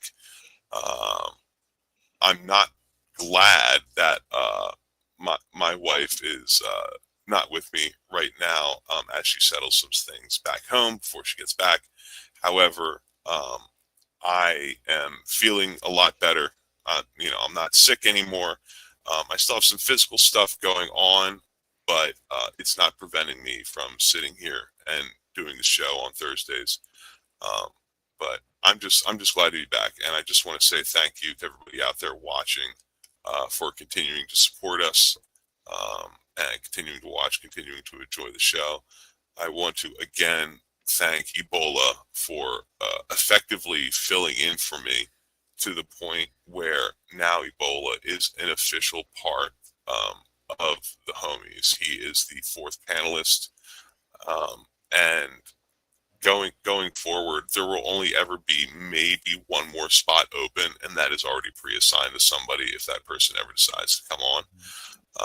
I'm not glad that my wife is not with me right now as she settles some things back home before she gets back. However, I am feeling a lot better. I'm not sick anymore. I still have some physical stuff going on, but it's not preventing me from sitting here and doing the show on Thursdays. But I'm just glad to be back, and I just want to say thank you to everybody out there watching for continuing to support us and continuing to watch, continuing to enjoy the show. I want to again thank Ebola for effectively filling in for me to the point where now Ebola is an official part of the homies. He is the 4th panelist, and going forward, there will only ever be maybe one more spot open, and that is already pre-assigned to somebody if that person ever decides to come on.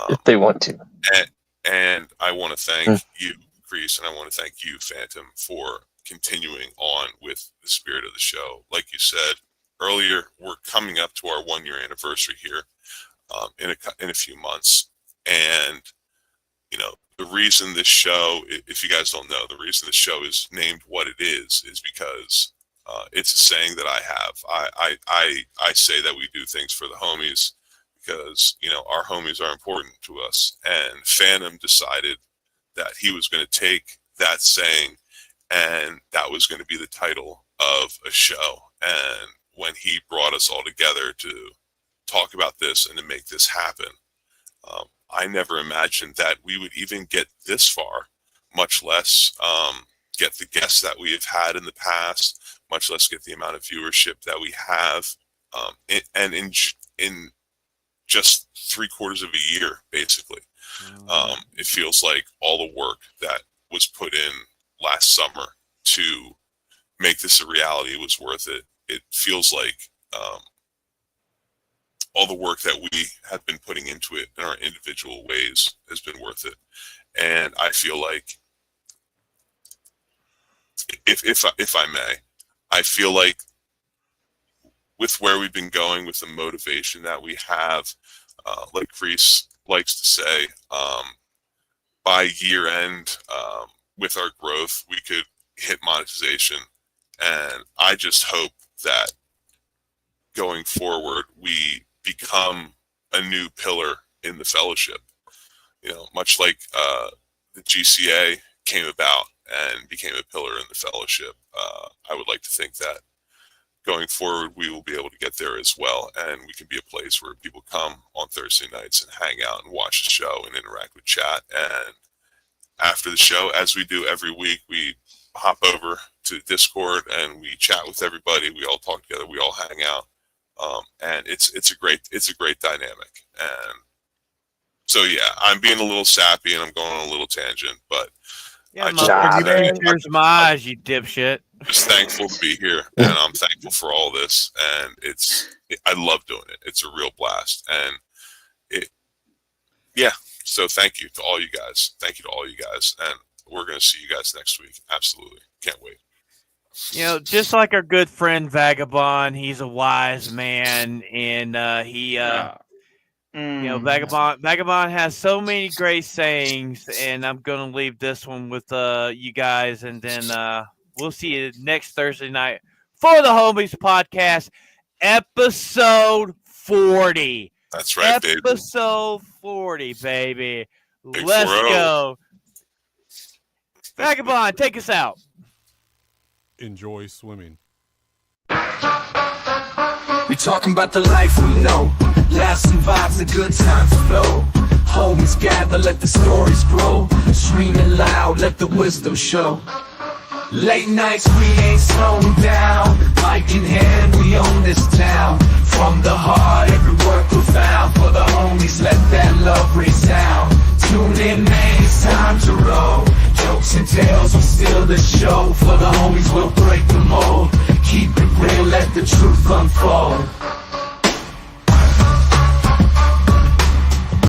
If they want to. And I want to thank you, Crease, and I want to thank you, Phantom, for continuing on with the spirit of the show. Like you said earlier, we're coming up to our 1-year anniversary here in a few months. And, the reason this show, if you guys don't know, the reason the show is named what it is because it's a saying that I have. I say that we do things for the homies because, our homies are important to us. And Phantom decided that he was going to take that saying and that was going to be the title of a show. And when he brought us all together to talk about this and to make this happen, I never imagined that we would even get this far, much less get the guests that we have had in the past, much less get the amount of viewership that we have. And in just 3/4 of a year, basically, it feels like all the work that was put in last summer to make this a reality was worth it. It feels like all the work that we have been putting into it in our individual ways has been worth it. And I feel like, if I may, I feel like with where we've been going, with the motivation that we have, like Reese likes to say, by year end, with our growth, we could hit monetization. And I just hope that going forward, we become a new pillar in the fellowship. Much like the GCA came about and became a pillar in the fellowship. I would like to think that going forward, we will be able to get there as well. And we can be a place where people come on Thursday nights and hang out and watch the show and interact with chat. And after the show, as we do every week, we hop over to Discord and we chat with everybody. We all talk together. We all hang out. And it's a great dynamic. And so, yeah, I'm being a little sappy and I'm going on a little tangent, but yeah, here's my eyes, you dipshit. Just thankful to be here, and I'm thankful for all this. And I love doing it. It's a real blast. And so thank you to all you guys. Thank you to all you guys. And we're going to see you guys next week. Absolutely. Can't wait. Just like our good friend Vagabond, he's a wise man, and Vagabond has so many great sayings, and I'm gonna leave this one with you guys, and then we'll see you next Thursday night for the Homies Podcast, episode 40. That's right, baby. Episode 40, baby. Big Let's 4-0. go. Vagabond, take us out. Enjoy swimming. We talking about the life we know. Laughs and vibes and good times flow. Homies gather, let the stories grow. Screaming loud, let the wisdom show. Late nights, we ain't slowing down. Mic in hand, we own this town. From the heart, every word profound. For the homies, let that love resound. Tune in, man, it's time to roll. Jokes and tales will steal the show. For the homies, we'll break the mold. Keep it real, let the truth unfold.